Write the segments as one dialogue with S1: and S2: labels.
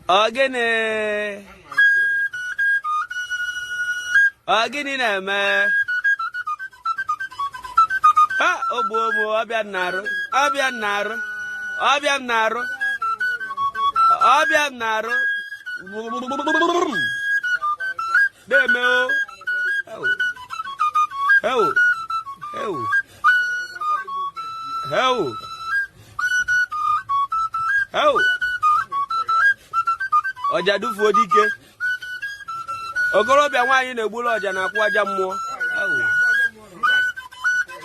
S1: Ogene. Ogene na me. Ha obo abịa narụ. Abịa narụ. Abịa narụ. Abịa narụ. Deme o. Heu. Heu. Heu. Heu. Ọja dufuo dike. Okorobịa nwaanyị na-egburu ọja na-akwụ aja mmụọ.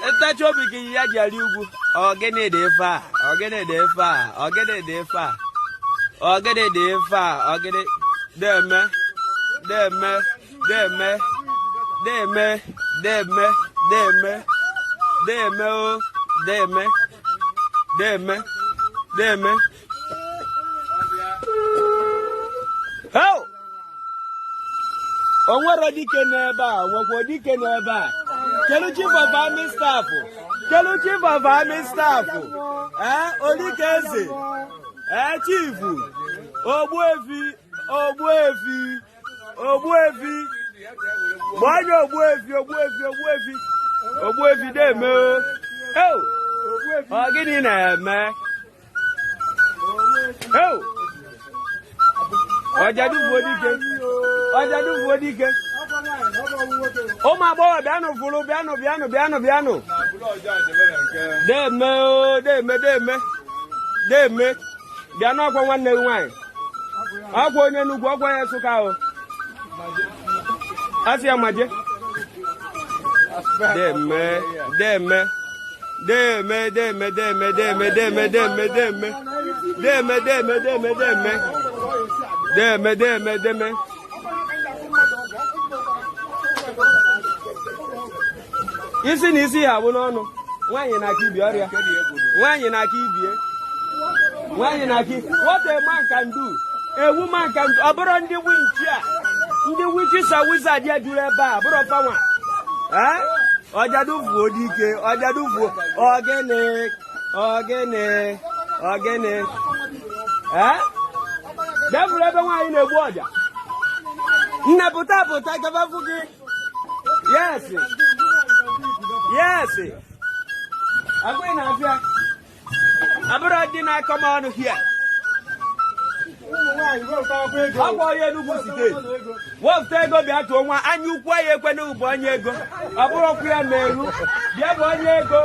S1: Etachi obi gị ya ji arị ugwu. Ogene dị ife a. Ogene dị ife a. Ogene dị ife a. Ogene dị ife a. Ogene deme. Deme. Deme. Deme. Deme. Deme. Deme o. Deme. Deme. Deme. How? Onwere dike n'ebe a, nwekwa dike n'ebe a. Kelu chief of army staff. Kelu chief of army staff. Olike eze. Chief. Ogbuefi. Ogbuefi. Ogbuefi. Gbanye Ogbuefi. Ogbuefi. Ogbuefi. Ogbuefi deme o. How? Ọ gịnị na-eme? How? Ọjadufuo dike. Ọjadufuo dike. Ụmụ agbọghọ bịanụ fụrụ bịanụ. Deme o, deme. Deme. Bịanụ ọkwa nwanne gị nwaanyị. Ọkwa onye Enugu, ọkwa ya Nsụka o. Asị ya maje. Deme. Deme. Deme. Deme. Deme. Deme. Deme. Deme. Deme. Deme. Deme. Deme. Deme. Deme, deme, deme. Isi na isi ha bụ n'ọnụ. Nwaanyị na-aka ibi ọrịa. Nwaanyị na-aka ibie. Nwaanyị na-aka ibi. What a man can do. A woman can do. Ọ bụrụ ndị winchi a. Ndị witches and wizards ya juru ebe a. Bụrụ fanwa. Ọjadufuo dike. Ọjadufuo. Ogene. Ogene. Ogene. Devil ebe nwaanyị na-egbu ọja. Nne pụta gabafu gị. Yes. Yes. Agwị na-abịa. Abụrụ dị na-akọ m ọnụ hia. Ọkwa onye Enugu site. Wọfụta ego bịa tụọ nwa anya ukwu ya ekwe n'ụbụ onye ego. Ọ bụrụ ọkụ ya na-eru. Bịa bụ onye ego.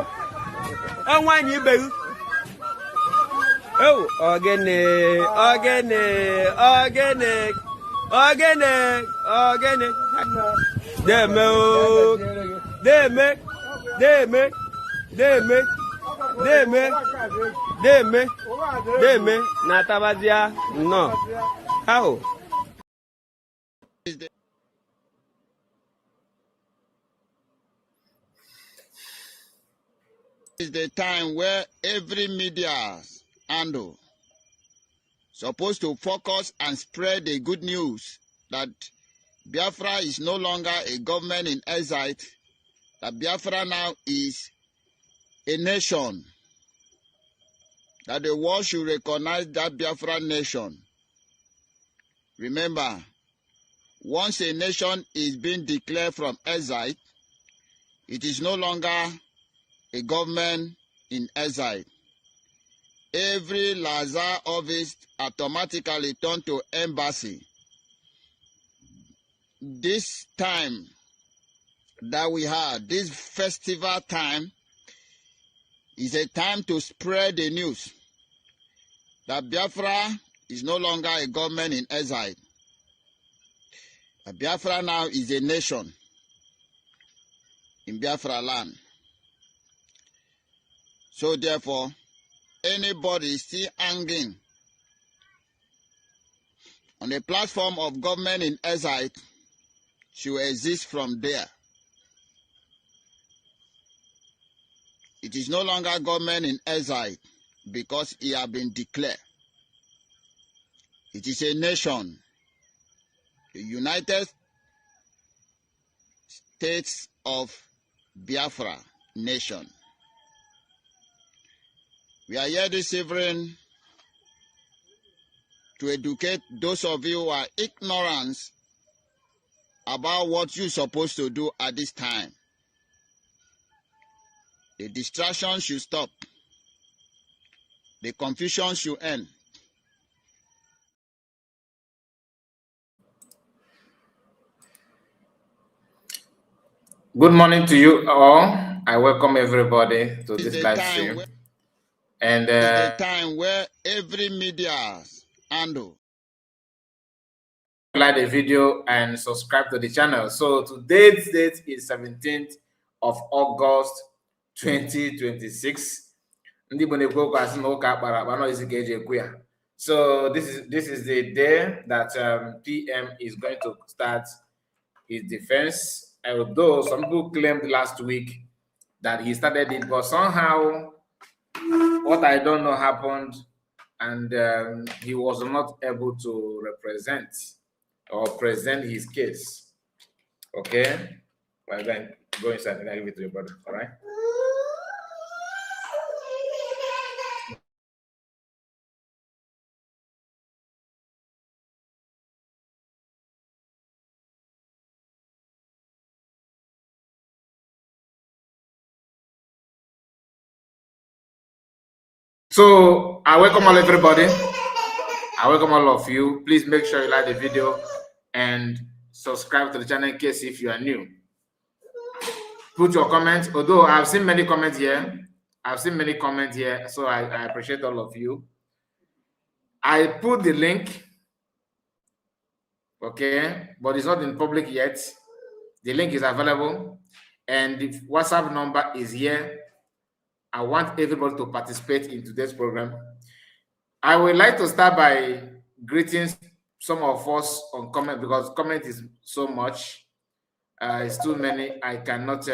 S1: Nwaanyị ibeghị. Oh, ogene. Deme o. Deme. Na tabazia no. How?
S2: Is the time where every media handle supposed to focus and spread the good news that Biafra is no longer a government in exile, that Biafra now is a nation, that the world should recognize that Biafra nation. Remember, once a nation is being declared from exile, it is no longer a government in exile. Every Lazar office automatically turned to embassy. This time that we had, this festival time, is a time to spread the news that Biafra is no longer a government in exile. That Biafra now is a nation in Biafra land. So therefore, anybody still hanging on the platform of government in exile should exist from there. It is no longer government in exile because it has been declared. It is a nation, the United States of Biafra nation. We are here this evening to educate those of you who are ignorant about what you're supposed to do at this time. The distraction should stop. The confusion should end.
S3: Good morning to you all. I welcome everybody to this live stream. And
S2: the time where every media handle.
S3: Like the video and subscribe to the channel. So today's date is 17th of August 2026. So this is the day that PM is going to start his defense. Although some people claimed last week that he started it, but somehow what I don't know happened, and he was not able to represent or present his case. Okay, well then go inside and I'll give it to your brother. All right. So I welcome all everybody. I welcome all of you. Please make sure you like the video and subscribe to the channel in case if you are new. Put your comments. Although I've seen many comments here. So I appreciate all of you. I put the link, okay, but it's not in public yet. The link is available and the WhatsApp number is here. I want everybody to participate in today's program. I would like to start by greeting some of us on comment because comment is so much. It's too many. I cannot.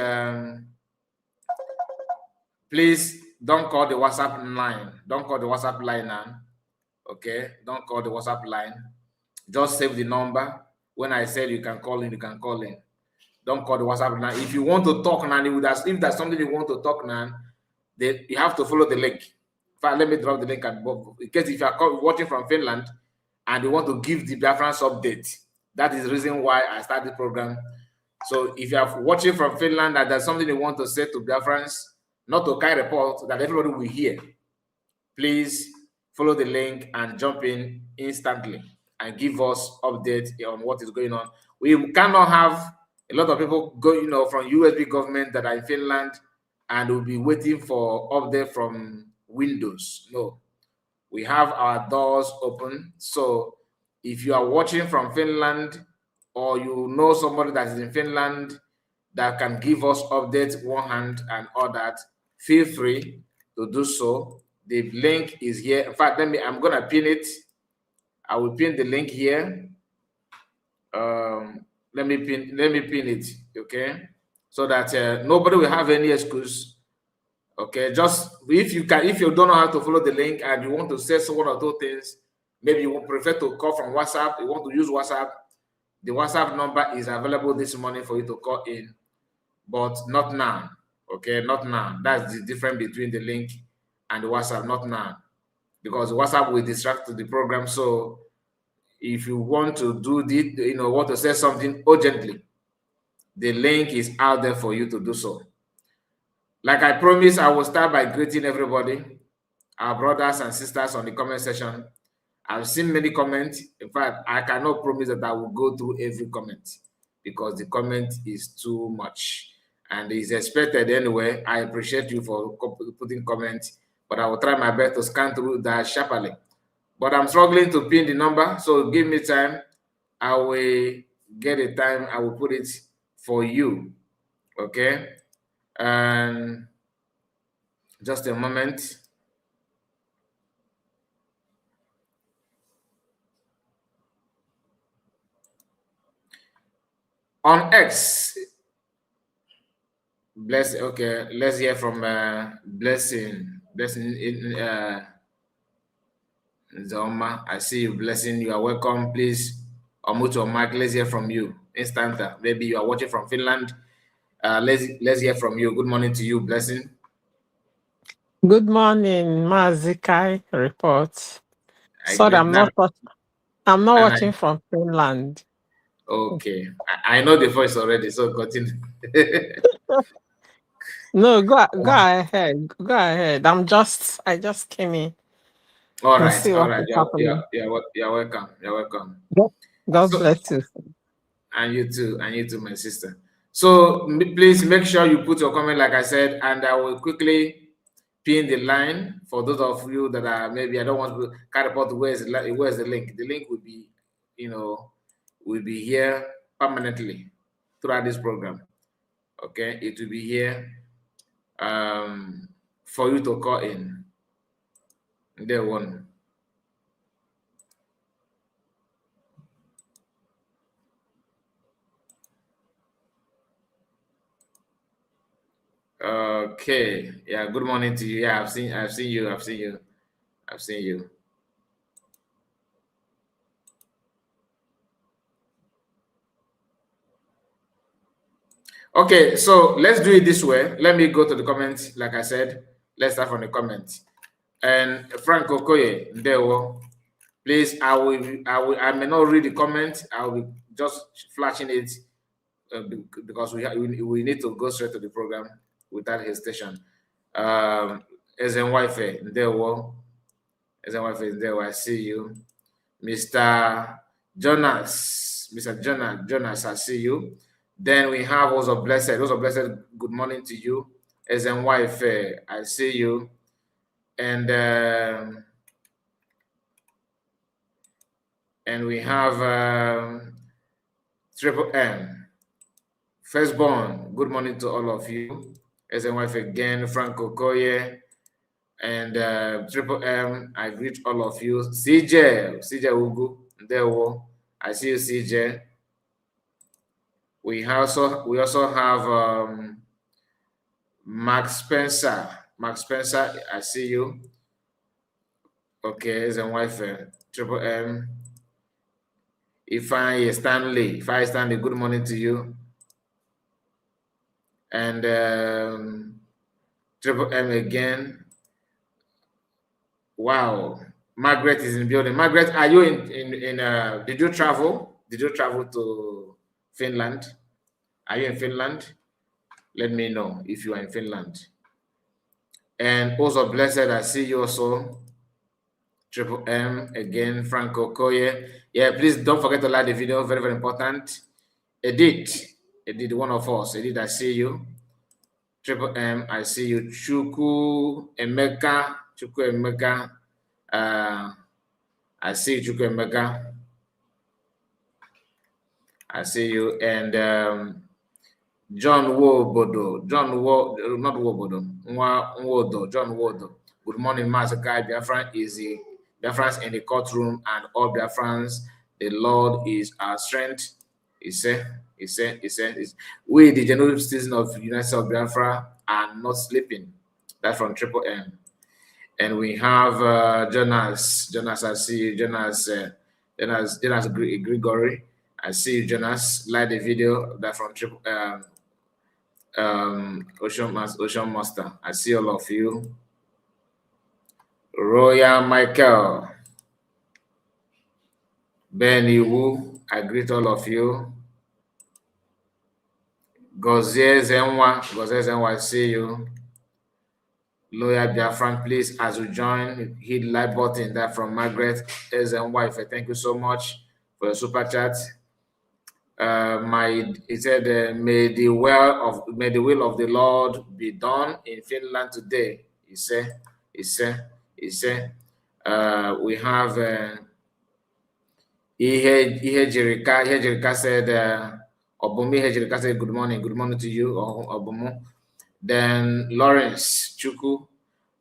S3: Please don't call the WhatsApp line. Don't call the WhatsApp line now. Okay? Don't call the WhatsApp line. Just save the number. When I said you can call in, you can call in. Don't call the WhatsApp line. If you want to talk now, if there's something you want to talk now, then you have to follow the link. In fact, let me drop the link at both. In case if you are watching from Finland and you want to give the Biafrans update, that is the reason why I started the program. So if you are watching from Finland and there's something you want to say to Biafrans, not to carry report that everybody will hear, please follow the link and jump in instantly and give us update on what is going on. We cannot have a lot of people go, from USB government that are in Finland and we'll be waiting for update from Windows. No, we have our doors open. So if you are watching from Finland or you know somebody that is in Finland that can give us updates one hand and all that, feel free to do so. The link is here. In fact, I'm gonna pin it. I will pin the link here. Let me pin it, okay? So that nobody will have any excuse. Okay, just if you don't know how to follow the link and you want to say one or two things, maybe you would prefer to call from WhatsApp, you want to use WhatsApp, the WhatsApp number is available this morning for you to call in, but not now. Okay, not now. That's the difference between the link and the WhatsApp, not now. Because WhatsApp will distract the program. So if you want to do this, want to say something urgently, the link is out there for you to do so. Like I promised, I will start by greeting everybody, our brothers and sisters on the comment section. I've seen many comments. In fact, I cannot promise that I will go through every comment because the comment is too much and it's expected anyway. I appreciate you for putting comments, but I will try my best to scan through that sharply. But I'm struggling to pin the number, so give me time. I will get a time. I will put it for you. Okay. And just a moment. On X, okay, let's hear from Blessing Zoma. I see you, Blessing. You are welcome. Please unmute your mic. Let's hear from you. Instanta. Maybe you are watching from Finland. Let's hear from you. Good morning to you, Blessing.
S4: Good morning, Mazikai report. Sorry, I'm not. I'm not
S3: And
S4: watching from Finland.
S3: okay, I know the voice already, so continue.
S4: No, go ahead. Go ahead. I just came in
S3: All
S4: to
S3: right,
S4: see
S3: all
S4: what
S3: right.
S4: is happening.
S3: You're welcome. You're welcome.
S4: God
S3: So,
S4: bless you.
S3: and you too, my sister. So please make sure you put your comment, like I said, and I will quickly pin the line for those of you that are maybe I don't want to catapult. Where's the link? The link will be, will be here permanently throughout this program. Okay, it will be here for you to call in. There one. Okay. Yeah. Good morning to you. Yeah, I've seen you. Okay, so let's do it this way. Let me go to the comments. Like I said, let's start from the comments. And Frank Okoye, please, I may not read the comment. I will be just flashing it because we need to go straight to the program without hesitation. Ezenwife, I see you. Mr. Jonas, I see you. Then we have also Blessed. Good morning to you. Ezenwife, I see you. And we have Triple M. Firstborn, good morning to all of you. Ezenwife again, Frank Okoye. And Triple M, I greet all of you. CJ Ugu, I see you, CJ. We also have Max Spencer. I see you. Okay, Ezenwife, Triple M. Ifeanyi Stanley, good morning to you. And Triple M again. Wow, Margaret is in the building. Margaret, are you in did you travel? Did you travel to Finland? Are you in Finland? Let me know if you are in Finland. And also Blessed, I see you also. Triple M again, Franco Koye. Yeah, please don't forget to like the video. Very, very important. Edith, one of us. Edith, I see you. Triple M, I see you. Chuku Emeka. I see you, Chuku Emeka. I see you. And John Wobodo. John Wodo. Good morning, Master Guy. Biafran's in the courtroom, and all Biafrans, the Lord is our strength. He said, we, the general citizens of the United States of Biafra, are not sleeping. That's from Triple M. And we have Jonas, I see you, Jonas Gregory. I see you, Jonas. Like the video, that from Triple Ocean Master. I see all of you. Royal Michael, Benny Wu, I greet all of you. Gozie Zenwa, I see you. Loyal Biafran, please, as you join, hit the like button. That from Margaret Ezenwife. Thank you so much for your super chat. He said, may the will of the Lord be done in Finland today. He said. We have Ihe Jerika said, Obumu Ihe Jerika said, good morning to you, Obumu. Then Lawrence Chuku,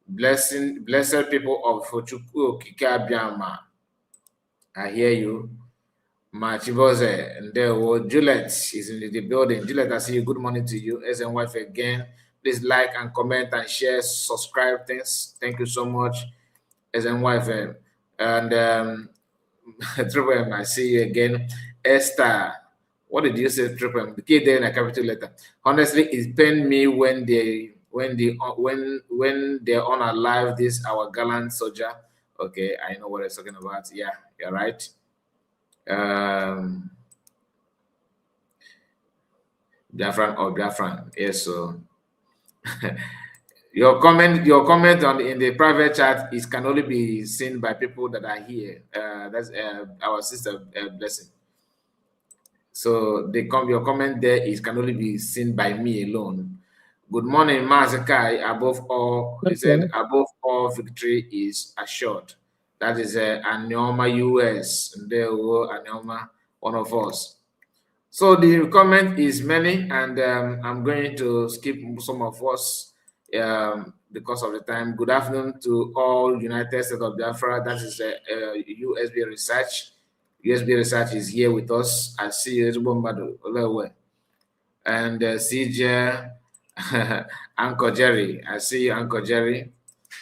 S3: blessed people of Chuku Kikabiama. I hear you. Machiboze, and there was Juliet is in the building. Juliet, I see you. Good morning to you. Ezenwife again. Please like and comment and share, subscribe. Thank you so much, Ezenwife. And Triple M, I see you again. Esther, what did you say, Triple M? The key there in a capital letter. Honestly, it pained me when they're on alive, this our gallant soldier. Okay, I know what I'm talking about. Yeah, you're right. Biafran or Biafran. Yes, so your comment on in the private chat is can only be seen by people that are here. That's our sister Blessing. So your comment there is can only be seen by me alone. Good morning, Mazakai. Above all, he said,
S4: Okay.
S3: above all, victory is assured. That is Anioma US. There were Anioma, one of us. So the comment is many, and I'm going to skip some of us because of the time. Good afternoon to all United States of Biafra. That is USB Research. USB Research is here with us. I see you, and CJ, Uncle Jerry. I see you, Uncle Jerry.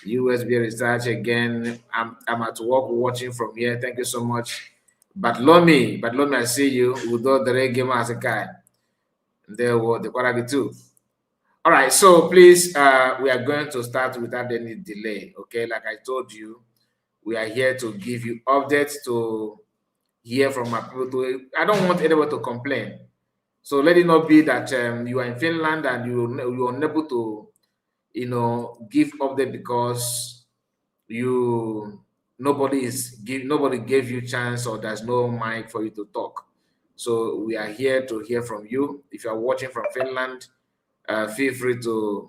S3: USB Research again. I'm at work watching from here. Thank you so much. But Lomi, I see you. Udo the game as a guy. There were the quality too. All right, so please, we are going to start without any delay. Okay, like I told you, we are here to give you updates, to hear from our people. I don't want anyone to complain. So let it not be that you are in Finland and you are unable to, give update because nobody gave you chance, or there's no mic for you to talk. So we are here to hear from you. If you are watching from Finland, feel free to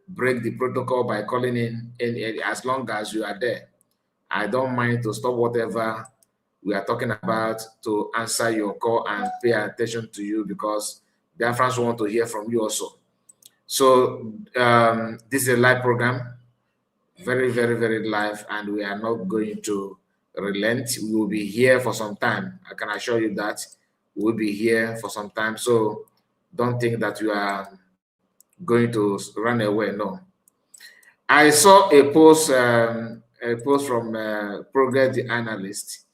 S3: break the protocol by calling in, as long as you are there. I don't mind to stop whatever we are talking about to answer your call and pay attention to you, because their friends want to hear from you also. So this is a live program, very, very, very live, and we are not going to relent. We will be here for some time. I can assure you that we will be here for some time. So don't think that you are going to run away. No. I saw a post from Progress the Analyst,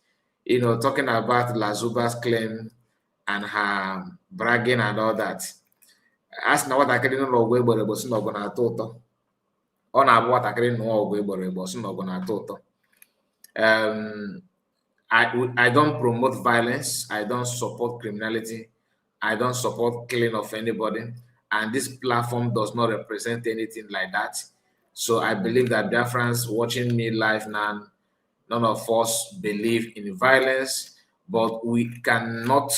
S3: talking about Lazuba's claim and her bragging and all that. As na nwatakịrị nọ n'ọgụ egboro egbo si n'ọgụ na-atọ ụtọ. Ọ na-abụ nwatakịrị nọ ọgụ egboro egbo si n'ọgụ na-atọ ụtọ. I don't promote violence. I don't support criminality. I don't support killing of anybody. And this platform does not represent anything like that. So I believe that Biafrans watching me live now, none of us believe in violence, but we cannot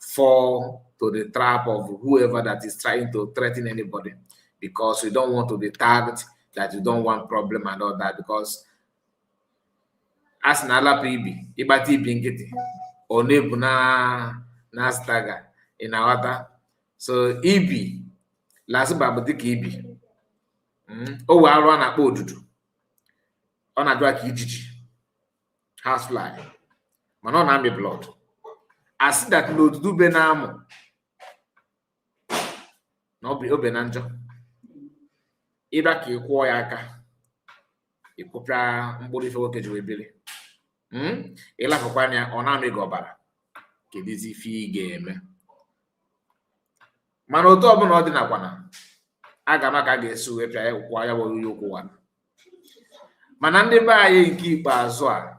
S3: fall to the trap of whoever that is trying to threaten anybody, because we don't want to be tagged that you don't want problem and all that, because as na ala ibi ịgbata ibi nkịtị ọ na-ebu na staga ị na-aghọta. So ibi Lazuba bụ dịka ibi o wee arụ a na-akpọ odudu, ọ na-adụ aka ijiji housefly, mana ọ na-amị blood. Asị that na odudu be na-amụ na obe na njọ, ịbịa ka ị kwụọ ya aka, ịkwụpịa mkpụrụ ife nwoke ji wee biri, ịlafụkwa ya ọ na-amị gị ọbara. Kedizi ife ị ga-eme? Mana otu ọbụla ọ dị nakwana, a ga-ama ka a ga-esi wee pịa ya ụkwụ ya were ya ụkwụwa. Mana ndị be anyị nke ikpeazụ a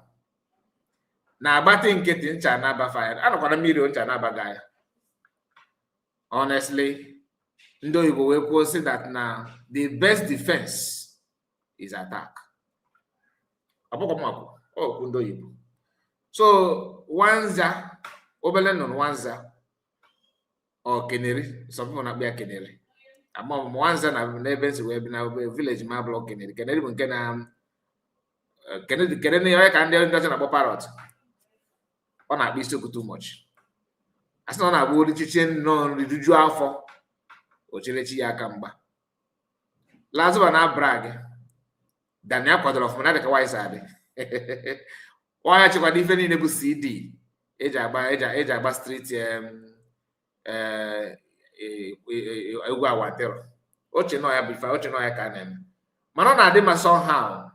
S3: na-agbati nkịtị ncha na-abafa ya, anọkwara mmiri ncha na-abaga ya. Honestly, ndị oyibo wee kwuo sị that na the best defense is attack. Ọbụkwa okwu ndị oyibo. So Wanza, obele nọ Wanza or Keneri, some people na-akpọ ya Keneri. Ama Wanza na n'ebe nsi wee bi na village ma blọk Keneri. Keneri bụ nke na Keneri ya ka ndị ọcha na-akpọ parrot. Ọ na-akpọ isiokwu too much. Asị na ọ na-abụ orichiche nọ nri rijuo afọ, o cherechi ya aka mgba. Lazuba na brag dan ya kwadoro ọfụma na dịka wise adị. Waya chekwado ife niile bụ CD eji agba street egwu awatero. Oche nọ ya bụ ife, oche nọ ya ka na-eme. Mana ọ na-adị ma somehow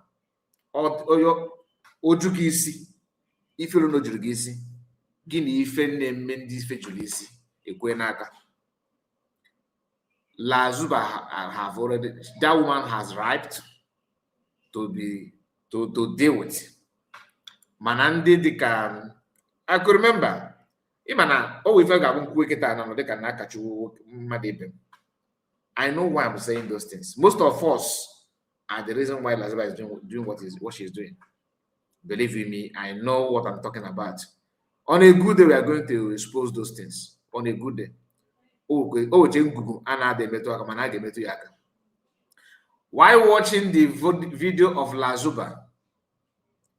S3: oju gị isi, ife olu no juru gị isi, gị na ife na-eme ndị ife juru isi ekwe n'aka. Lazuba have already, that woman has ripe to deal with. Manandi dika. I could remember. Imana, oh, if I got quick it and they can catch you, I know why I'm saying those things. Most of us are the reason why Lazarus is doing what she's doing. Believe in me, I know what I'm talking about. On a good day, we are going to expose those things. On a good day. While watching the video of Lazuba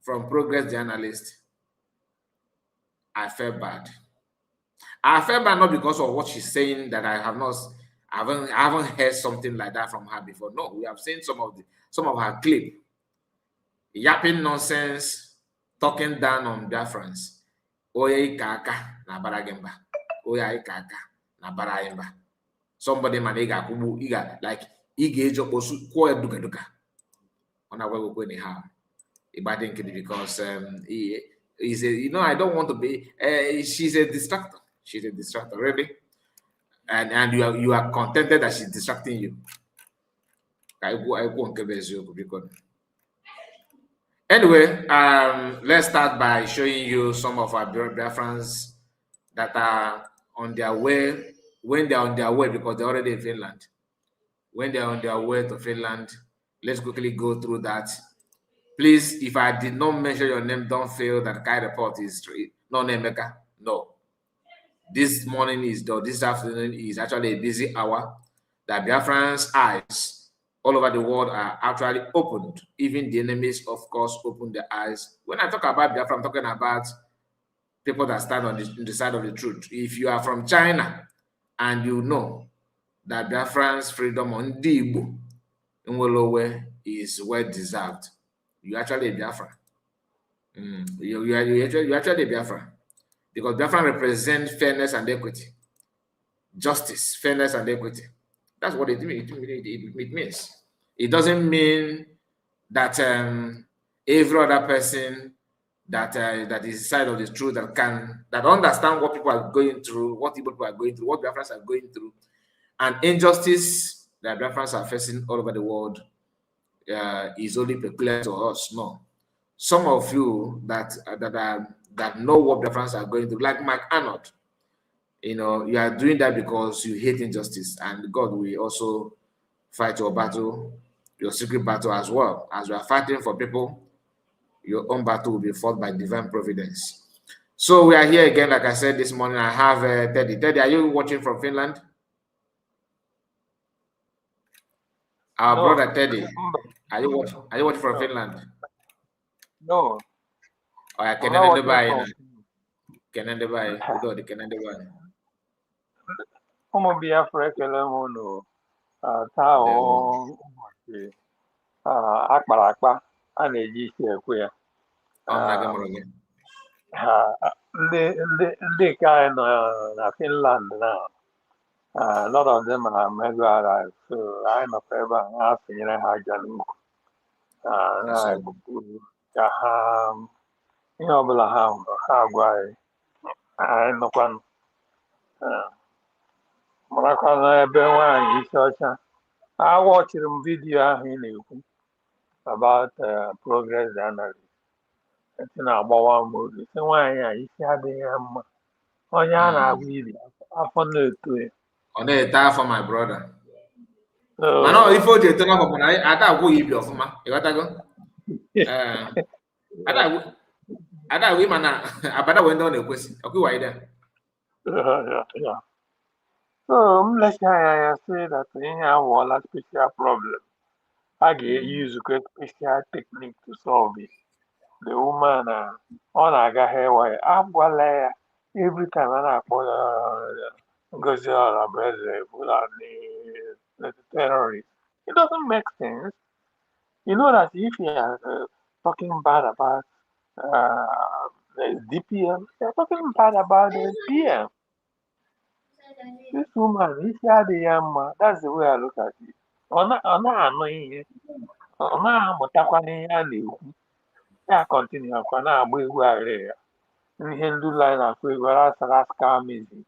S3: from Progress Journalist, I felt bad. I felt bad not because of what she's saying that I haven't heard something like that from her before. No, we have seen some of her clip, yapping nonsense, talking down on Biafrans. Oye kaka na baragemba. Oye kaka na barayemba. Somebody man iga like iga osu kwa duka. On our way go anyhow. Because he's a, I don't want to be. She's a distractor. She's a distractor, really. And you are contented that she's distracting you. Anyway, let's start by showing you some of our Biafrans that are on their way, when they're on their way, because they're already in Finland. When they're on their way to Finland, let's quickly go through that. Please, if I did not mention your name, don't feel that Kai report is straight. No, Nemeka. No. This morning this afternoon is actually a busy hour. The Biafran's eyes all over the world are actually opened. Even the enemies, of course, open their eyes. When I talk about Biafra, I'm talking about people that stand on the side of the truth. If you are from China and you know that Biafran's freedom on Igbo in Wolowe is well deserved, you actually a Biafra. You actually a Biafra. Because Biafra represents fairness and equity. Justice, fairness and equity. That's what it means. It doesn't mean that every other person that is side of the truth that understand what people are going through, what people are going through, what Biafrans are going through, and injustice that Biafrans are facing all over the world is only peculiar to us. No, some of you that know what Biafrans are going through, like Mike Arnold, you are doing that because you hate injustice, and God will also fight your battle, your secret battle as well. As you are fighting for people, your own battle will be fought by divine providence. So we are here again, like I said this morning. I have Teddy. Teddy, are you watching from Finland? Our brother Teddy, are you watching from Finland?
S5: No.
S3: Oh, yeah, Kenan Dubai. Kenan Dubai.
S5: Ụmụ Biafra ekele m unu taa ụbọchị akpara akpa a na-eji isi ekwe ya. Ndị nke anyị nọ na Finland now, a lot of them are mega arrived, so anyị nọkwa ebe a na-asụnyere ha aja n'ukwu na-egbupụrụ ka ha ihe ọbụla ha hụrụ ha agwa anyị nọkwanụ marakwa n'ebe nwaanyị isi ọcha. Awọchiri m vidiyo ahụ ị na-ekwu about progress analysis. Eti na-agbawa m obi sị nwaanyị a isi adịghị ya mma, onye a na-agwa ili afọ na-eto ya.
S3: Ọ na-ete afọ, my brother. Mana ife o ji eto n'afọ bụ na ada agwụ ya ibi ọfụma, ịghọtago? Ada agwụ ịma na abada wee ndị ọ na-ekwesị ọkụ ịwa ide.
S5: So m lecha anya sị that ihe awụọla special problem. A ga-use special technique to solve it. The woman ọ na-aga haywire, agwala ya every time a na-akpọ ya Ngozi Ọrabaeze the terrorist. It doesn't make sense. You know that if you are talking bad about the DPM, you're talking bad about the PM. This woman, that's the way I look at it. Ọ na-anụ ihe, ọ na-amụtakwa n'ihe a na-ekwu, ya continue akwa na-agba egwu arịrị ya. Ihe ndị ụlọ anyị na-akpọ egwu asara ska music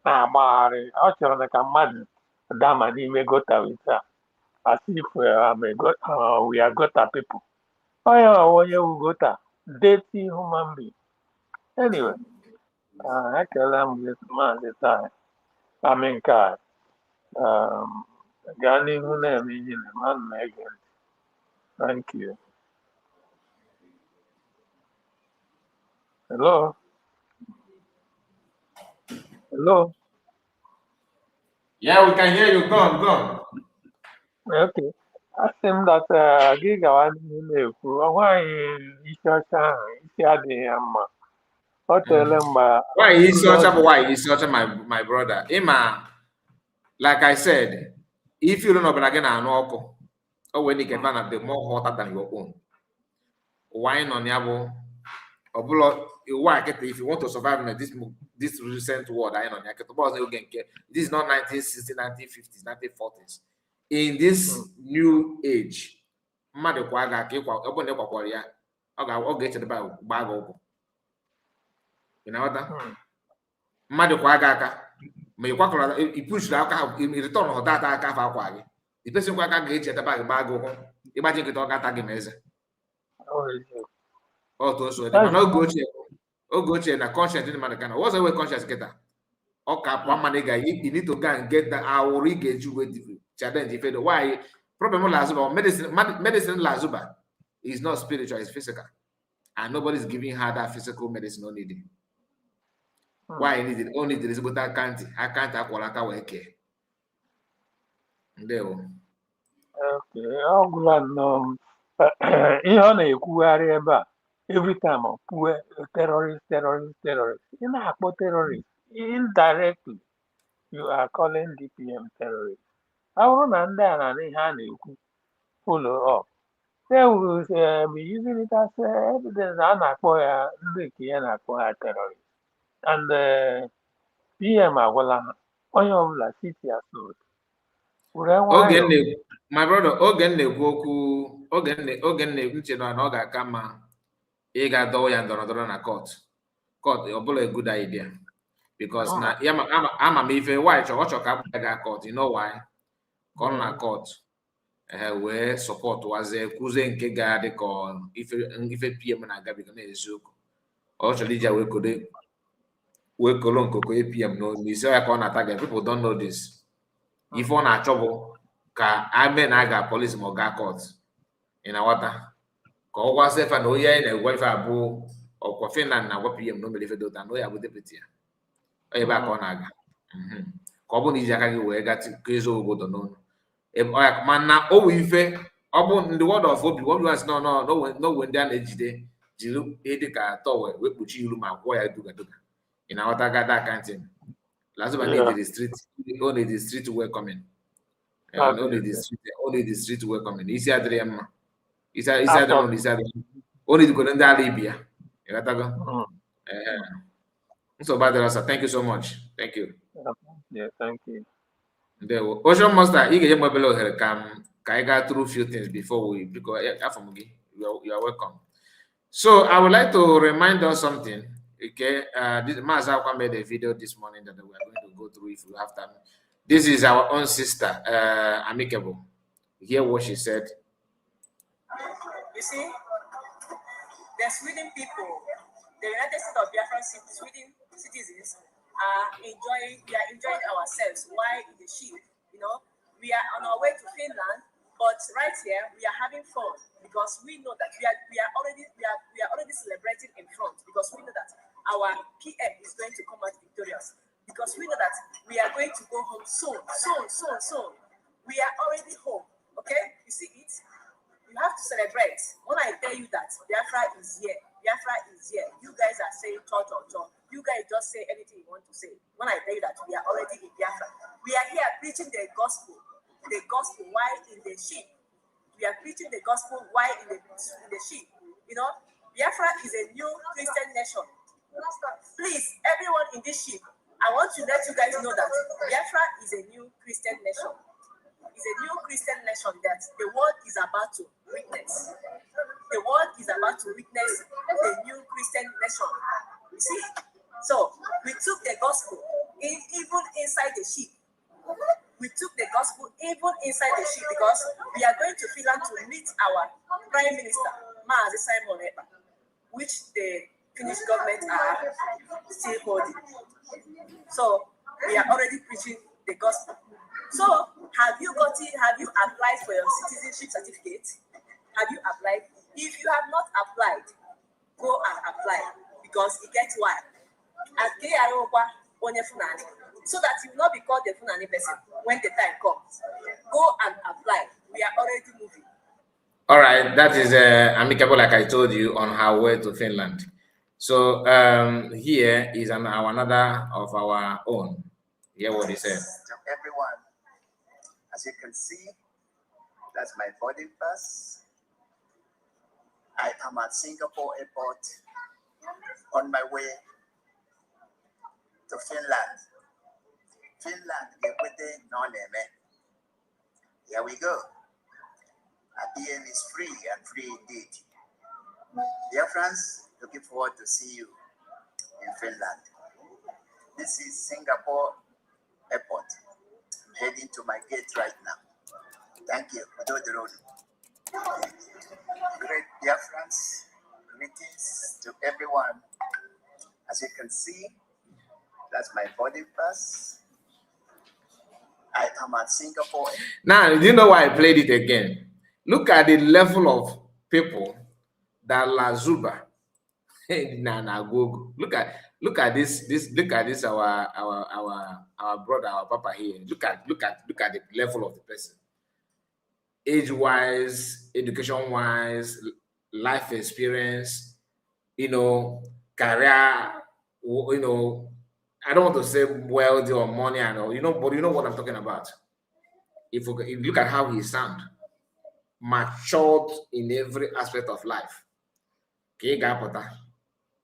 S5: na-agbagharị. Ọ chọrọ ka mmadụ dama n'ime gota with her, as if we are gota people. Onye wu gota dirty human being. Anyway, I tell them this man the time. I mean, God, Gani Hune meaning man Megan. Thank you. Hello? Hello?
S3: Yeah, we can hear you. Go on, go on.
S5: Okay. Ask him that Gigawan why is your son? Or tell him
S3: Why is such a why is such a my brother? Emma, like I said, if you don't know again an or when you get one the more hotter than your own. Wine on yabo or blood why if you want to survive in this recent war I on this is not 1960s, 1950s, 1940s. In this new age, mmadụ kwa aga ka ịkwa ọ bụ na ịkwakwara ya ọ ga-echedebe gbaa gị ụkwụ. Ị na-aghọta? Mmadụ kwa aga aka ma ị kwakọrọ ipushiri aka ahụ return ọda ata aka afọ akwa gị the person kwa aka ga-echedebe gị gbaa gị ụkwụ ịgbaji nkịta ọ ga-ata gị ma eze otu o so dị mana oge ochie na conscience ndị mmadụ kana what's the way conscience kịta ọ ka pụọ mmadụ ga you need to go and get the awụrụ ị ga-eji uwe challenge ifedo why problem lazuba medicine lazuba is not spiritual, it's physical, and nobody's giving her that physical medicine only day. Why I need it only there is but I can't akwala aka wee kee ndewo.
S5: Okay, ọ gwụla nnọọ ihe ọ na-ekwugharị ebe a every time ọ kwuo terrorist. Ị na-akpọ terrorist indirectly you are calling DPM terrorist. Ọ bụrụ na ndị a na ihe a na-ekwu follow up, they will be using it as evidence. A na-akpọ ya ndị nke ya na-akpọ ha terrorist, and PM agwala ha onye ọbụla city assault.
S3: My brother, oge na-ekwu okwu oge na-eche na ọ ga-aka mma ị ga-adọwa ya ndọrọndọrọ na court ọ bụla a good idea because na ama m ife why ọ chọrọ ka akpụga ga court, you know why ka ọ na court wee support wazie kwuzie nke ga-adị ka ife PM na-agabiga n'eziokwu ọ chọrọ iji wee kolo nkoko APM n'isi ya ka ọ na-ata. People don't know this. Ife ọ na-achọ bụ ka ame na aga police ma ọ ga court ị na-aghọta ka ọ gwasị fa na onye anyị na-egwa ife abụ ọkwa Finland na-agwa PM na o mere ife dị ụta na onye abụ deputy ya ebe a ka ọ na-aga ka ọ bụ na iji aka gị wee gaa ezo obodo n'ụlọ mana owe ife ọ bụ ndị word of obi wọbụlasị n'owe ndị a na-ejide jiri ịdị ka atọ wee kpuchi iru ma gwọ ya dugaduga ị na-aghọta gada akantịn Lazuba need the street, only the street welcoming. Only the street welcoming. Isi adịrị ya mma. Isi adịrị only the golden alibia. You got to go. So bad, sir. Thank you so much. Thank you.
S5: Yeah, thank you.
S3: There, Ocean Master, you get my below here. I got through a few things before we because you are welcome. So I would like to remind us something. Okay, Mazakwa made a video this morning that we are going to go through if we have time. This is our own sister, Amicable. Hear what she said.
S6: You see, the Sweden people, the United States of Biafra Sweden citizens we are enjoying ourselves while in the ship. You know, we are on our way to Finland, but right here we are having fun because we know that we are already celebrating in front because we know that our PM is going to come out victorious because we know that we are going to go home soon. We are already home. Okay, you see it? You have to celebrate. When I tell you that Biafra is here, you guys are saying cho. You guys just say anything you want to say. When I tell you that we are already in Biafra, we are here preaching the gospel while in the ship. We are preaching the gospel while in the ship. You know, Biafra is a new Christian nation. Please, everyone in this ship, I want to let you guys know that Biafra is a new Christian nation. It's a new Christian nation that the world is about to witness. The world is about to witness the new Christian nation. You see? So, we took the gospel even inside the ship. We took the gospel even inside the ship because we are going to Finland to meet our Prime Minister, Mazi Simon Ekpa. which the Finnish government are still holding. So we are already preaching the gospel. So have you applied for your citizenship certificate? Have you applied? If you have not applied, go and apply, because it gets why. So that you will not be called the Fulani person when the time comes. Go and apply. We are already moving.
S3: All right, that is amicable, like I told you, on our way to Finland. So here is another of our own. Hear what he said.
S7: To everyone, as you can see, that's my boarding pass. I am at Singapore airport on my way to Finland. Finland, here we go. ABN is free and free indeed. Dear friends, looking forward to see you in Finland. This is Singapore airport. I'm heading to my gate right now. Thank you. Great dear friends, greetings to everyone. As you can see, that's my boarding pass. I am at Singapore.
S3: Now, do you know why I played it again? Look at the level of people that La Zuba. Look at this our brother, our papa here. Look at the level of the person. Age-wise, education-wise, life experience, career, I don't want to say wealthy or money and all, but you know what I'm talking about. If you look at how he sound, matured in every aspect of life. Okay, gapota.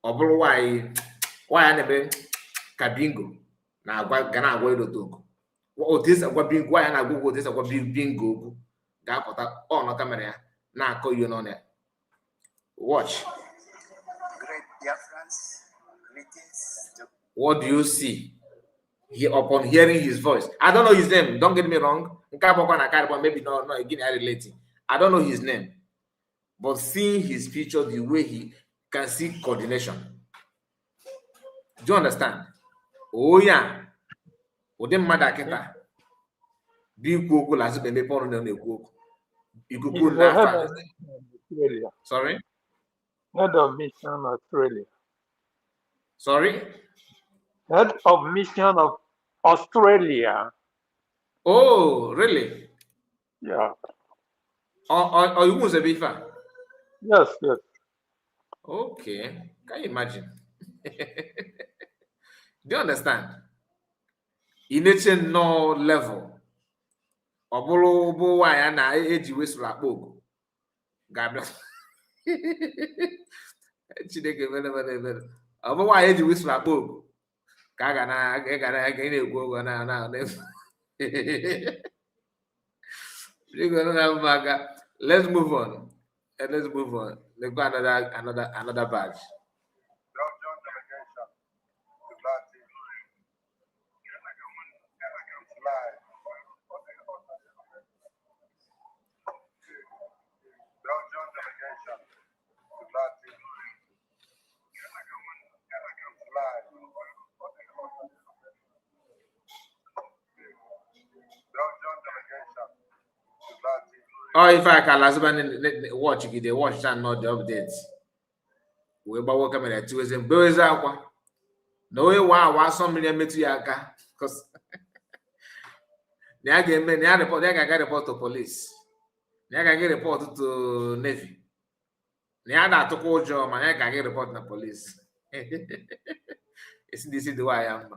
S3: Obulu why anebe kabingo na gana agwa idotogo. O this agwa bingo why na go this agwa bingo gapota on camera ya na akọ you no there. Watch.
S7: Great dear friends, greetings to
S3: what do you see upon hearing his voice? I don't know his name. Don't get me wrong. Maybe no, again, I relate. I don't know his name. But seeing his picture, the way he can see coordination. Do you understand? Oh, yeah. Sorry?
S5: Head of Mission Australia.
S3: Sorry?
S5: Head of Mission of Australia.
S3: Oh, really?
S5: Yeah.
S3: Or you was a bifa?
S5: Yes, yes.
S3: Okay. Can you imagine? Do you understand? In a no level. Obolo why na eji wesuru akpọ God bless. Chineke mere. Obo why eji wesuru akpọ ka ga na egwu ogo na let's move on. Let's move on. Let's go another badge. Oh, if I can last watch it, they watch and not the updates. We about welcome at 2 and boys aqua. No way, wow, some million metriaka because they get report, they got report to police. They can get report to Navy. They had to call job and I can get report to police. This is the way I am.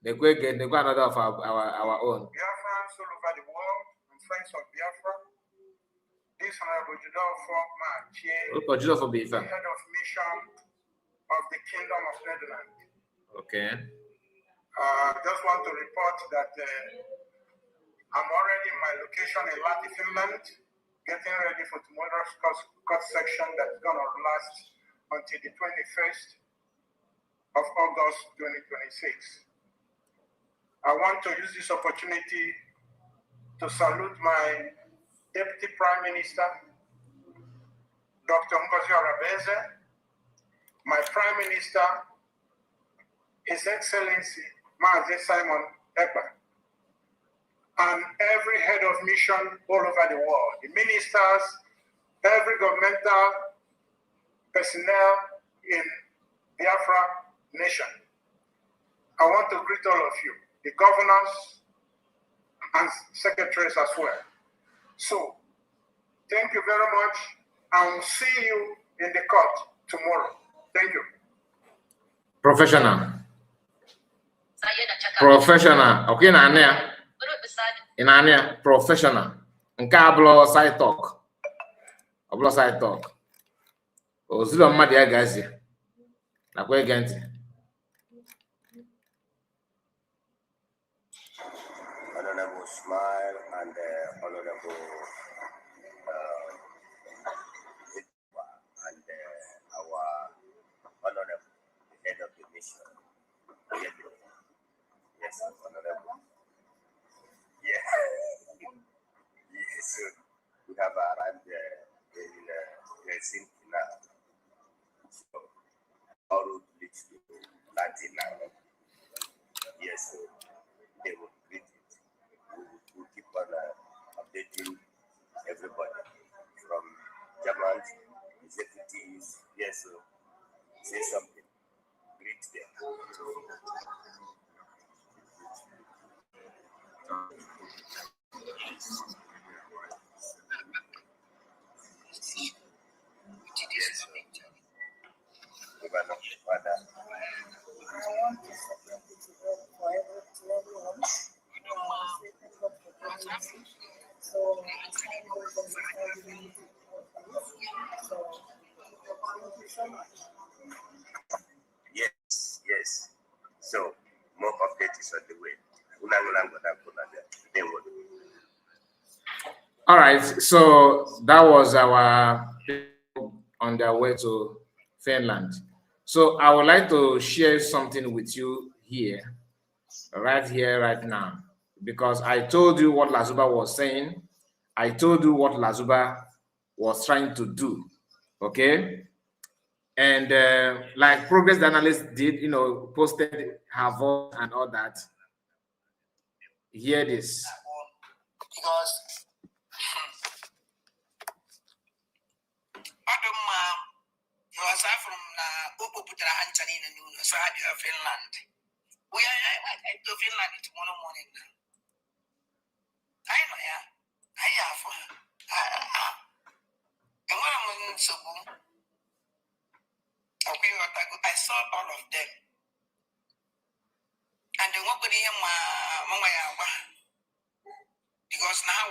S3: They go another of our own.
S8: Biafrans all over the world and friends of Biafra. This Honorable Judolfo Manchie, head of mission of the Kingdom of Netherlands.
S3: Okay.
S8: Just want to report that I'm already in my location in Lahti, Finland, getting ready for tomorrow's court section that's going to last until the 21st of August 2026. I want to use this opportunity to salute my Deputy Prime Minister, Dr. Ngozi Arabeze, my Prime Minister, His Excellency Mazi Simon Ekpa, and every head of mission all over the world, the ministers, every governmental personnel in Biafra nation. I want to greet all of you, the governors and secretaries as well. So, thank you very much, and we'll see you in the court tomorrow. Thank you.
S3: Professional. Professional. Okay, Nania. In Ania, professional. Nke ablo side talk. Ablo side talk. Ozilo mmadi ya gazi. Na kwe genti.
S9: Honorable Smile and Honorable Ekpa and our Honorable head of the mission. Yes, Honorable. Yeah. Yes, we have arrived in Helsinki now. So, our route leads to Latin now. Yes, they will greet it. We'll keep on updating everybody from German executives. Yes, say something. Greet them. Yes. So, more updates is on the way.
S3: All right, so that was our people on their way to Finland. So I would like to share something with you here, right now, because I told you what Lazuba was saying. I told you what Lazuba was trying to do, okay? And like Progress the Analyst did, posted her voice and all that. Hear this.
S10: Because aside from Finland, we are to Finland tomorrow morning. I know, yeah. I have. And when I'm in Subu, I saw all of them. And the one with him, because now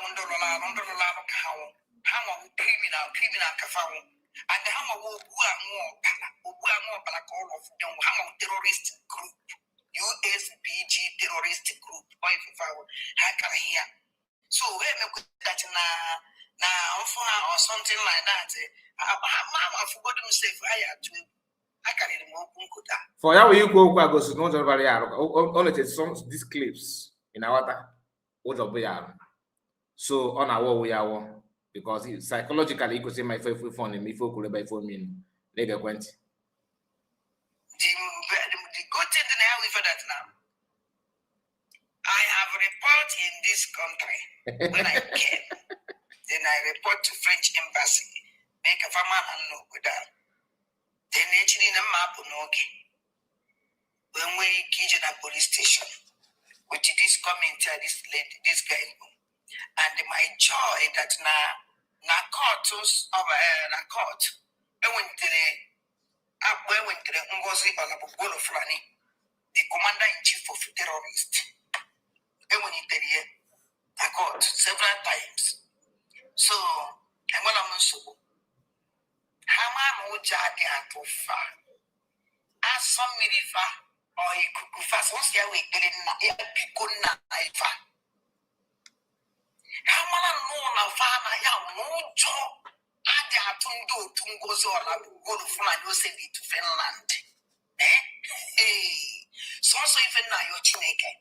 S10: how criminal kafao, and how more like all of them, how terrorist group, USBG terrorist group, here. So when we that now or something like that, I forgot himself. I can
S3: for how you go goes not very only some these clips in our so on our way our because psychologically you could say my favorite phone and me for by phone mean later went.
S10: The good thing now for that now. I have a report in this country when I came. Then I report to French embassy. Make a farmer and no with that. Then actually the map okay. When we kitchen a police station, which this comment this lady, this guy, and my joy that na court na court. I went to the Ngozi Olabugolo Flani, the commander in chief of terrorists. I went in there, I got several times. So, I'm going to so how am I to far? As some river or a cuckoo fast, what's your way? A pico knife. How am I know now? Father, I have no job. I got to go to Finland, you send it to Finland. Hey, so even now you're chineke.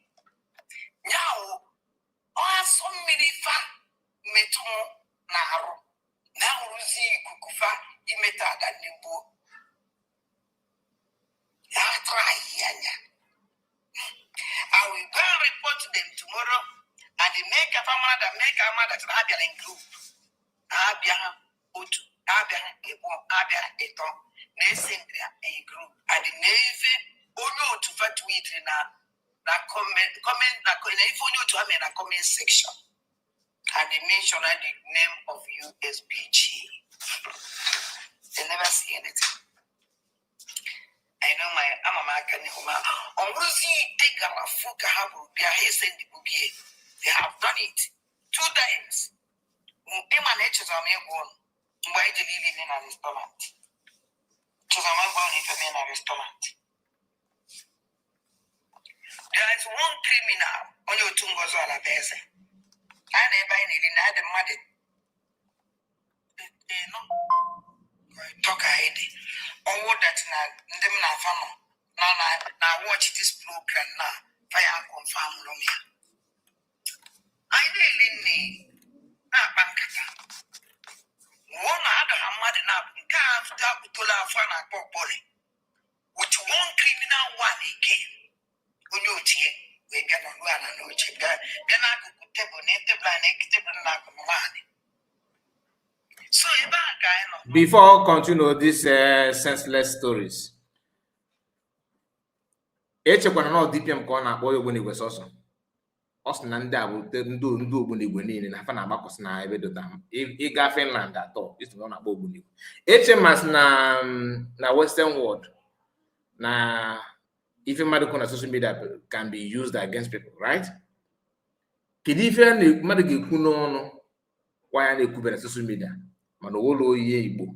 S10: Now, some river meto naro. Now, Ruzi Kukufa, he met that and you but Abia in group. Abia Otu, Abia Ebo, Abia Eton, Nesindria a group. And the Navy, Ono to fat with na comment, na if you to have in a comment section. And they mention the name of USBG. They never see anything. I know I'm a American woman. On Rosie, take a fuka habu, they are hastening the boogie. They have done it 2 times. Emanations are made one. Why did you live in a restaurant? To the one born in a restaurant. There is one criminal on your Tungozola Bese. I never in the mother. Talk ahead. Or that them na farmer. Now watch this program now. Fire confirm Romia. I really need bankata. One other mother now can't stop to laugh on a popoly. With one criminal one again. When you tear, we get on one and no chip. Then I could table native and equitable like a man. So
S3: before continue these senseless stories, echekwana na DPM ka ọ na-akpọ ya Ogbunigwe sọsọ. Ọ sị na ndị a bụ ndị Ogbunigwe niile na afa na-agbakọsị na ebe dota ịga Finland atọ isi ọ na-akpọ Ogbunigwe. Echemas na Western world na ife mmadụ na social media can be used against people, right? Kedu ife mmadụ ga-ekwu n'ọnụ kwa ya na-ekwube na social media mana ụlọ ihe Igbo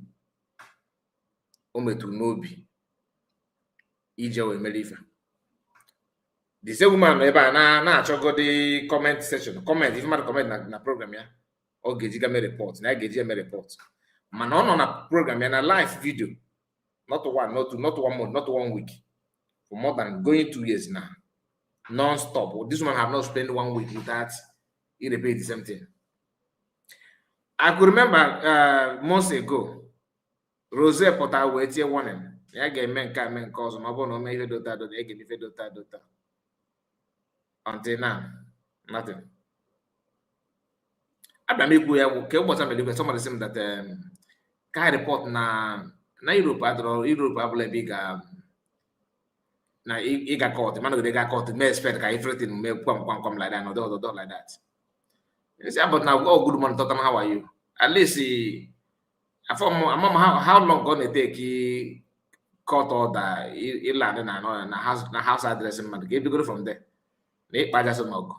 S3: o metụrụ n'obi ije wee mere ife. The same woman ebe a na-achọgodi comment section comment if mmadụ comment na program ya ọ ga-eji game report na ga-eji eme report mana ọ nọ na program ya na live video not 1 month not 1 week for more than going 2 years now non-stop. This one have not spent 1 week without he repeat the same thing. I could remember months ago, Rose Potter wait here warning. I get men cause my bono may dota dot egg if dota. Until now, nothing. I believe we have somebody saying that can report na Europe probably big na he got caught. The man they got caught. May expect everything may come like that, no like that. You say, but now, oh, good morning, Tottenham, how are you? At least, how long gonna take he court order, he landed na house address, man, get to go from there. They buy just a mug.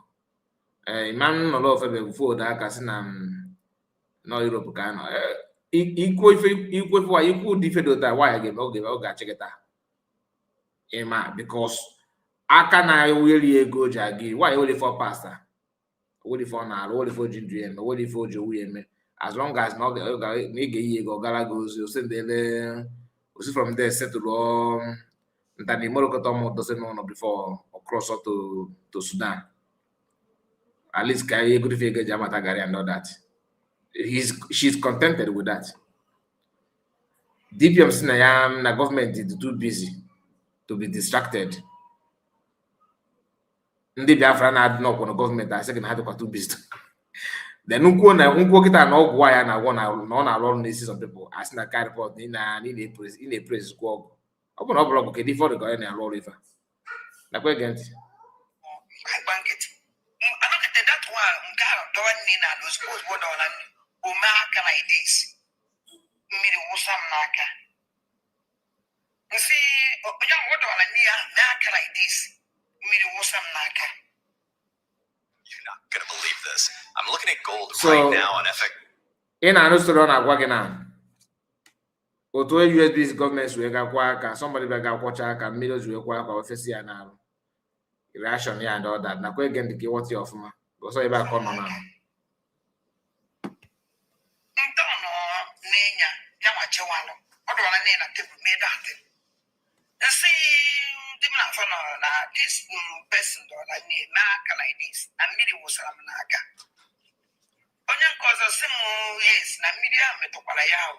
S3: Man, no love before that, because no Europe can. Equal for equal defeat that why again, okay, check it out. Because I can really go jaggy. Why only for pastor? Only for now, only for Jindrian, only for Joey. As long as not the go Galagos, you send the from there settle and then the Morokotomo doesn't know before or cross up to Sudan. At least carry a good figure Jamatagari and all that. She's contented with that. DPM Sinayam, the government is too busy to be distracted. Ndị Biafra na-adị n'ọkwụ na gọọmenti asị gị na ha dịkwa too busy. Then nkwuo kịta na ọgwụ ya na-agwọ na ọ na-arụ ọrụ n'isi some people asị na ka report ị na-epresi kwa ọgwụ. Ọ bụ na ọ bụrụ ọgwụ kedu ife ọ dị ka ọ na-arụ ọrụ ife. Nakwa ege ntị.
S10: Mmiri wụsa m n'aka. Nsị onye ahụ dọwara nne ya n'aka like this.
S11: You're not gonna believe this. I'm looking at gold right now on FX.
S3: In an Australian agwagina. Oto USB governments we gakwa ka somebody be gakwacha ka millions we kwa ka ofesi ya na reaction ya and all that. Na kwa again the what of ma. Go so ebe akọ no na.
S10: Ntono nenya ya machewalo. Odwala ne na table me that. This person like this, and media was Ramanaka. Onion cause a simple yes, na media metopalaya.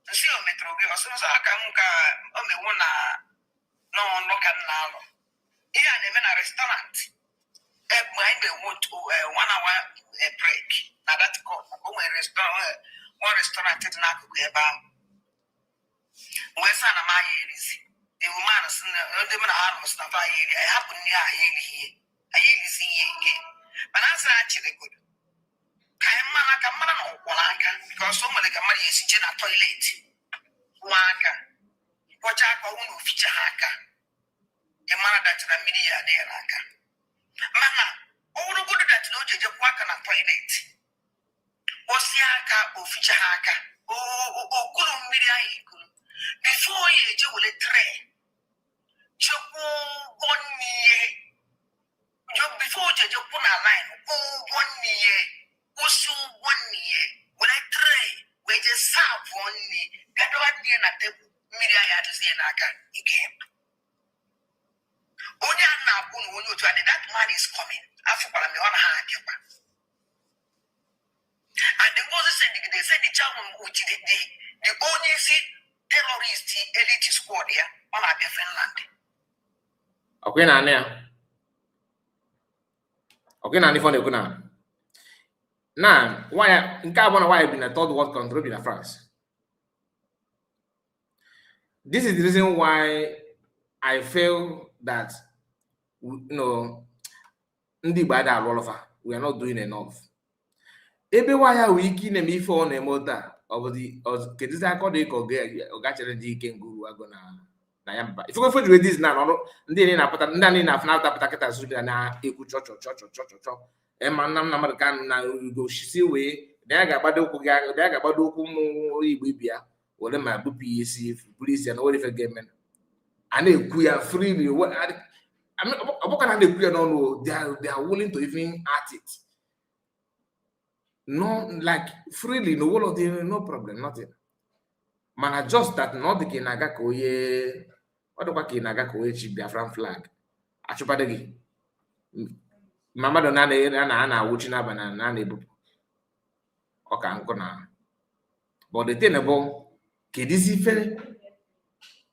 S10: The seal metro as soon as I come on the one no local now. Here and even a restaurant. Mind they want to 1 hour break. na that court o nwere restaurant dị n'akụkụ ebe ahụ wee sị na m ahịa erizi the woman sị na ndị m na ha nọ sị na fa ahịa eri anyị hapụ nri ahụ anyị erizi ihe ike mana a sị ha chịrị godo ka anyị mara ka mara na ụkwụrụ aka because o nwere ka mmadụ ya esiche na toilet kwụwa aka kwọcha aka ọnwụ na oficha ha aka ị mara datịra mmiri ya adịghị n'aka mana ọwụrụgodo datịra o ji eje kwụwa aka na toilet osi aka oficha ha aka okuru mmiri ahụ ikuru bifo ya eje were tray chekwa ụgwọ n'ihe bifo o ji eje kwụ na line ụgwọ n'ihe kwụsị ụgwọ n'ihe were tray wee je saavụ nri gadowa nne na tebụl mmiri ahụ adịzie n'aka ike onye a na-akwụ na onye otu adị that man is coming afụkwara m ọ na ha abịakwa and the Moses said they said the child which the only terrorist elite squad here on abia Finland.
S3: Okay na ania. Okay na ni phone kuna. Now, why in carbon why been a third world country in France? This is the reason why I feel that ndi bada rolofa we are not doing enough. Ebe waya wiki na mi fo na mota of the kedizi akọdụ iko ga chere dị ike nguru ago na ya mba. If you go for this now ndị ni na pata ndị ni na afna pata keta su na ekwu cho ema nam na mmadụ kan na go shisi we na ga agbado okwu ga agbado okwu mu Igbo bia wole ma bu PEC police na wole fe game a na-ekwu ya freely ọbụka na na-ekwu ya n'ọnụ they are willing to even act it. No, like freely, no one of them, no problem, nothing. Man, just that not the Kinaga Koye, what the Kinaga Koye Biafran flag. Achupadegi. Mama don't Anna, which na banana, okay, I'm gonna. But the thing about Kedisi Fere,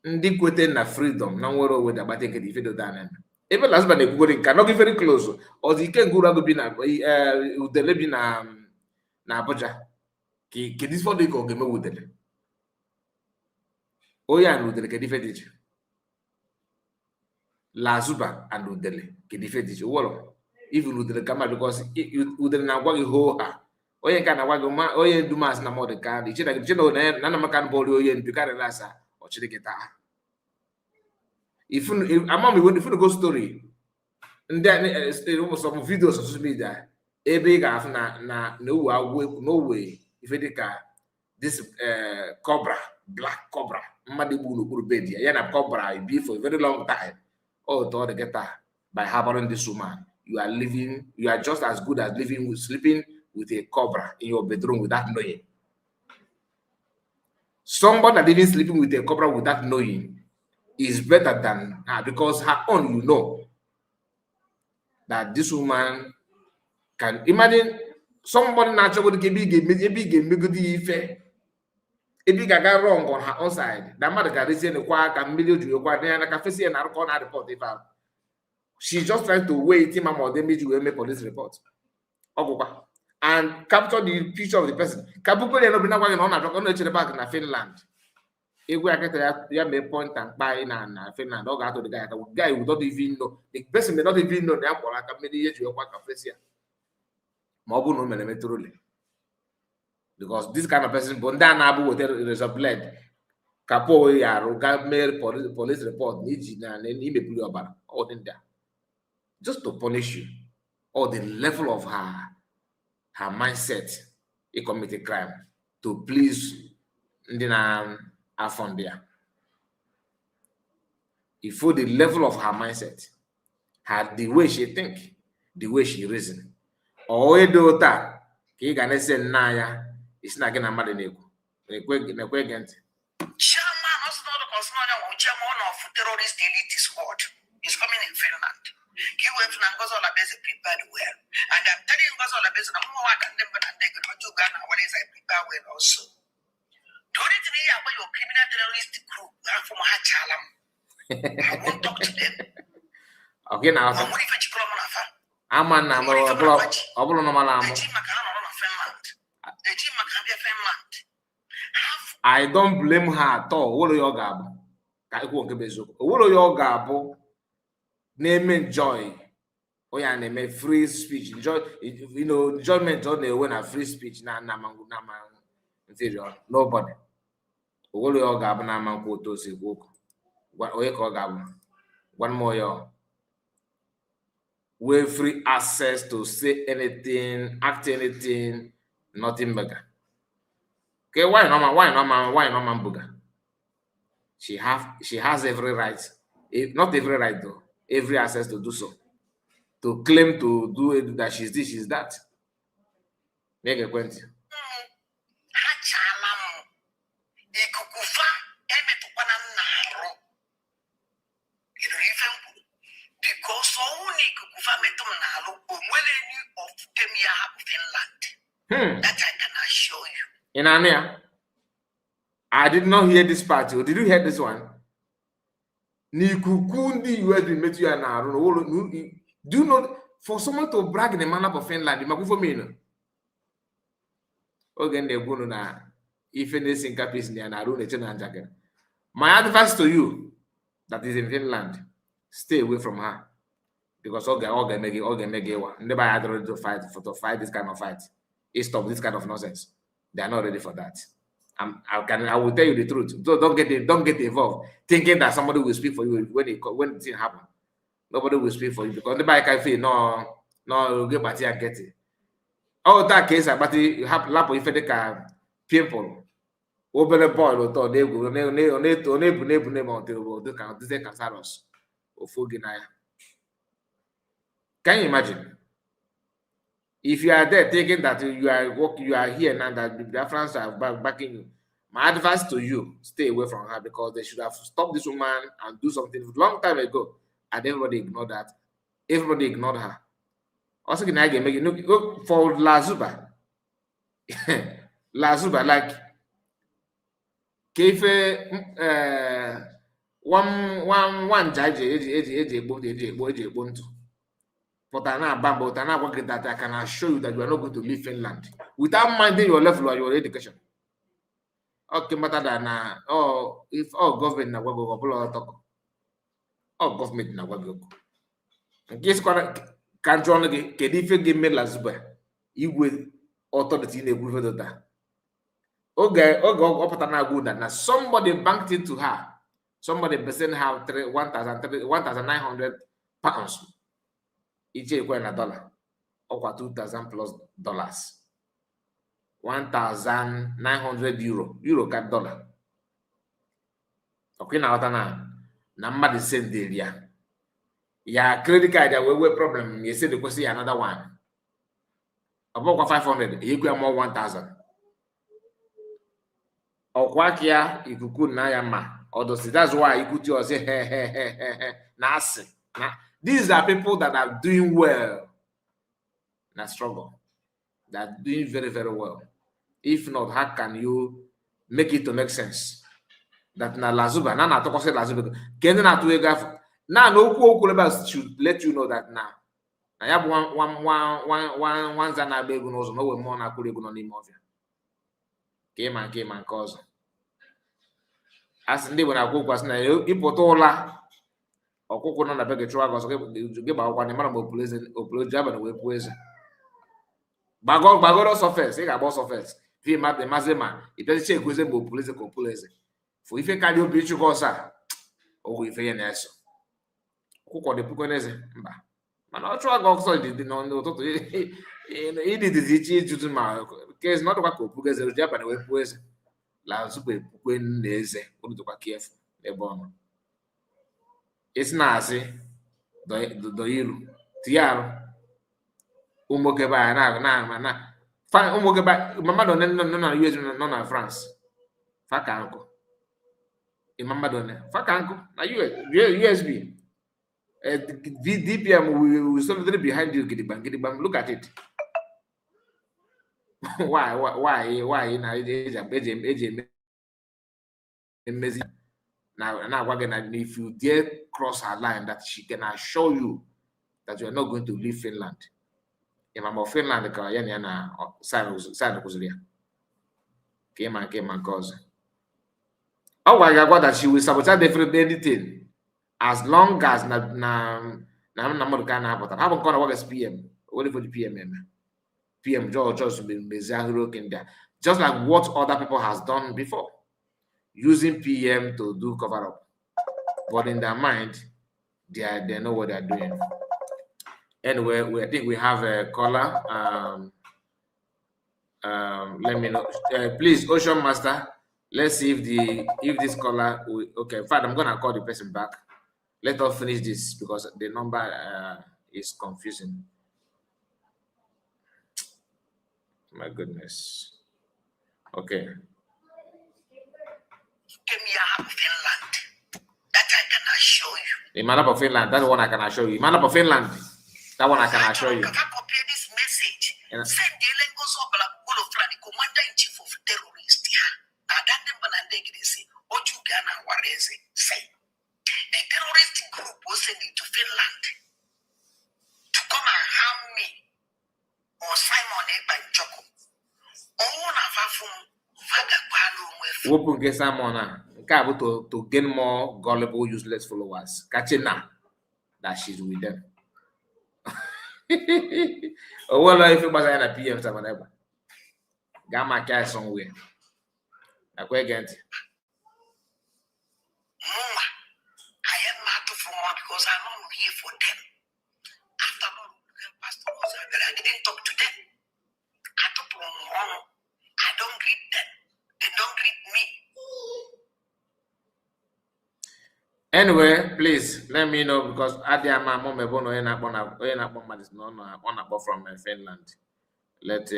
S3: Ndiquete na freedom, no worry with about taking the video done. Even last but the cannot be very close, or the Kengura go be na the Lebina. Na Abuja ki this for the go game wudele oya and wudele ke difedije la zuba and wudele ke difedije wolo even wudele kama because wudele na gwa gi ho ha oya ka na gwa gi ma oya du mas na mod ka di chida na na maka boli oya ndu ka relasa o chide ke ta if among me if you go story and then some videos on social media ebe ga af na no way if it ka this cobra black cobra mmadu bu n'okpuru bed ya na cobra be for a very long time oh to the getter by harboring this woman you are just as good as sleeping with a cobra in your bedroom without knowing. Somebody that even sleeping with a cobra without knowing is better than her because her own that this woman can imagine somebody naturally can be a big gaga wrong on her own side. That mother can reason the quack and million to your quadrant and our report. She's just trying to wait him or they made you make police report. And capture the picture of the person. Kabuko they not on the back in Finland. If we are getting a point and buy in Finland, or to the guy who don't even know the person may not even know them for like a many years you are Mobu no metroly. Because this kind of person, Bondan Abu with a blood, Capo ya made police report, Nijina, and then he may put you about all in there. Just to punish you, or the level of her mindset, he committed crime to please Ndina Afondia. If for the level of her mindset, had the way she think, the way she reason. Owe dota ki ga na se nna ya isi na gị na mmadụ na-ekwe gent.
S10: Chairman also not the concern of chairman of terrorist elite squad is coming in Finland. He went to Ngozo Labese prepared well. And I'm telling you Ngozo Labese na mwa waka ndembe na ndege na ju Ghana what is I prepare well also. The only thing here about your criminal terrorist group from Hachalam. I won't talk to them.
S3: Okay now. Aman na ọbụrụ na mala amụ.
S10: the team Maccabi Finland have.
S3: I don't blame her at all. What you gab? What you gab? Name enjoy. Oh yeah, name free speech. Enjoy, you know, enjoyment on the when a free speech. Na inferior. Nobody. What you gab na man quote say book. What we call gab? One more year. We free access to say anything, act anything, nothing bigger. Okay, why no man booger? She has every right, not every right though, every access to do so. To claim to do it that she's this, she's that. Make a point.
S10: Because only Kukufa metum nalo omweleni of Kemia Finland. That I can assure you.
S3: In Ania, I did not hear this part. Did you hear this one? Ni kukundi US met you and do you know for someone to brag in the manner of Finland, you might for me. Okay, they go na if anything capis in the my advice to you that is in Finland, stay away from her. Because all make it never had ready to fight this kind of fight. Stop this kind of nonsense. They are not ready for that. I will tell you the truth. Don't get involved thinking that somebody will speak for you when the thing happen. Nobody will speak for you because nobody can feel no get back and get it. All that case about it have lap if they can people open the boy or they go until they can cancerous or fuginaya. Can you imagine? If you are there thinking that you are here now that the Africans are backing you, my advice to you, stay away from her because they should have stopped this woman and do something a long time ago. And everybody ignored that. Everybody ignored her. Also, can I make it for Lazuba? Lazuba, like Kefe one judge but that I can assure you that you are not going to leave Finland without minding your level or your education. Okay, better than if all government na talk. All government na in case can join again, can if give me Lazuba, you will authority in the that. Okay, now somebody banked into her. Somebody sent her 1,900 pounds. Each equal in a dollar. Over $2,000 plus dollars. 1,900 euro. Euro cat dollar. Okay, now number the same deal, yeah. Yeah, credit card, we problem. You say the question another one. About 500, you get more 1,000. Okwakia ikuku na ya ma. Odosi, that's why ikuku say nasi. These are people that are doing well. Na struggle. They are doing very, very well. If not, how can you make it to make sense? That na Lazuba, na talk say Lazuba. Can na to egaf. Na no ku should let you know that now. I have one zana begu no no we more na kulegu no n'ime ọfịa. Came and cause. As ndị bụ na akwụkwọ asị na ịpụta ụla ọkụkụ nọ na be gị chụọ agọsọ gị gbakwa na mara ma opoloji abalị wee pụọ eze. Gbagoro ọsọ fes, ị ga-agba ọsọ fes. Fi mazi ma ịbịazicha ekweze mgbe opolozi ka opolozi. Fụ ife karịa obi ịchụkọ ọsọ a ọgwụ ife ya na-eso. Ọkụkọ dị puku n'eze mba. Mana ọ chụọ agọ ọsọ dị n'ụtụtụ ịdịdịzi iche ịjụtụ ma nke ezi na ọ dịkwa ka opugo eze oji abalị wee pụọ eze. La super pukwe n'eze olutokwa kiefu ebe ọnụ. Esi na-asị do ilu tiyarụ ụmụoke ba na ụmụoke ba mmadụ nọ na US nọ na France faka nkụ mmadụ faka nkụ na USB DPM will solidly behind you gidigbam look at it. Why na eji emezi na agwa gị na if you dare cross her line that she can assure you that you are not going to leave Finland. If I'm of Finland ka ya na sign kuzuri ya. came and caused. Oh, I got that she will sabotage anything as long as na can happen. I haven't gonna work as PM. Only for the PM just been just like what other people has done before, using PM to do cover up, but in their mind, they know what they're doing. Anyway, I think we have a caller. Let me know, please, Ocean Master. Let's see if this caller will, okay. In fact, I'm gonna call the person back. Let us finish this because the number is confusing. My goodness. Okay.
S10: Finland. That I can assure you.
S3: The man up of Finland, that one I can assure you. Man up of Finland, that one I can assure you.
S10: If I copy this message, send the Lengos of the commander in chief of terrorists here. What you can say. The terrorist group was sent to Finland to come and harm me or Simon Ekpa in Choco.
S3: To gain more gullible, useless followers. Catching now that she's with them. Oh, well, if you was a PM, whatever. Got my cat somewhere. Like, where again?
S10: I am not for more because I'm not here for them. After all, Pastor I didn't talk to them. I talk to them. I don't greet them. They don't greet me.
S3: Anyway, please let me know because Adiama Momebono is not from Finland. Let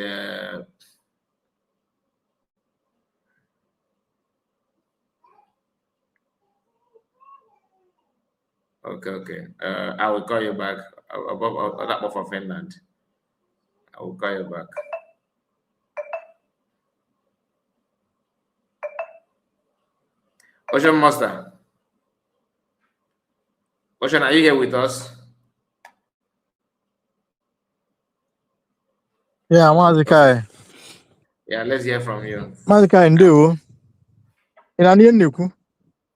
S3: okay. I will call you back. That from Finland. I will call you back. Ocean Master. Ocean, are you here with us?
S12: Yeah, Mazikai.
S3: Yeah, let's hear from you.
S12: Mazikai, Ndu. In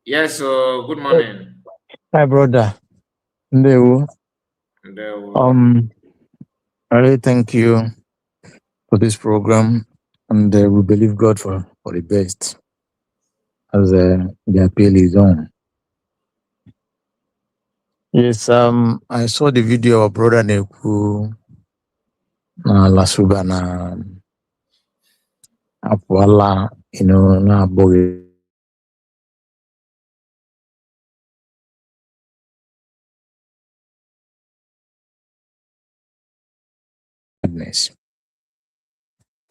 S3: Yes, so good morning.
S12: Hi, brother. Ndu. I really thank you for this program, and we believe God for the best as the appeal is on. Yes, I saw the video of Brother Neku Lasuba na Apwala, na boy.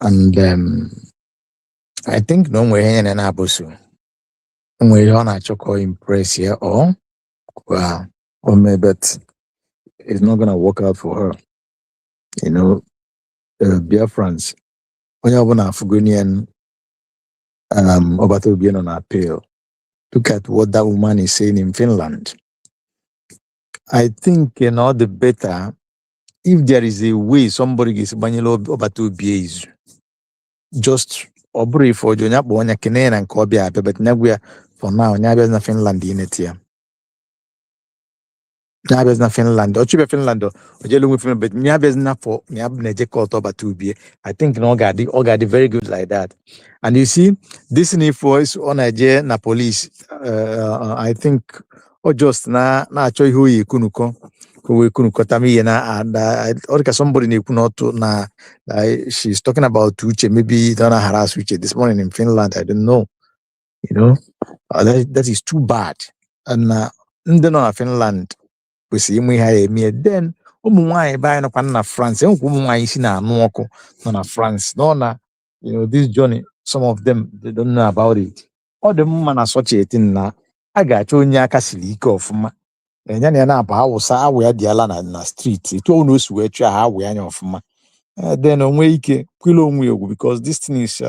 S12: And I think no way in an abusu. We don't choco impress here or maybe it's not gonna work out for her. Biafrans. When you're gonna Afghanian about being on appeal. Look at what that woman is saying in Finland. I think the better if there is a way somebody is banyelo about to be just obri for Jonya Bonya Kenen and Kobia, but Naguia for now, Nabia na Finland in it here. Nabia na Finland, or Chiba Finland, or Jelu Finland, but Nabia na for Nabne called over to be. I think Ogadi very good like that. And you see, this new voice on a na police, I think, or just na choy hui kunuko. And somebody na she's talking about Uche, maybe don't harass Uche this morning in Finland. I don't know. That is too bad. And in Finland, we see me here then buy na France. Na France. No, this journey, some of them they don't know about it. All the women associated na I got you of ma. Enya na ba awusa awia diala na street it all knows where you are awia anya of ma then onwe ike kwilo onwe ogu because this thing is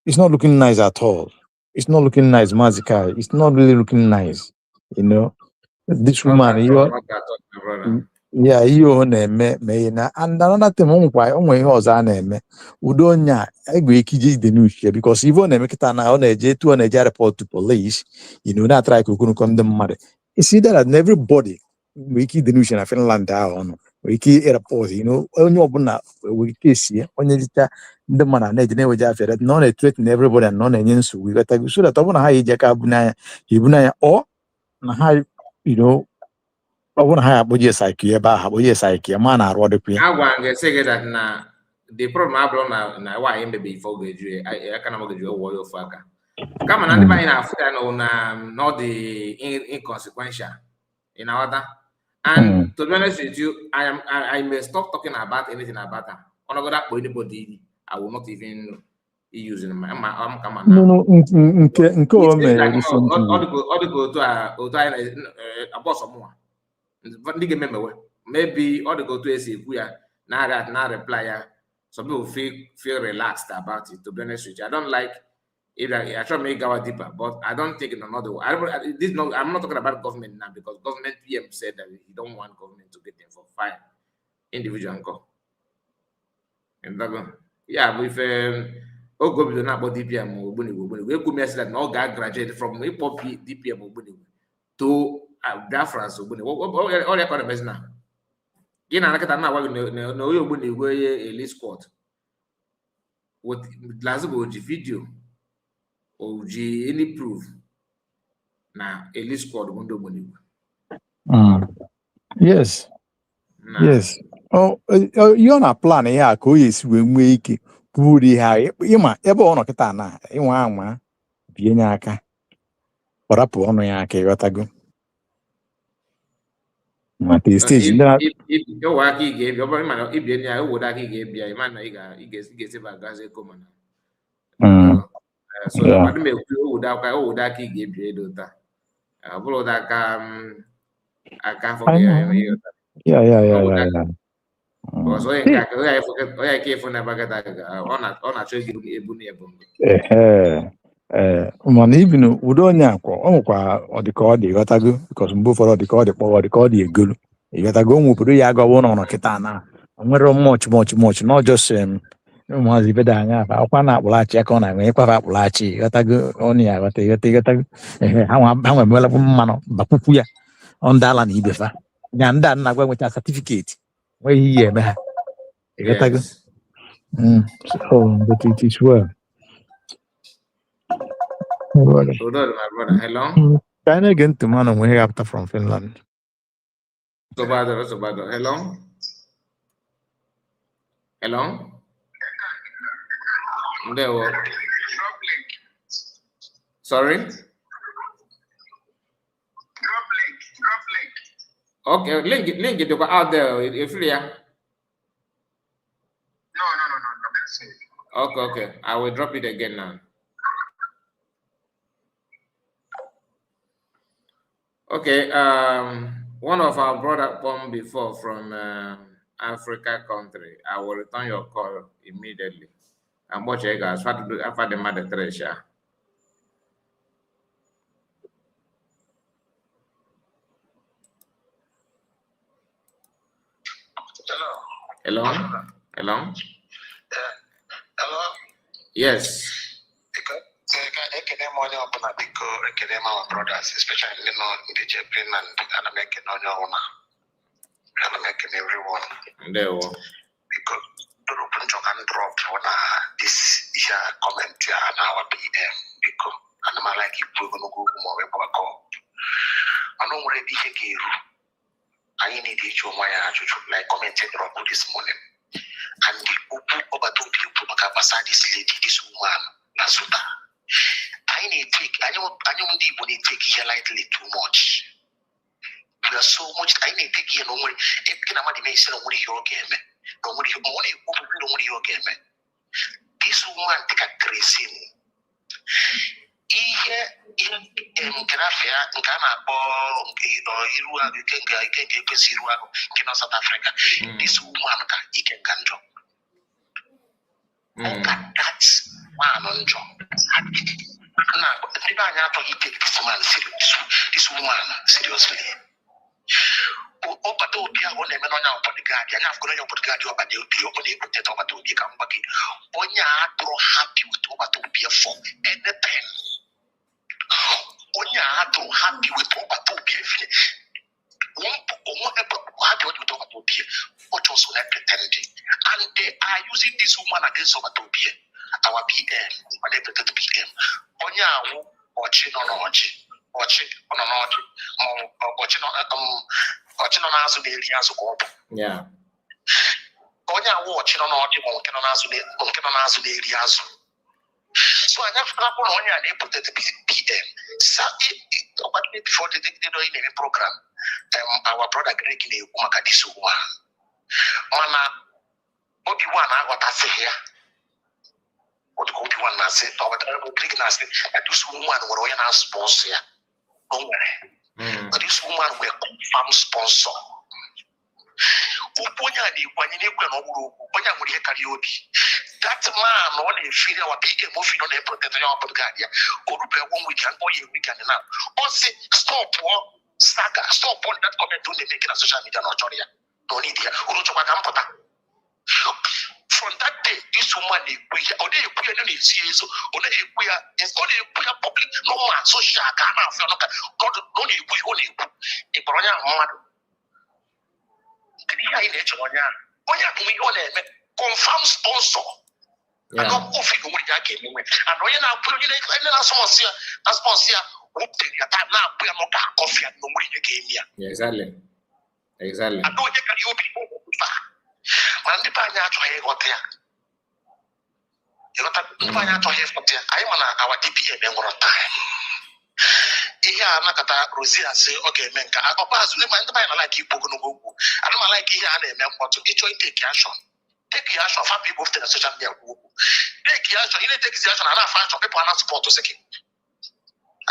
S12: it's not looking nice at all. It's not looking nice, Mazika. It's not really looking nice, this woman Yeah, you na-eme na and another thing nkwa onwe ihe ọzọ a na-eme udo onye a egbe ikije the news because if ọ na-eme kịta na ọ na-eje etu ọ na-eje report to police na try ka okunu ndị mmadụ isi that everybody nwere ike ide news na Finland ahụ ọnụ nwere ike report onye ọbụla nwere ike esi onye dịcha ndị mmadụ na-eje na-eweje afịa na ọ na-threaten everybody na ọ na-enye nsogbu ịghọtago so that ọ bụ na ha eji aka bụ n'anya ọ na ha ọ bụrụ na ha akpọje saịkị ebe ahụ akpọje saịkị ma na-arụ ọdịkwa ya
S3: agwa ga-ese gị that na the problem abụrụ na nwaanyị mebe ife oge eju aka na oge eju ọwụọ ya ofu aka kama na ndị be anyị na-afụ ya na ọ dị inconsequential in our and to be honest with you I may stop talking about anything about her ọnọgọdụ akpọ anybody I will not even use in my kama na
S12: nke o mere
S3: ọ dịka otu anyị na-abọsọ mụnwa ndị ga-ememewe maybe all the go to ekwu ya na reply ya some people feel relaxed about it. To be honest with you, I don't like if I try to make go deeper, but I don't think in another way. I'm not talking about government now because government PM said that he don't want government to get them for fire individual and go. And yeah, but if go be not about DPM we could mess that no guy graduated from DPM to Biafra so all that kind of business now. You know, like na no you ogbuni go a list squad with Glasgow video or any proof na a list squad go ogbuni.
S12: Yes. Yes. Oh, you na plan ya ka o yesi we nwe ike puri ha ịma ebe ọ nọ kịta na ịnwa anwa bienye aka ọrapụ ọnụ ya aka ịghọtago maka stage ndị
S3: if you work again you probably man if you are would again be man na you get save gas come na so but me would that again be do that follow that aka forget
S12: yeah
S3: because I can't for never get on a choice ebu na ebu
S12: mana even udo onye akwa ọ nwekwa ọdịka ọ dị ịghọtago because mgbe ụfọdụ ọdịka ọ dị kpọwa ọdịka ọ dị egolu ịghọtago onwe obodo ya agawa ụlọ kịta na nwere much not just ụmụazị ibe dị anya afa akwụkwa na-akpụlachi aka ọ na-enwe ịkwafa akpụlachi ịghọtago ọnụ ya ịghọtago ha nwe emela mmanụ bakwukwu ya ọ ndị ala na ibefa ya ndị a na-agwa nweta certificate nweghị ihe eme ha ịghọtago so but it is well.
S3: Hello.
S12: Can I get to man when he after from Finland?
S3: So bad. Hello. There. Sorry.
S8: Drop link.
S3: Okay, link it out there. If you are. No. Okay. I will drop it again now. Okay, one of our brother come before from Africa country. I will return your call immediately. And watch you guys after the mother treasure. Hello.
S13: Hello.
S3: Yes.
S13: Our brothers, especially in the Finland, and I'm making on your own. And I'm making everyone. Because the open talk and drop on this comment and our PM. Because I'm like you we're gonna go more back up. I don't already hear I need to show my like commented drop this morning. And the Ubu Obato people this lady, this woman, Nasuta. I don't take here lightly too much. We are so much. I need to take here no more. It can amount may say no more your game. No more your game. This woman take a tracing. South Africa. This woman can job. That's one on job. Now, take this woman seriously. ọbata obi ahụ na-eme n'ọnya ọbọdịgadị anya afụgoro onye ọbọdịgadị ọbata obi ọ na-ebutete ọbata obi ka mgba gị onye a dụrụ happy with ọbata obi for anything onye a dụrụ happy with ọbata obi efi what also like pretending and they are using this woman against ọbata obi our PM when they pretend to PM onye ahụ ọchị nọ n'ọchị ọchị ọ nọ n'ọchị ọchị nọ n'azụ na-eri azụ ka ọ bụ onye awụ ọchị nọ n'ọchị ma nke nọ n'azụ na-eri azụ so anya fụkapụ na onye a na-eprotect PM ọgbadị before the na-eme program our brother Greg na-ekwu maka this woman mana Obi-Wan aghọtasịghị ya Obi-Wan na-asị Greg na-asị this woman nwere onye na-sponsor ya o nwere this woman were confirmed sponsor. Onye a na-ekwu anyị na-ekwe na ọhụrụ okwu onye a nwere ihe karịa obi that man ọ na-efiri awa PM ofi nọ na-eprotect onye ọbụla ga-adị ya orube one weekend ọ ya weekend na ọ sị stop saga stop on that comment ọ na-eme na social media na ọ chọrọ ya na ọ n'idi ya uru chọkwa ka mpụta from that day this woman na-ekwu ya ọ na-ekwu ya na-esi ezo ọ na-ekwu ya public normal social ka a na-afụ ya n'ụka ọ na-ekwu ihe ọ na-ekwu ịkpọrọ onye ahụ mmadụ ihe anyị na-echere onye ahụ ihe ọ na-eme confirm sponsor ana ofi nwere ya ka emenwe ana onye na-akwụ onye na-asọmọsị ya na sponsor ya wepụtara ya taa na-akwụ ya n'ụka kọfị ya na onwere ihe ga-eme ya ada onye karịa obi mana ndị be anyị achọghị ịghọta ya ndị be anyị achọghị ịghọta ya anyị ma na awa DPM enwere time ihe a nakọta Rosie asị ọ ga-eme nke ọkpazụ ndị be anyị na-alaik ikwu ogologo okwu ana m alaik ihe a na-eme mkpọtụ ịchọ iteki ashọn fapụ igbo ftere soshal midia kwu okwu teki ashọn ị na-etekizi ashọn a na-afọ ashọn pepụ a na-asụpọtụ sị gị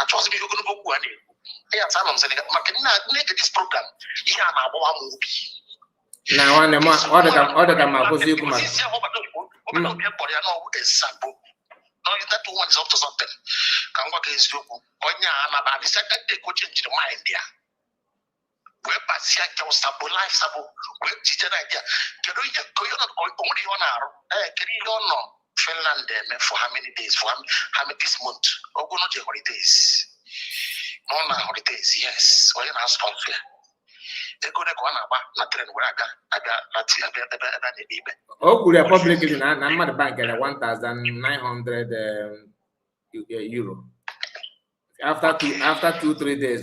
S13: achọghịzi m ihe ogologo okwu a na-ekwu ihe atụ anọ m sị maka na-ege dis program ihe a na-agbawa m obi
S3: na nwanne m ọ dịka ma kwụsị ikwu maka
S13: obodo obi kpọrọ ya n'ọgwụ ezigbo that one is up to something ka m gwa gị eziokwu onye a na-aba the second day coach njiri mind ya wee pasia nke ụsabụ life sabụ wee jije na idea kedu ihe onwere ihe ọ na-arụ kedu ihe ọ nọ Finland eme for how many days for how many this month ogono je holidays no na holidays yes onye na-sponsor ya ego ne ka ọ na-agba na tren were aga ebe na-ebe ibe
S3: o kwuru ya publicly na mmadụ bank era 1,900 euro after 2-3 days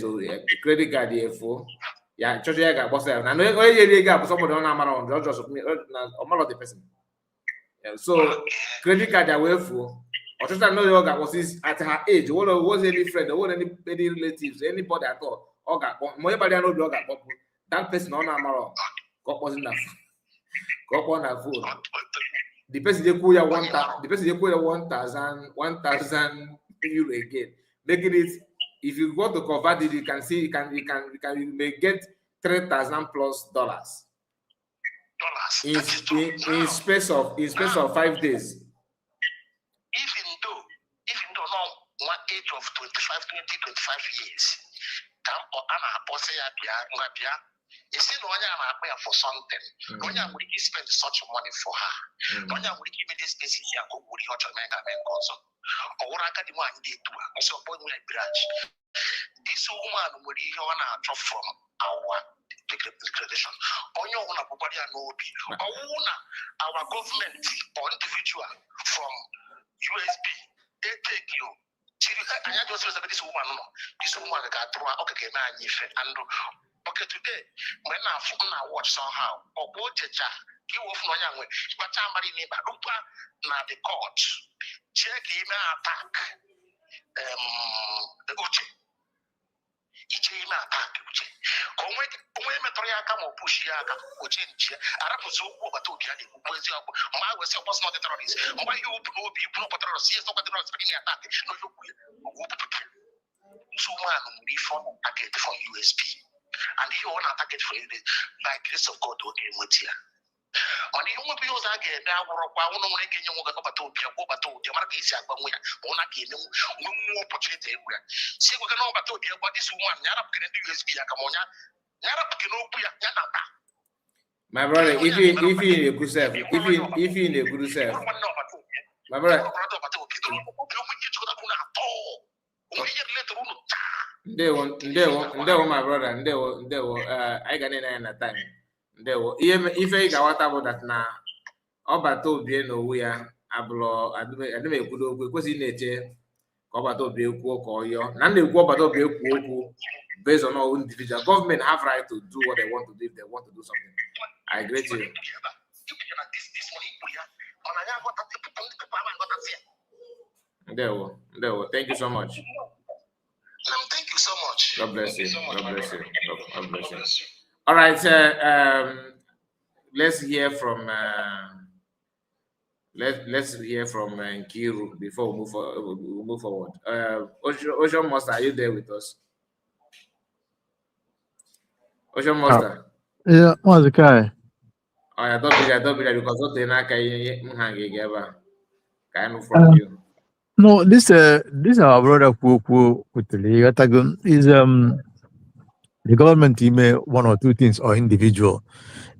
S3: credit card efo ya chọchọ ya ga-agbasa ya na onye yeri ego abụ sọpụrụ ọ na-amara ọmara the person so credit card ya wee fuo ọchọcha na ọ ga-akwụsị at her age was any friend or any relatives anybody at all ọ ga-akpọ ma onye bara ya n'obi ọ ga-akpọpụ that person ọ na-amara ka ọ kpọzi na ka ọ kpọọ na phone the person dey kwuo ya 1,000 euro again making it if you go to convert it you can see you may get $3,000+ in space of 5 days.
S13: Even though now one age of 20-25 years, you see, no one for something. No one would spend such money for her. No one would give me this space here. Go would you to make a man console? Or what I got the one day to her. So, boy, we branch. This woman would you want to drop from our tradition. On your own, nobody know be. Our government or individual from USB, they take you. I just was this woman. This woman got through. Okay, man, and okay, today, when I watch somehow, or go to you off no young way, but somebody neighbor, look at the court, check him attack. Uche. Iche him attack, Uche. When Metroyaka or Pushiaka, Uche, Arapuzo, over to Piani, who was your my was not a terrorist. Why you will be no terrorist? Yes, nobody was bringing attack. No, you will. So, one will be from attack for USB. And you want to attack it for you by grace of God. Okay, Mutia. On the only people that get now, we're not making you go to the market. One again, no opportunity. See, we can know about this woman. Yarab can do USB. Akamonia,
S3: My brother, if you in a good self, if you in a good self, my brother. Ndewo, my brother, ndewo. I got in a time. Ndewo. If I got what about that now, ọbata obie na owu ya abụrụ adịm ekwudo okwu ekwesị ị na-eche ka ọbata obie kwuo ka ọ yọọ na na-ekwu ọbata obie kwuo okwu based on all individual. Government have right to do what they want to do if they want to do something. I agree to you. Ndewo. Thank you so much.
S13: Thank you so much.
S3: God bless you. God bless you. God bless you. All right, let's hear from let's hear from Nkiru before we move forward. Ocean Master, are you there with us? Ocean Master.
S12: Yeah, what's the guy?
S3: Oh, I don't be there because what they not can from you.
S12: No, this our brother who with the is the government email one or two things or individual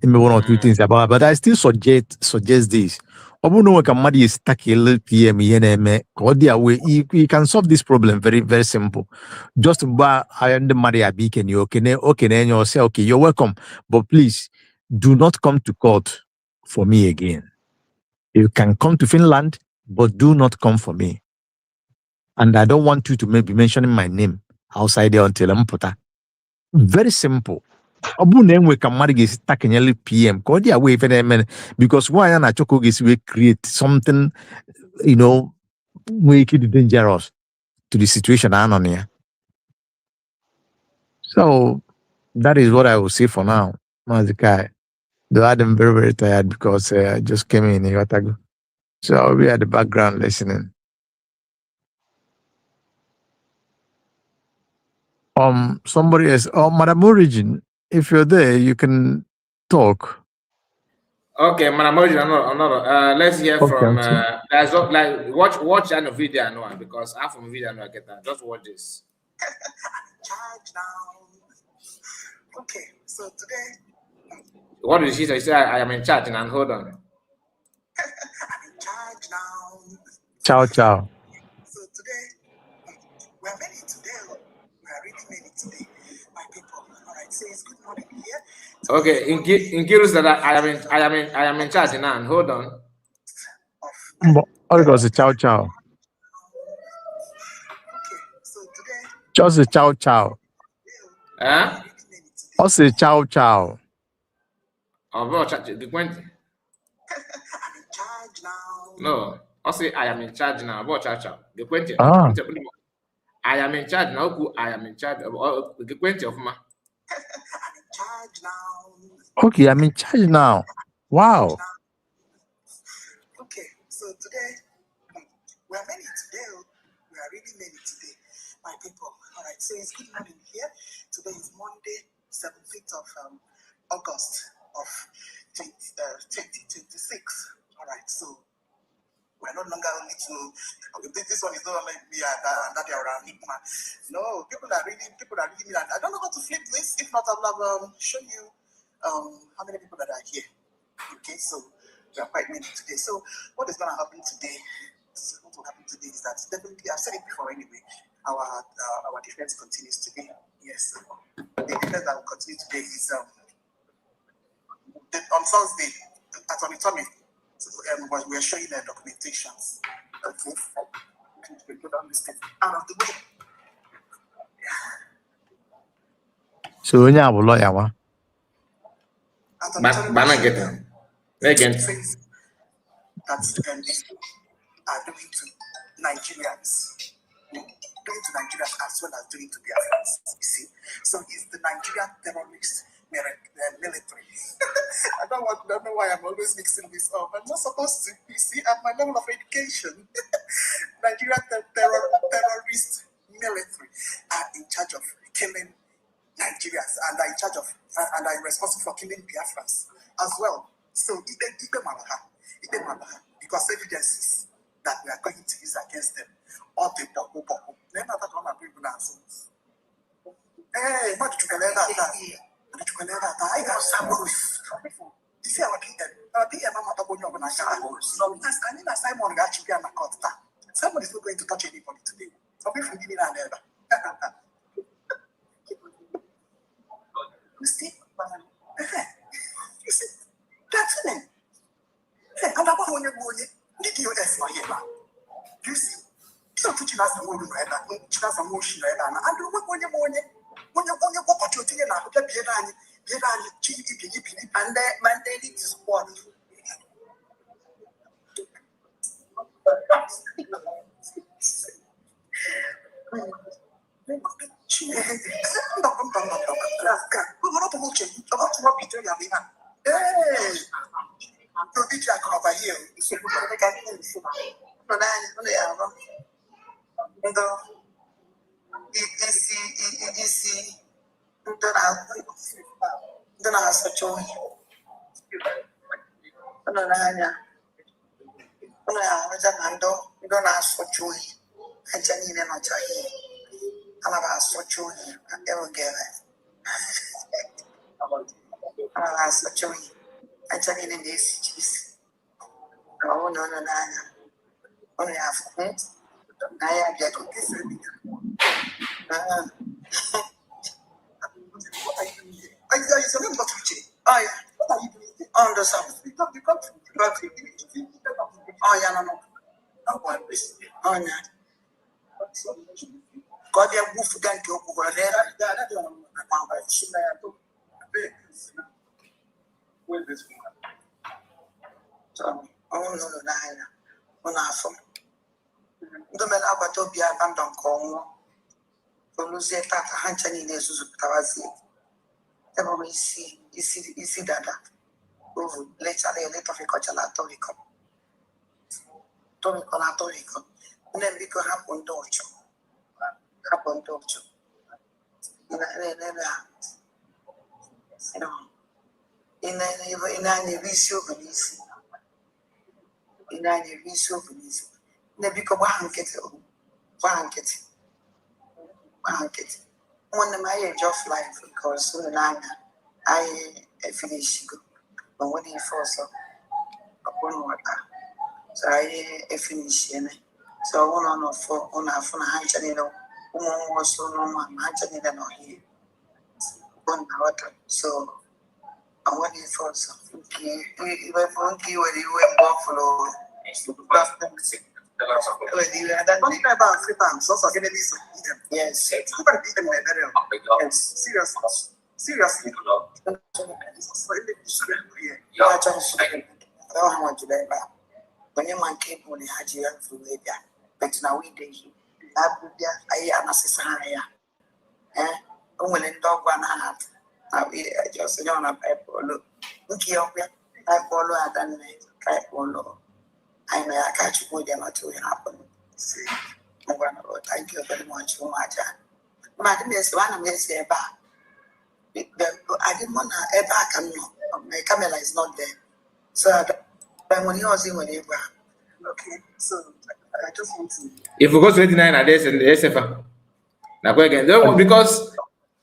S12: email one or two things about, but I still suggest this. Obuno Kamadi is tackle PM YNM way you can solve this problem very, very simple. Just buy the Maria Beacon, you okay, and you say, okay, you're welcome, but please do not come to court for me again. You can come to Finland, but do not come for me. And I don't want you to maybe mentioning my name outside there until I'm put. Very simple. We can PM because why are we create something, make it dangerous to the situation on here. So that is what I will say for now. Mazikai. Though I'm very, very tired because I just came in Yatago. So I'll be at the background listening. Somebody else. Madam Origin, if you're there, you can talk.
S3: Okay, Madam Origin, another. Let's hear from. There's like watch channel video I know because half from video I know I get that. Just watch this.
S14: Charge now. Okay, so today.
S3: What did she say? She said, I am in charge and hold on.
S14: I'm in charge now.
S12: Ciao.
S14: So today, we are many today. We are really many today, my people. All right, so it's good morning here.
S3: Okay, in Kirus that I am in charge now. Hold on.
S12: All it was a ciao.
S14: Okay, so today.
S12: Just a ciao.
S3: Huh?
S12: Also ciao.
S3: Oh, bro, the 20.
S14: I'm in charge now.
S3: No, I say I am in charge now. Bro, ciao. The 20. I am in charge now. I am in charge of the 20 of my.
S14: I'm in charge now.
S12: Okay, I'm in charge now. Wow.
S14: Okay, so today, we are many today. We are really many today, my people. All right, so it's good morning here. Today is Monday, 17th of August of 2026. All right, so we're no longer only to. This one is not like me and that they are Enigma. No, people are really. I don't know how to flip this. If not, I will have shown you how many people that are here. Okay, so we are quite many today. So what is going to happen today? What will happen today is that definitely I've said it before anyway. Our defense continues today. Yes, the defense that will continue today is on Thursday at Tommy. So, we're showing the documentations. Okay, we put on this thing out of the way.
S12: So when you have a lawyer, what?
S3: Again.
S14: That are doing to Nigerians. Doing to Nigerians as well as doing to Biafrans. You see, so it's the Nigerian terrorist military. I don't know why I'm always mixing this up. I'm not supposed to. You see, at my level of education, Nigerian terrorist military are in charge of killing Nigerians and are in charge of and are responsible for killing Biafrans as well. So because evidences that we are going to use against them, all the boku. Then that one people now. Hey, what did you get that? whenever I got some rules. You see our PM, I'm not going to Simon got to be on a court. Someone is not going to touch anybody today. So if we did it ever. You see? You see? That's it. And I'm going to go in. Did you ask my ear? You see? So teaching us the word of that, teaching us a motion, and I don't want when you when you go to the and then mandate to support. Don't ask for joy. And Janine and Ochahi. I'm about so joy. I never gave it. I'm about so joy. And Janine and this cheese. Oh, no. Only have I have yet to this. I remember to change. Oh, yeah. What are you doing? On the south. Oh, yeah, no. Oh, yeah. God, you have moved again to over there. Oh, no. The men are about to be abandoned. For losing that Hanchani is Tawazi. Every see that. Later, a little of a Cochalatorico. Torico. And then we could happen to happen to in any visio Venisi. In any visio Venisi. Nebico Blanket. One of my age of life, because soon I finish. But when he falls upon water, so I finish. So one on a phone, Hanchanino, was so long, Hanchanino here. One water. So I want you for some funky, funky when you went buffalo. About 3 times, also getting this. Yes, seriously. When your man came on the Haji from Libya, but now we did. I am a sister. When dog one hat, now we just on a pepper. Look here, I follow a done try follow. I may catch you with them to happen. See, thank you very much for my time. Madam is one of this here back. I didn't want to ever come. My camera is not there. So when you was in whenever. Okay, so I just want to.
S3: If we go to 29 at this and the SFA. Now go again. Because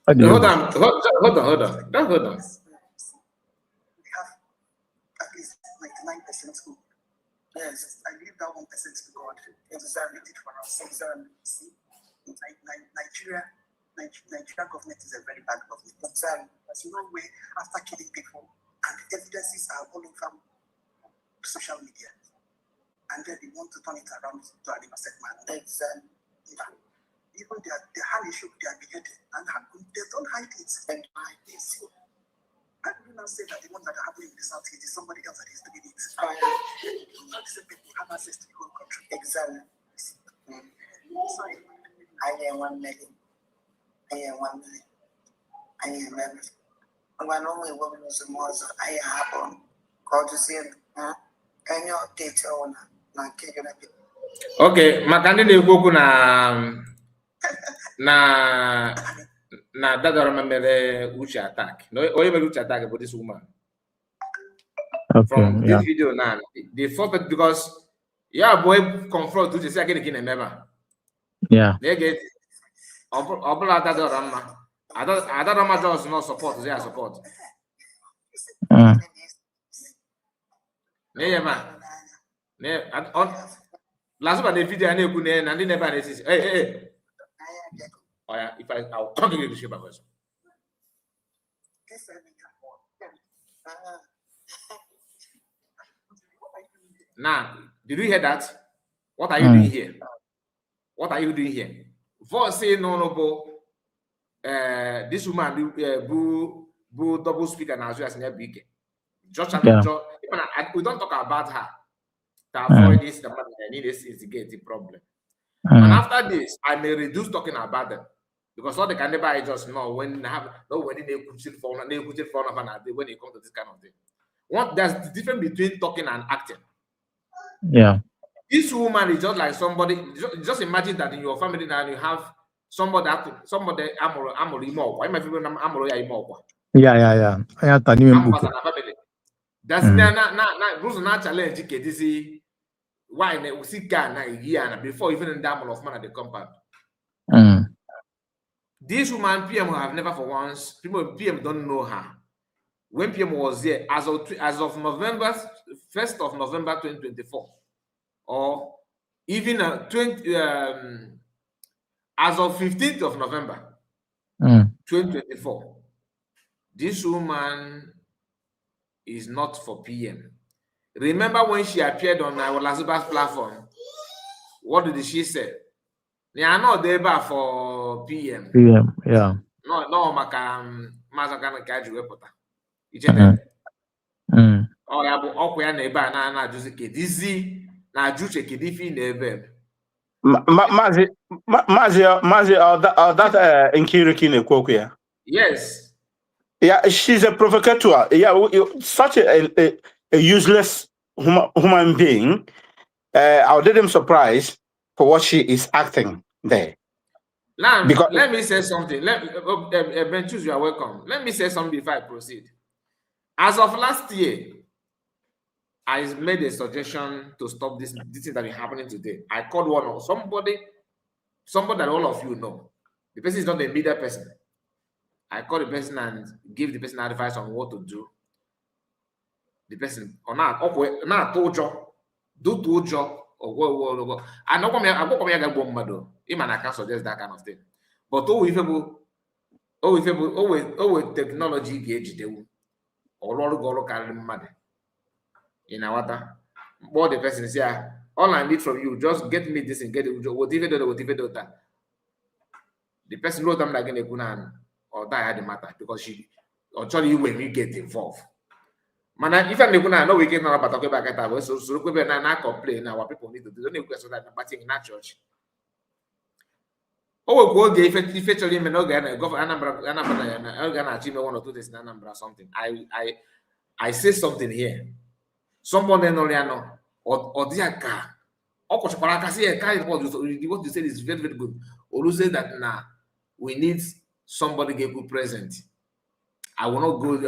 S3: hold on. Don't hold on.
S14: We have at least 99% school. Yes, I leave that 1% to God. Exactly did for us. See, Nigeria government is a very bad government. Exactly. There's no way after killing people, and the evidences are all over social media, and then they want to turn it around to a innocent man. Exactly. Even their hand issue, they are beheaded, and they don't hide it. And hide this. I do not say that the one that are happening in the South is somebody else that is doing it. Not the people have access to the whole country. Exactly. I am 1 million. I am 1 million. I am everything. When only woman was more, I happen. God to see him. Can you update on not kicking a bit?
S3: Okay, makandi de goku na that remember Uchi attack. No, or even Uchi attack about this woman.
S12: Okay,
S3: From this video now, the first because boy confront Uchi say again remember.
S12: Yeah.
S3: They get that Rama. I don't know much else not support. They are support. Yeah, man. Last time the video I know and they never say, hey. Oh yeah, I'll talk to you to shape person. Now, did you hear that? What are you doing here? What are you doing here? For say no, this woman do double speaker as well as never big. Just we don't talk about her to avoid this. The man need this instigate the problem. And after this, I may reduce talking about them because all the can never just know when they have when they put it for when they come to this kind of thing. There's the difference between talking and acting.
S12: Yeah.
S3: This woman is just like somebody. Just imagine that in your family now you have somebody amoro imo. Why my people amoro ya imo?
S12: Yeah. I have to
S3: family. That's na Bruce na challenge this why we see Ghana a year before even in that of man at the compound. This woman PM have never for once. People PM don't know her. When PM was there as of November 1st of November 2024, or even as of 15th of November 2024, this woman is not for PM. Remember when she appeared on our Lazuba's platform? What did she say? They are not there for PM.
S12: PM, yeah.
S3: No, Mazakana Kaju Repota. Oh, yeah, but Okwya neighbor na Joseke. Dizzy na Juche Kedifi neighbor.
S15: Mazi, that Nkiriki Nekwokia.
S3: Yes.
S15: Yeah, she's a provocateur. Yeah, such a useless human being. I didn't surprised for what she is acting there.
S3: Because let me say something. Benchus, you are welcome. Let me say something before I proceed. As of last year, I made a suggestion to stop this thing that is happening today. I called one of somebody that all of you know. The person is not a media person. I called the person and give the person advice on what to do. The person or not told job, do to job or go. I know I can't suggest that kind of thing. But always technology gauge they or carry money. In our what the person is here. All I need from you, just get me this and get it. Whatever that. The person wrote them like in a kunan or die at the matter because she or you when we get involved. Man, if I'm gonna know we can talk about it, so we not complain. Our people need to do the question that in that church. Oh, go if actually me no gonna go for Anambra gonna achieve 1 or 2 days in Anambra something. I say something here. Someone no or their car. What you said is very, very good. Or you say that now we need somebody get good present. I will not go if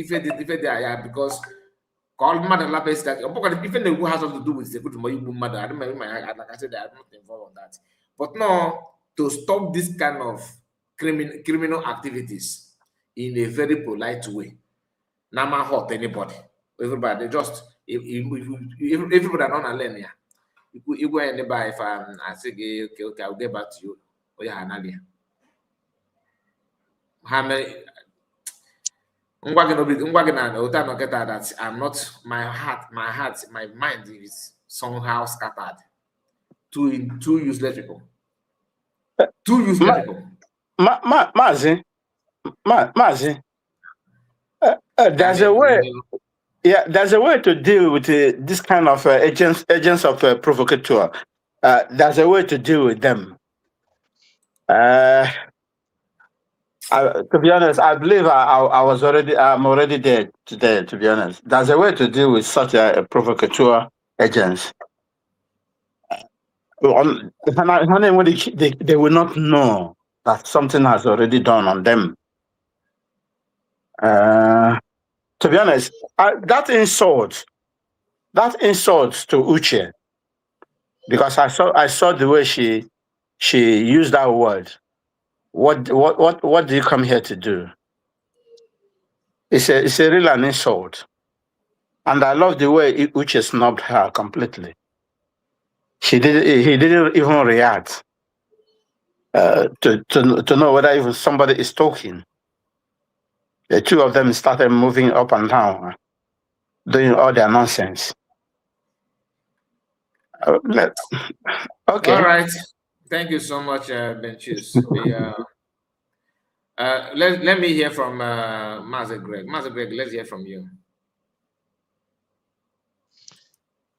S3: they are because call mother la best that if they go has something to do with the good mother. I don't like I said I'm not involved on that. But no, to stop this kind of criminal activities in a very polite way. Now man hurt anybody. Everybody just everybody are not learn here. You go anybody if I say okay, I'll get back to you. Oh yeah, Analia. How many that I'm not my mind is somehow scattered. Two useless people. Two useless people.
S15: Mazi. There's a way. Yeah, there's a way to deal with this kind of agents of provocateur. There's a way to deal with them. To be honest, I believe I'm already there today. To be honest, there's a way to deal with such a provocateur agents. They will not know that something has already done on them. To be honest, that insult to Uche, because I saw the way she used that word. What do you come here to do? It's a real an insult. And I love the way Uche snubbed her completely. He didn't even react to know whether even somebody is talking. The two of them started moving up and down, doing all their nonsense. Okay.
S3: All right. Thank you so much, Benchus. Let me hear from Master Greg. Master Greg, let's hear from you.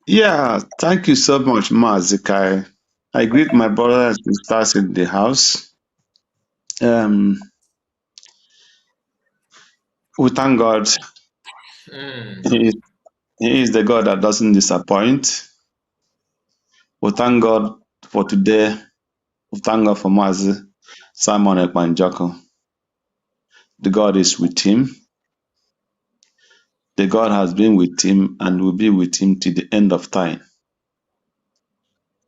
S16: Yeah, thank you so much, Mazikai. I greet my brothers and sisters in the house. We thank God. He is the God that doesn't disappoint. We thank God for today. We thank God for Mazi Simon Ekpanjako. The God is with him. The God has been with him and will be with him till the end of time.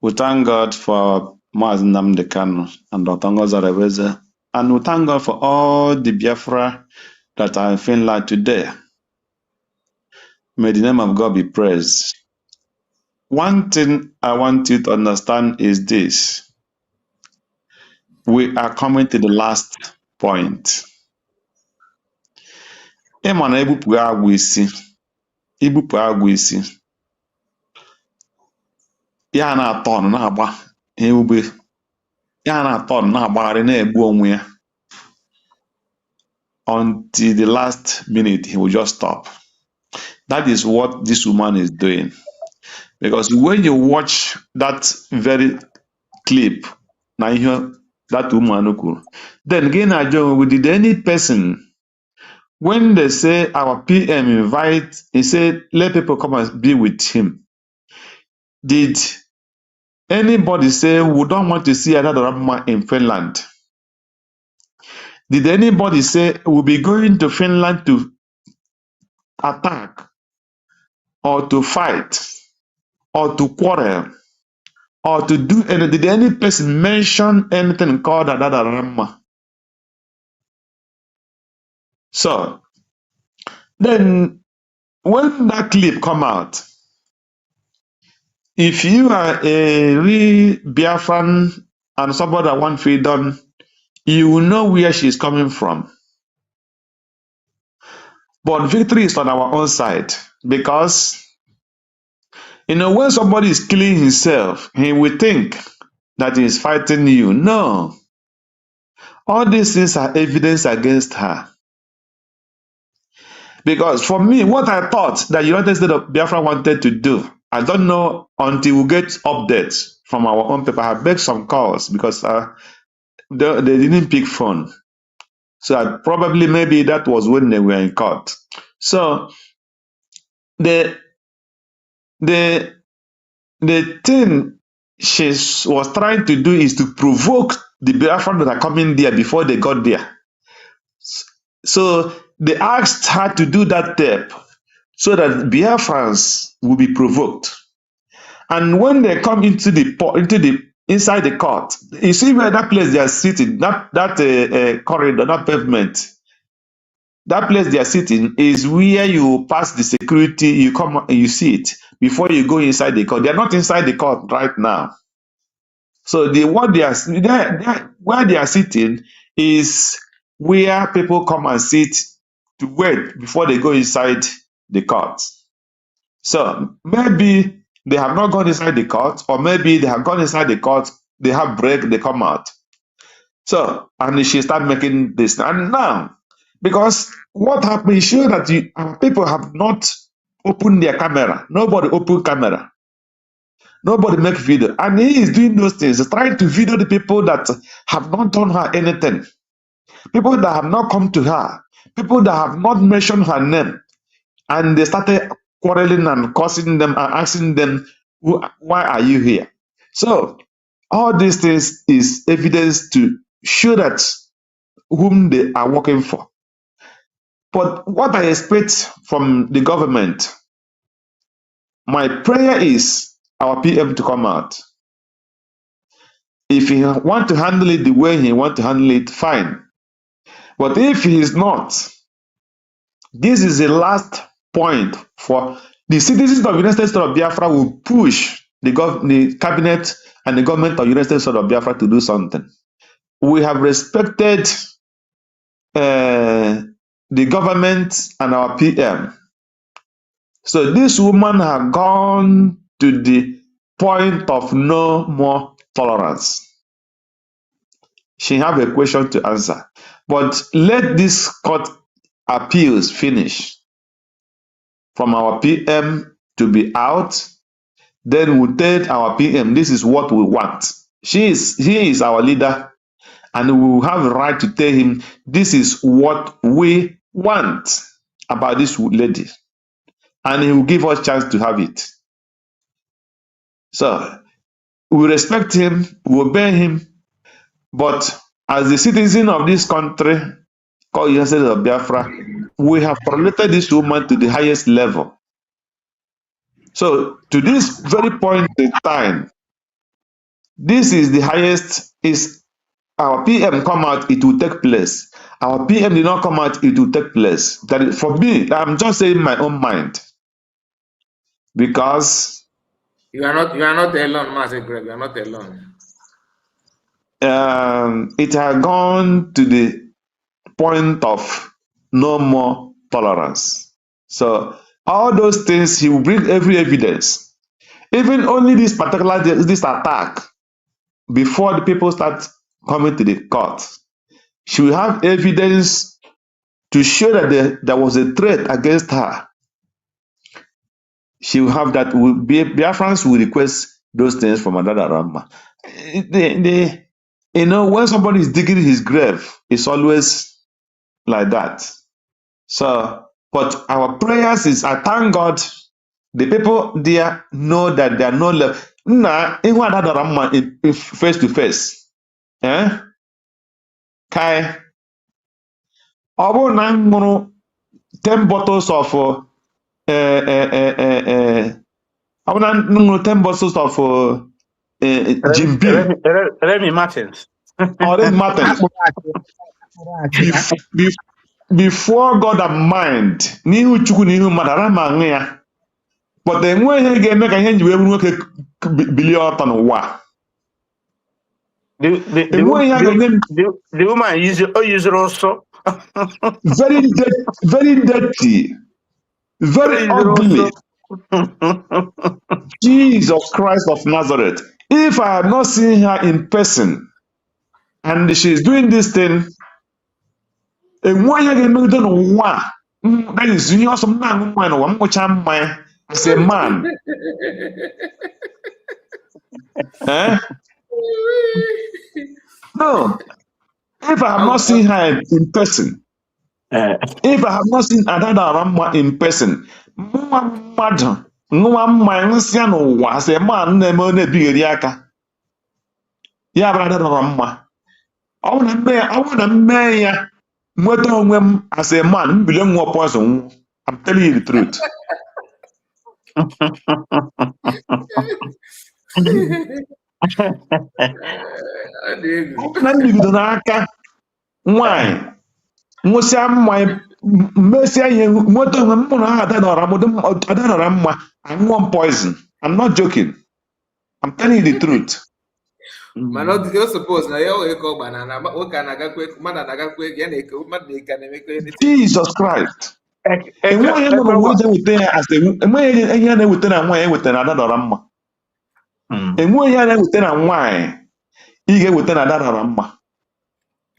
S16: We thank God for Mazi Nnamdi Kanu and Dr. Ngozi Areweze. And we thank God for all the Biafra that are in Finland today. May the name of God be praised. One thing I want you to understand is this. We are coming to the last point. Ịma na ebupụ agwụ isi, ya na-atọ ọnụ na-agba ebube, ya na-atọ ọnụ na-agbagharị na-egbu onwe ya. Until the last minute, he will just stop. That is what this woman is doing. Because when you watch that very clip, na ihe that woman kwuru, then again, did any person, when they say our PM invite, he said, let people come and be with him. Did anybody say we don't want to see another Rama in Finland? Did anybody say we'll be going to Finland to attack or to fight or to quarrel or to do anything? Did any person mention anything called another Rama? So then when that clip come out, if you are a real Biafran and somebody that want freedom, you will know where she's coming from. But victory is on our own side because, when somebody is killing himself, he will think that he is fighting you. No. All these things are evidence against her. Because for me, what I thought that United States of Biafra wanted to do, I don't know until we get updates from our own people. I made some calls because they didn't pick phone. So probably maybe that was when they were in court. So the thing she was trying to do is to provoke the Biafran that are coming there before they got there. So they asked her to do that tape so that Biafrans will be provoked. And when they come inside the court, you see where that place they are sitting, that corridor, that pavement, that place they are sitting is where you pass the security, you come and you see it before you go inside the court. They are not inside the court right now. So where they are sitting is where people come and sit to wait before they go inside the court. So maybe they have not gone inside the court, or maybe they have gone inside the court, they have break, they come out. So, and she start making this. And now, because what happened is sure that people have not opened their camera. Nobody opened camera. Nobody make video. And he is doing those things, trying to video the people that have not done her anything. People that have not come to her. People that have not mentioned her name. And they started quarreling and cursing them and asking them, why are you here? So, all these things is evidence to show that whom they are working for. But what I expect from the government, my prayer is our PM to come out. If he want to handle it the way he want to handle it, fine. But if he is not, this is the last point for the citizens of United States of Biafra will push the cabinet and the government of United States of Biafra to do something. We have respected the government and our PM. So this woman has gone to the point of no more tolerance. She have a question to answer. But let this court appeals finish from our PM to be out. Then we'll tell our PM this is what we want. He is our leader, and we will have the right to tell him this is what we want about this lady. And he will give us chance to have it. So we respect him, we obey him, but as the citizen of this country, called United States of Biafra, we have promoted this woman to the highest level. So to this very point in time, this is the highest. Is our PM come out, it will take place. Our PM did not come out, it will take place. That is, for me, I'm just saying my own mind, because
S3: you are not alone, Master Greg. You are not alone.
S16: It has gone to the point of no more tolerance. So all those things, he will bring every evidence. Even only this particular this attack, before the people start coming to the court, she will have evidence to show that there was a threat against her. She will have that. Biafrans will request those things from another Rama. When somebody is digging his grave, it's always like that. So, but our prayers is, I thank God, the people there know that they are no left. Nah, face to face. Eh? Kai. Obo na nguru 10 bottles of obo na nguru 10 bottles of Jim Beam.
S15: Remy Martins.
S16: Or Remy Martins. Before God and mind, n'ihu Chukwu n'ihu mmadụ ara ma aṅụ ya. But enwe ihe ga-eme ka ihe nji wee bụrụ nwoke bilie ọtọ n'ụwa.
S15: The woman used also
S16: very dirty, very ugly. Jesus Christ of Nazareth. If I have not seen her in person and she's doing this thing, that is awesome as a man. Eh? No. If I have not seen her in person, if I have not seen Adada Ramma in person, as a man, yeah, brother Ramma. I want to marry as a man, belong more poison. I'm telling you the truth. Why? I'm one poison. I'm not joking. I'm telling you the truth. Jesus Christ.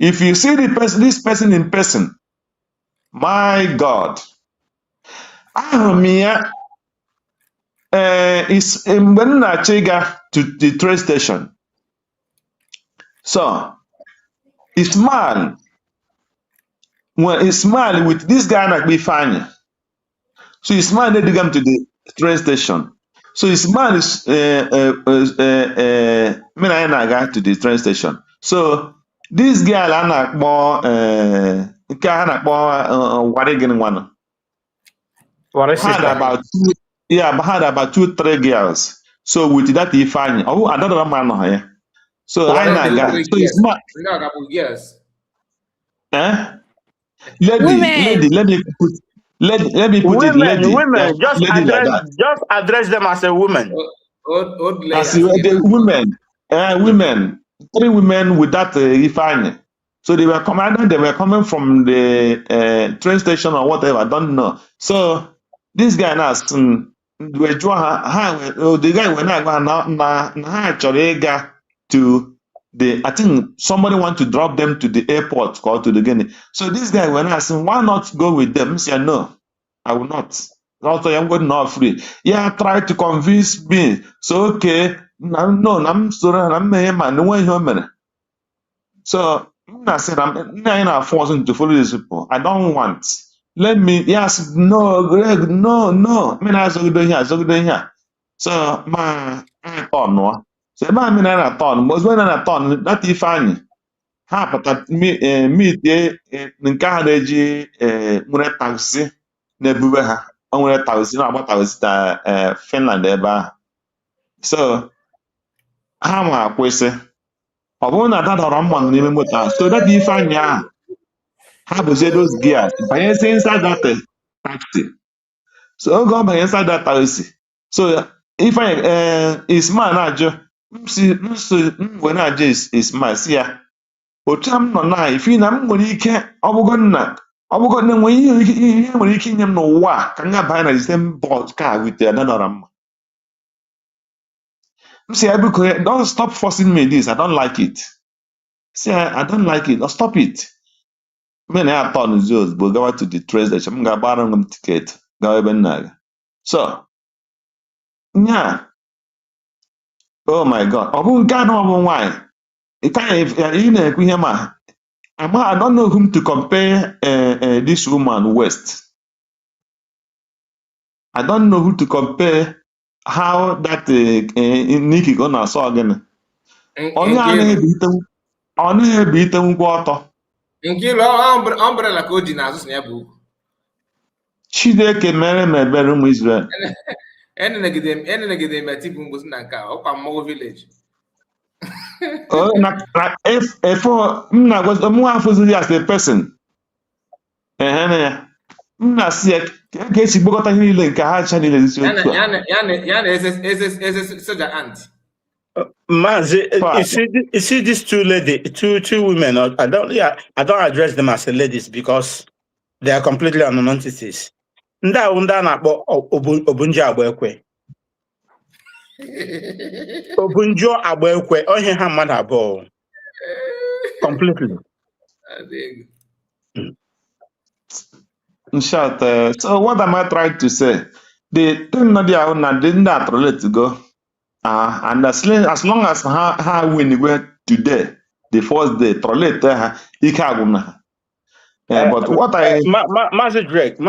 S16: If you see this person in person, my God, is when I to the train station. So he smile. When he smile with this guy like be fine. So he smile they come to the train station. So he smile is to the train station. So this girl anak more had about had about 2-3 girls. So with that he find I don't know man here. So I na guy. So it's not.
S3: Yes.
S16: Lady, let me put it, lady,
S15: Just
S16: lady like that.
S15: address them as a woman.
S3: Old lady.
S16: As the women, 3 women with that Ifeanyi. So they were coming from the train station or whatever, I don't know. So this guy now, the guy when I go to the, I think somebody want to drop them to the airport or to the Guinea. So this guy when I asked, why not go with them? He said, no, I will not. Also, I'm going not free. Yeah, try to convince me. So okay, I'm sorry, I'm a man. No way, human. So I said, I'm not forcing to follow these people. I don't want. Let me. Yes, no, Greg, no. I mean, I saw here. So my thought no. So my mean I thought was when I thought that if I ha pata meet nke ha na-eji nwere taxi na-ebube ha o nwere taxi na-agba taxi na Finland ebe ahụ. So ha ma akwụsị ọ bụrụ na ada dọrọ mmanụ n'ime moto ahụ, so that Ifeanyi ahụ ha bụzie those gears banyezi inside that taxi. So oge ọ banye inside that taxi, so Ifeanyi Ismail na-ajụ mgbe na-ajụ Ismail si ya otu m nọ na ifi na m nwere ike ọbụgo na enwe ihe nwere ike inye m n'ụwa a ka m ga-abanye na the same bus car with Adadora mma. M si ya biko, don't stop forcing me this, I don't like it. See, I don't like it, stop it. Me na ya turn ozugbo gawa to the train station, m ga-agbara m ticket gawa ebe m na-aga. So nya, oh my God, ọ bụ nke a na ọ bụ nwaanyị ị na-ekwu ihe ma I don't know whom to compare this woman West. I don't know who to compare how that Nikki gonna saw again. Onye a na-ebite ngwa ọtọ.
S3: Nkiru umbrella ka o ji n'azụ so ya bụ ukwu.
S16: Chineke mere m ebere ụmụ Israel.
S3: Enenegide m atibu mgbosi na nke a ọkwa mmọnwụ village.
S16: If I was the more as a person, I'm not sick. Get you Bogota healing, Kahacha,
S3: soldier ant.
S15: You see these two women. I don't address them as ladies because they are completely non-entities. Nda na-akpọ Obunjo Agbaekwe. Obunjo Agbaekwe, onye ha mmadụ abụọ. Completely.
S16: In short, so what am I trying to say? The thing not there now didn't that relate to go. And as long as how when we today, the first day, relate but what
S15: Master Drake,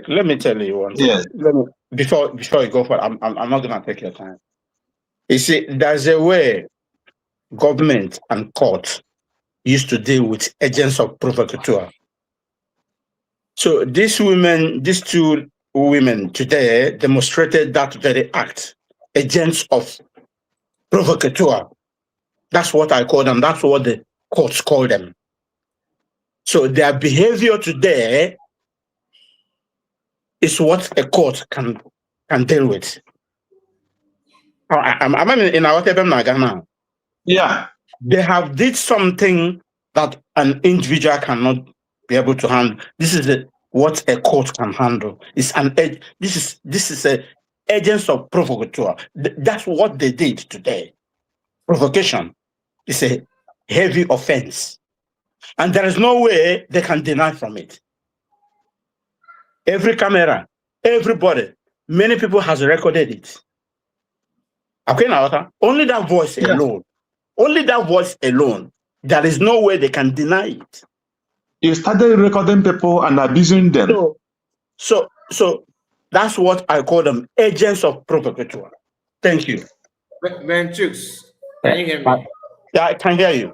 S15: let me tell you one thing.
S16: Yes.
S15: Before you go for it, I'm not gonna take your time. You see, there's a way government and court used to deal with agents of provocateur. So these two women today demonstrated that very act, agents of provocateur. That's what I call them. That's what the courts call them. So their behavior today is what a court can deal with. I'm in our now.
S16: Yeah.
S15: They have did something that an individual cannot be able to handle. This is what a court can handle. This is a agents of provocateur. That's what they did today. Provocation is a heavy offense, and there is no way they can deny from it. Every camera, everybody, many people has recorded it. Okay, now only that voice alone. Only that voice alone. There is no way they can deny it.
S16: You started recording people and abusing them.
S15: So that's what I call them, agents of provocateur. Thank you.
S3: Ben Chooks, can you hear me?
S15: Yeah, I can hear you.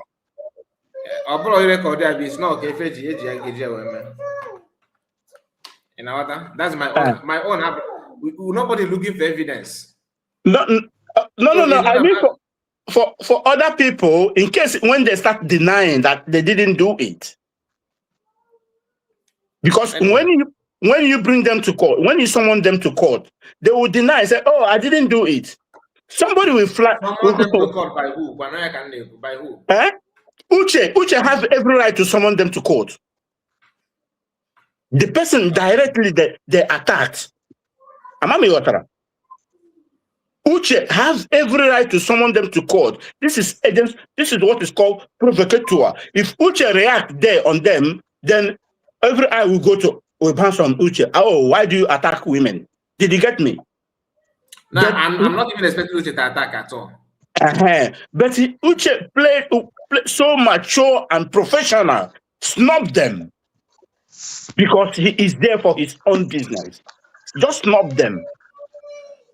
S3: I'll probably record that. It's not okay. You know what? That's my own. Nobody looking for evidence.
S15: No. I mean, for other people, in case when they start denying that they didn't do it, because when you bring them to court, when you summon them to court, they will deny, say, "Oh, I didn't do it." Somebody will fly.
S3: Summon them to court by who? By who?
S15: Eh? Uche has every right to summon them to court. The person directly they attacked. Amami Watara. Uche has every right to summon them to court. This is what is called provocateur. If Uche reacts there on them, then every eye will go to bounce on Uche. Oh, why do you attack women? Did you get me?
S3: No, I'm not even expecting Uche to attack at all.
S15: But Uche played so mature and professional, snub them because he is there for his own business. Just snub them.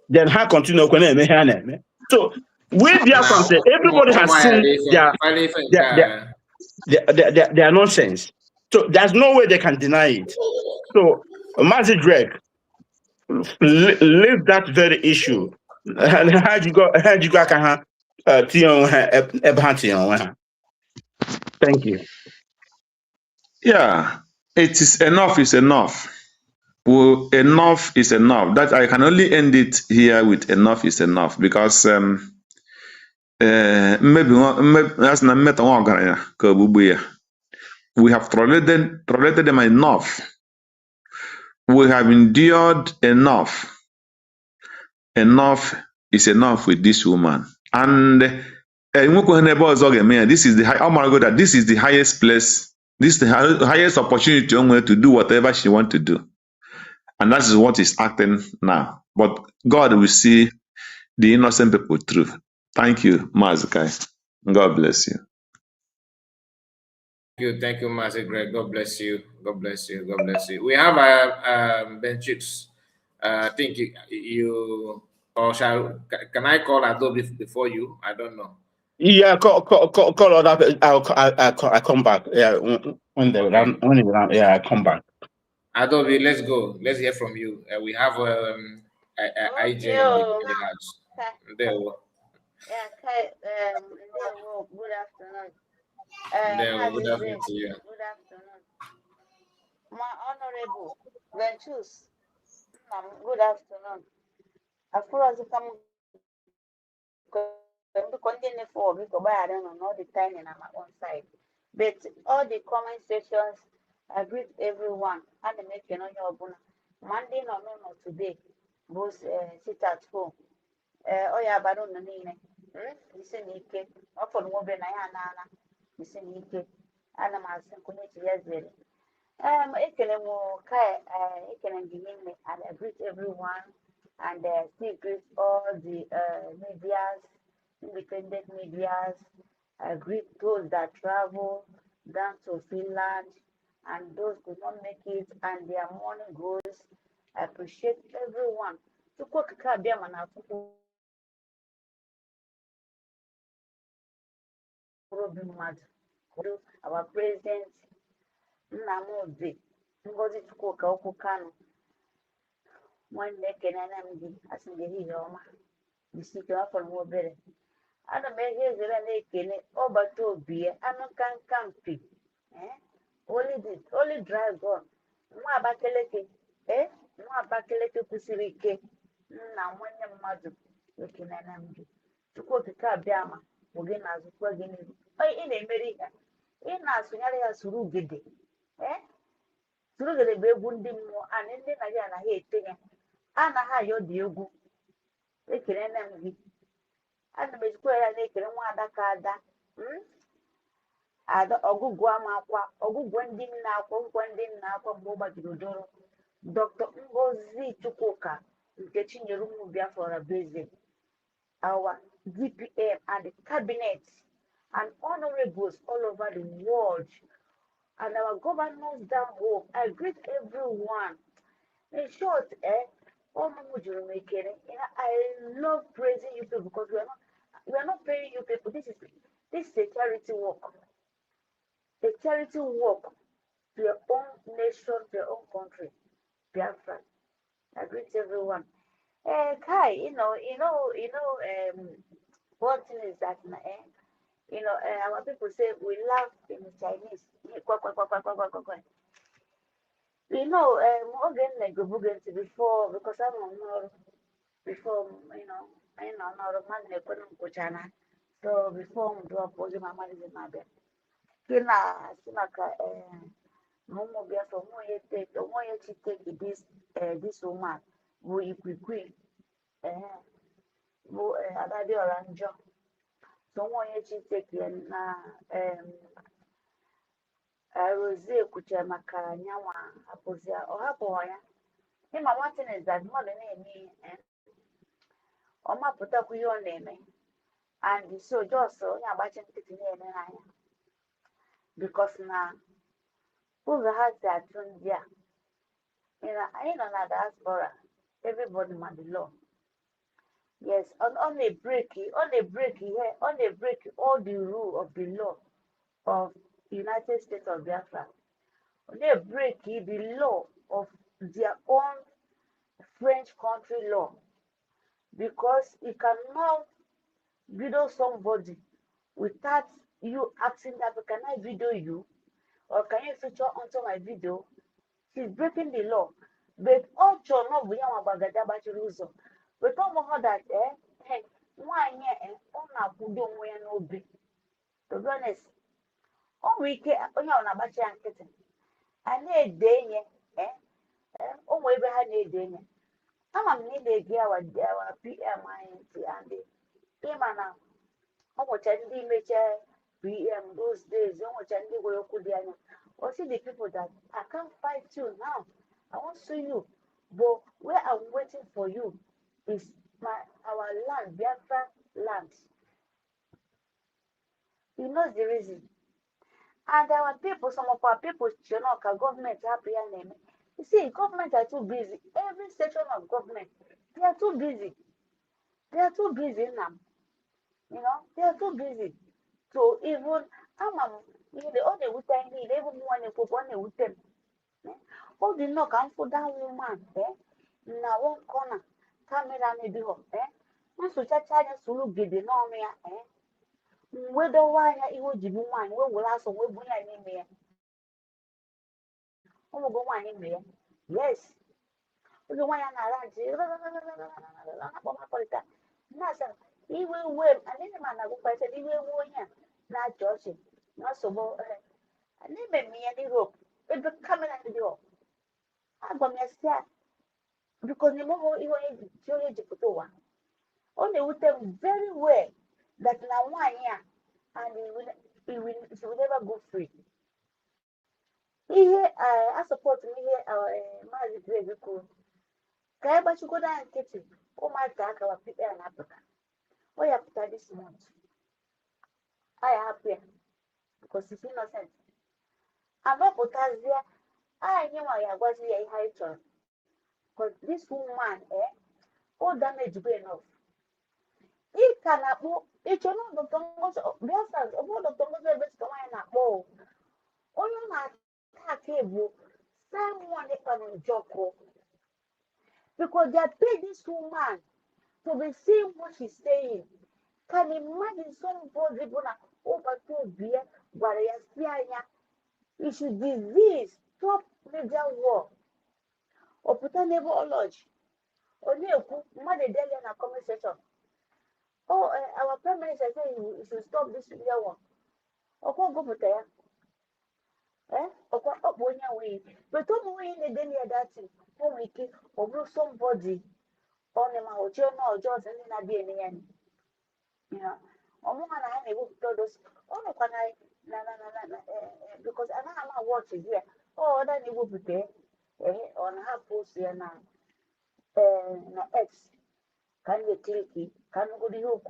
S15: Then how continue? So we everybody has seen their nonsense. So there's no way they can deny it. So Mazi Greg, leave that very issue. How'd you go? Thank you.
S16: Yeah, it is enough is enough. Well, enough is enough. That I can only end it here with enough is enough because maybe that's not meta we have tolerated them enough. We have endured enough. Enough is enough with this woman. And this is that this is the highest place, this is the highest opportunity to do whatever she wants to do. And that is what is acting now. But God will see the innocent people through. Thank you, Mazikai. God bless you.
S3: Thank you, Master Greg. God bless you. God bless you. God bless you. We have Ben Chicks. I think you or can I call Adobe before you? I don't know.
S15: Yeah, call other. I'll come back. Yeah, when they round, yeah, I come back.
S3: Adobe, let's go. Let's hear from you. We have IJ in the house. There we go.
S17: Yeah, good afternoon.
S3: Good afternoon to you.
S17: Good afternoon. My honorable Ventus, good afternoon. As far as you come continue for because I don't know all the time and I'm on side. But all the comment sections, I greet everyone and make you know your bona. Monday no today. Both sit at home. Oh yeah, but on the name. Listen, Ike. Often more than I am. Listen, Ike. And I'm asking community yesterday. Ekele mo kai ekele giving and I greet everyone and still greet all the medias, independent medias. I greet those that travel down to Finland and those who don't make it and their morning goes. I appreciate everyone. Our president Nnamdi Ngozi Chukwuka Okwu Kanu nwanne ekenena m gị asị m gị ehihie ọma jisi ike afọ m obere ana m ehi ezere na-ekele ọgbata obi ya anụ nkanka mpi Holy Dragon nwa Abakaliki nwa Abakaliki kwụsịrị ike nna nwanne mmadụ ekenena m gị Chukwu okike abịama bụ gị na-azụkwa gị n'ihu ị na-emeri ha ị na-asụnyere ya soro ugede Surugere bụ egwu ndị mmụọ anyị ndị na ya anaghị ete ya anaghị ayọ dị egwu ekele na m gị ana m ejikwa ya na-ekele nwa ada ka ada ọgụgụ ama akwa ọgụgụ ndị nna akwa nkwa ndị nna akwa mgbe ọ gbajiri odoro Dr. Ngozi Chukwuka nke Chinyere ụmụ Biafra Beze our DPM and the cabinet and honorables all over the world and our governors down home. I greet everyone. In short, I love praising you people because we are not paying you people. This is a charity work. A charity work to your own nation, to your own country. Biafra. I greet everyone. Kai, One thing is that our people say we love in Chinese. Again like before because I'm on before I know man kuchana. So before do apology my man is in my bed. Sina ka no more be for more yet take this woman we quick wo adade oranjo. So more yet take na Rose kuchama nyawa apozia or hapo ya. Him one thing is that more than me Oma put up your name and so just so yeah batching it because now who has that one yeah I ain't on a diaspora everybody man the law yes only break here only break all the rule of the law of United States of Biafra only break the law of their own French country law because you cannot video somebody without you asking that can I video you or can you feature onto my video? She's breaking the law. But also no we are about the rules. But don't know that why on a good way no be. To be honest, on we can on your nabachi and kitten. I need day on we behind a day. I'm need a gear our PM and the now. Omo chandi meche PM those days, omo chandi go yokudiana. Or see the people that I can't fight you now. I won't see you. But where I'm waiting for you is our land, Biafra land. He knows the reason. And our people, some of our people, government happy and name. You see, government are too busy. Every section of government, they are too busy. They are too busy now. They are too busy. So even all the weekend, even when they put on the weekend, all the knock and put down woman, now one corner, camera may be home, once to charge Sulu get the norm, whether why it would be one, we will ask we bring in there. Oh, go one in there. Yes. The one around here, Nasa, he will wait, and any man I go by said he will win him, not Joshua, not so more. And they made me any rope. It be coming at the door. I got me a step because the more you want to put one. Only with them very well that now 1 year and he will never go free. Here, I support me here, my very cool. Can I go down and get it? Oh, my God, our people in Africa. Why after this month? I am happy because it's innocent. I'm not potassium. I knew I was here high turn. Because this woman, all damage be enough. It cannot move. It's not the tongues of Biafrans, of all the tongues of the Skamana. Oh, only not you. Someone can joke. Because they pay this woman to be seeing what she's saying. Can imagine somebody gonna over to beer, but it should disease, stop major war. Or put a neighbor lodge. Only a mother daily in a conversation. Oh, our prime minister said he should stop this year one. Or go put there. Or go up 1 year way. But don't win the daily that thing. Home wiki or somebody on the mouth, or just and in a DNA. Omo na I able to tell those. Oh no, can I? Na because I know I'm watching here. Oh, that you will prepare. On her post here now. Na X. Can you click it? Can you go to your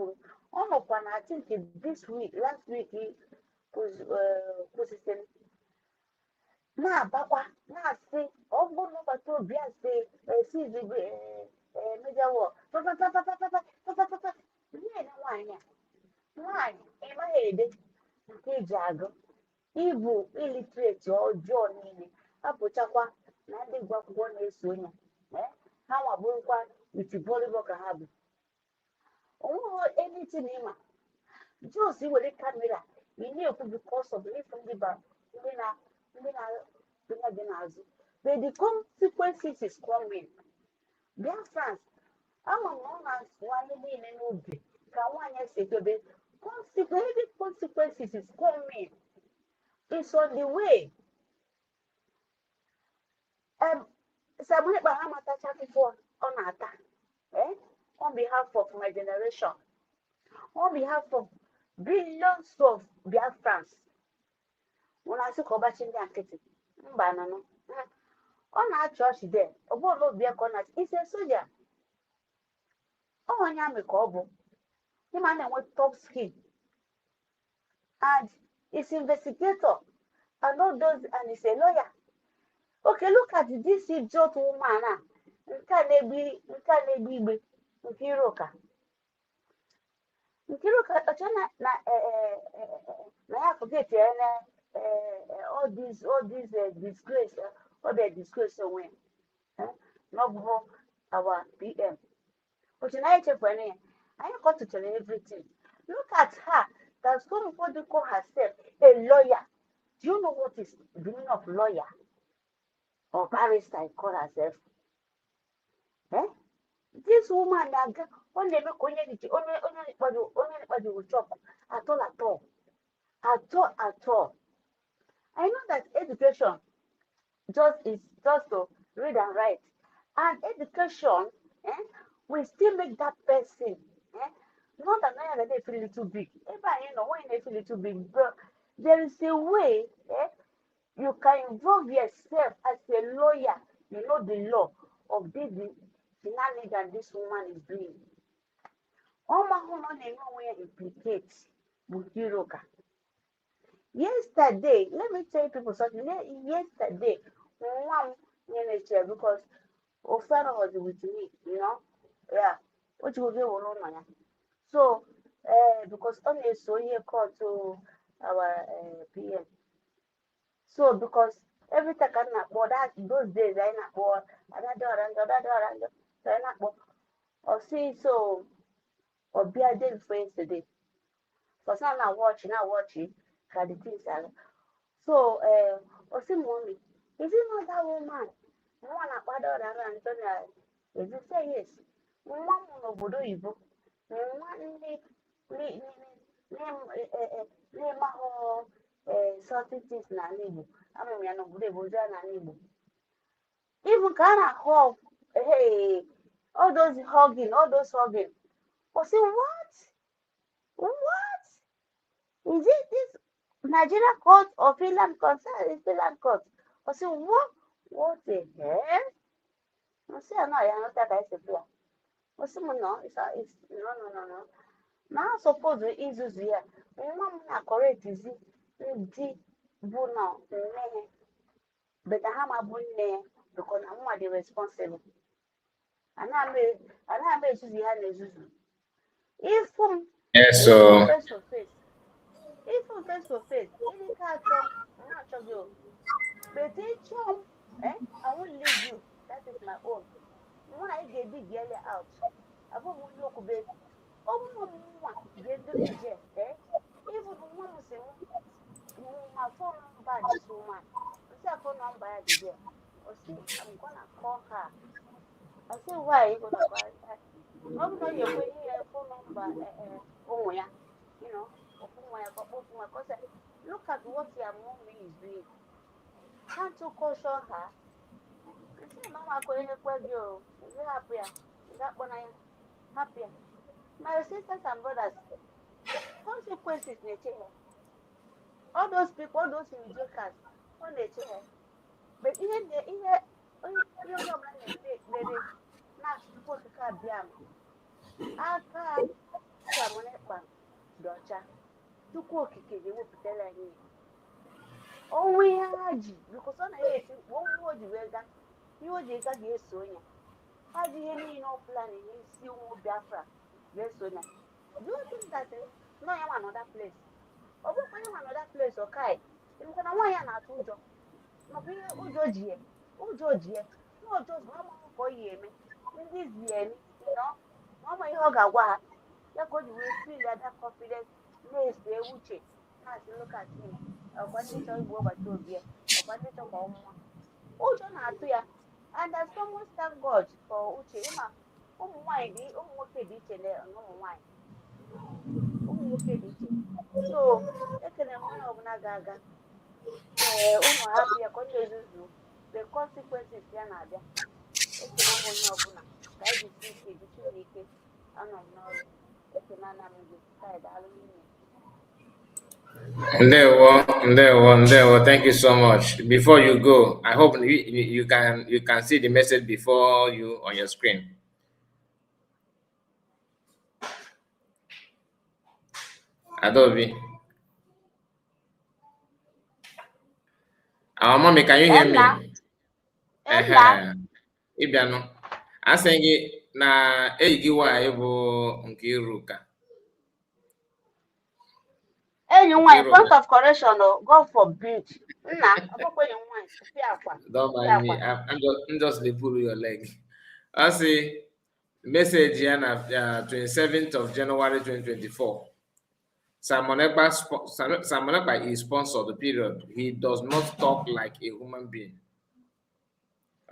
S17: Oh no, can I think this week, last week, was system. Na bakwa, na say, oh go number 2 be say, see the major war. Papa. Why? In my head, Jago, Ibu, illiterate or Johnny, Apochakwa, Nandi Guapo, Sonia. How a book with the volleyball can have. Oh, anything him. Just see what the camera. We knew because of the from the back. But the consequences is coming. Dear friends, I'm a woman, one in an movie. Can one say to the consequences is coming. It's on the way. Samuel Bahama Tachaki for on attack. On behalf of my generation, on behalf of billions of Biafrans. When I took over in the Akiti, Banano, on our church there, a whole of their corners is a soldier. Oh, Yami Kobo, the man with top skin, and is investigator, and all those, and is a lawyer. Okay, look at this idiot woman. Nkanebigbe Nkiruka. Nkiruka, Ochana na ya forget all these disgrace, all the disgrace when no our PM. Ochana eche for any. I got to tell you everything. Look at her. That's going to call herself a lawyer. Do you know what is the meaning of lawyer or barrister? I call herself. This woman only will chop at all. I know that education is just to read and write, and education will still make that person not that now they feel little big. If when they feel little big, but there is a way you can involve yourself as a lawyer. You know the law of this shenanigans this woman is doing. Implicates Bukiroka. Yesterday, let me tell people something. Yesterday, one because Ofana was with me, Yeah. What you do, so, because only so here called to our PM. So, because every time those days I not board, or see so. Or be a day for yesterday. For some now watching, can the things are. So, or see mommy, is it not that woman? One a father and Antonia. Is it say yes? One no bodo ibo. One name certain things na nibo. I mean, no bodo bodo na nibo. Even kind of hug, hey, all those hugging. Or say what? Is it this Nigeria court or Finland court? It's Finland court. I say, what the hell? I say, no, I not that I say, I say, no, it's no. Now, suppose it is here. Mama, correct, is it? But now, but I have a bonnet because I'm the responsible. And I made Susie. If
S3: Yes, so
S17: face to face. If from face to face, any car chum, I'm not sure you. But each chum, I won't leave you. That is my own. When I get big girl out, I won't look big. Oh, mama, get the jet, Even the woman say, my phone number this woman. I say, phone number there. Or see, I'm gonna call her. I say, why are you gonna call her? No, you're going here phone number, oh, yeah, because look at what your mommy is doing. Can't you caution her? I say, Mama, going to you. Is it happier? Is that one I am happier? My sisters and brothers, consequences nature. All those people, all those mediocres, all nature. But even you know, they not work a car biam. Aka, Samonekpa, Docha, to cook a kid, you will tell me. Oh, we are because on a one word you will that you would get yes, Sonia. How do you know planning? You see, Biafra, yes, Sonia. Do you think that no, I am another place? Or what I am another place, okay? I'm going to want to do. No, be Georgia. No, just Mama for you, this year, Mama, you hug a what? Yeah, God, you will feel that confidence. Yes, they will change. Now, look at him. When they tell you about to be, when they talk about oh, don't have to ya. And there's someone thank God for Uche. Ima, wine, okay, ditch and no wine. Okay, ditch. So, they can of Nagaga. Happy a conjuzu. The consequences, Yanada. They can have one of Buna. Guide the city, the Chineke, and of Nori. They can maybe side aluminium.
S3: Ndewo. Thank you so much. Before you go, I hope you can see the message before you on your screen. Adobe. Our mommy, can you hear me? Ibiano. I saying it na eyigiwa ebo Nkiruka.
S17: Hey, you want point of correction, or God forbid. Nah, I'm not going to
S3: Don't mind me. I'm just pulling your leg. I say message here na 27th of January 2024. Simon Ekpa is sponsored the period. He does not talk like a human being.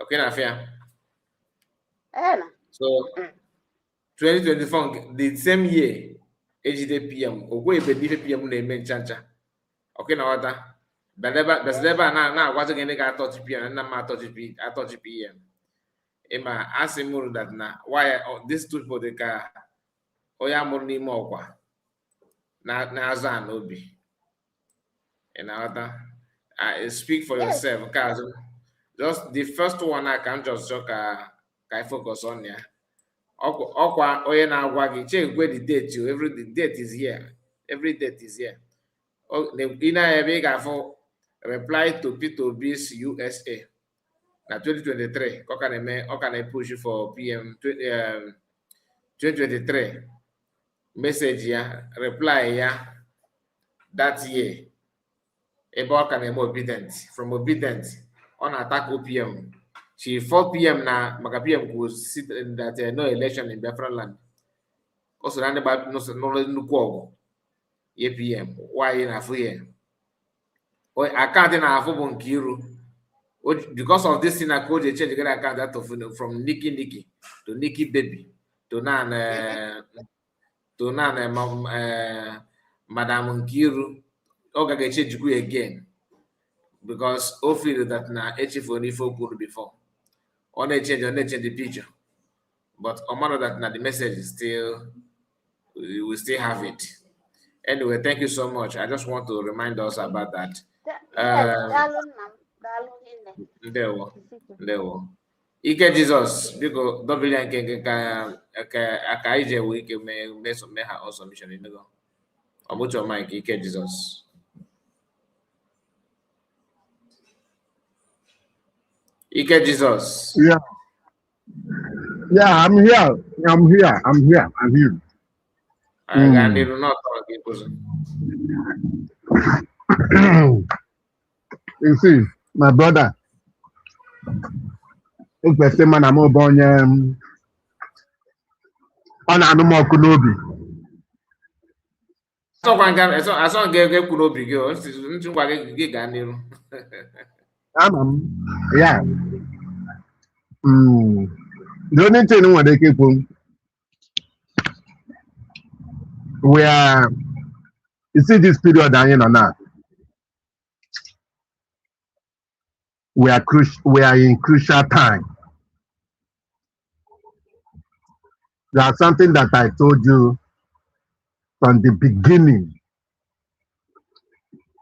S3: Okay, na fair. So 2024, the same year, HD PM, Ogwe Bedi PM na-eme ncha. Okay, na wata. Badeba na agwazi gị ga touch PM na ma touch PM. Ima asị mụrụ that na why these two people dị ka onye amụrụ n'ime ọkwa na-azụ a n'obi. I speak for yourself, because just the first one I can just I focus on ya. Okwa onye na-agwa gị check where the date you the date is here. Every date is here. Ị ga-afụ reply to Peter Obi's USA na 2023 ọ ka na-push for PM 2023 message ya reply ya that year ebe ọ ka na-eme obedient from obedient ọ na-attack OPM. She 4 PM na maka PM kwuru that no election in Biafra land. O so na ndị gba nnukwu ọgụ ye PM why na-afụ ya akaụntụ na-afụ bụ Nkiru because of this thing na code change get account that of from Nikki to Nikki baby to now Madam Nkiru ọ ga-change again because o feel that na echefu onye ife kwuru before ọ na-change the picture, but o matter that na the message is still we still have it. Anyway, thank you so much. I just want to remind us about that. Ndewo. Ike Jesus, biko double nke ka ije we ike me ha also mission nego. Omucho Mike Ike Jesus. Ike Jesus.
S18: Yeah, I'm here.
S3: I did not talk it.
S18: You see, my brother, if the same man I'm born on animal kunobi.
S3: So I saw get kunobi go. Ntu kwa get ganiru.
S18: Yeah. The only thing what they keep on, we are, you see this period that you know now, we are in crucial time. There's something that I told you from the beginning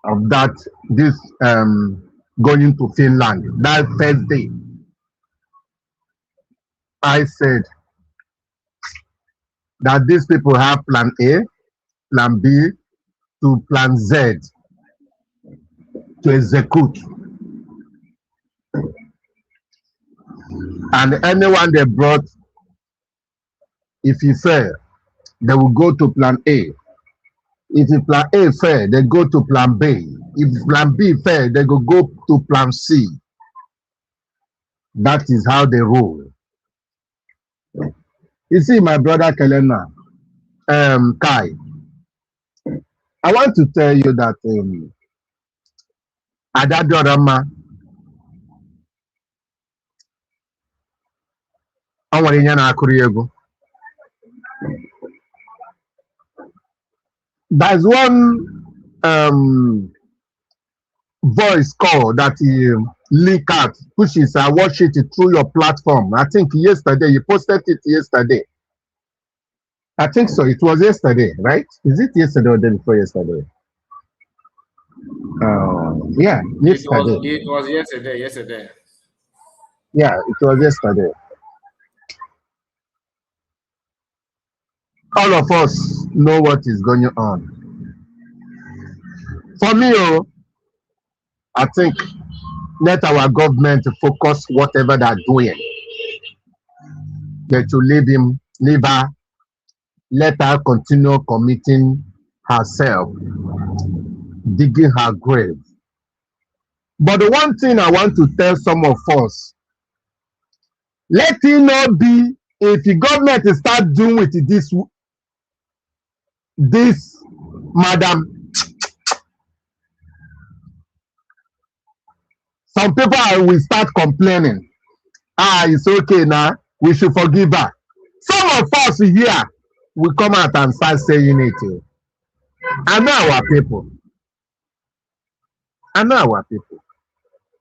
S18: of that this going to Finland, that first day. I said that these people have plan A, plan B, to plan Z to execute. And anyone they brought, if he fail, they will go to plan A. If the plan A fail, they go to plan B. If plan B fail, they go to plan C. That is how they roll. You see, my brother Kelena, Kai, I want to tell you that Adadorama, there's one voice call that you link out, which is I watch it through your platform. I think yesterday you posted it yesterday. I think so. It was yesterday, right? Is it yesterday or the day before yesterday? Yeah, yesterday.
S3: It was yesterday. Yesterday.
S18: Yeah, it was yesterday. All of us know what is going on. For me, I think let our government focus whatever they're doing. They should leave her, let her continue committing herself, digging her grave. But the one thing I want to tell some of us, let it not be if the government start doing with this madam. Some people will start complaining. It's okay now. We should forgive her. Some of us here will come out and start saying it. I know our people. I know our people.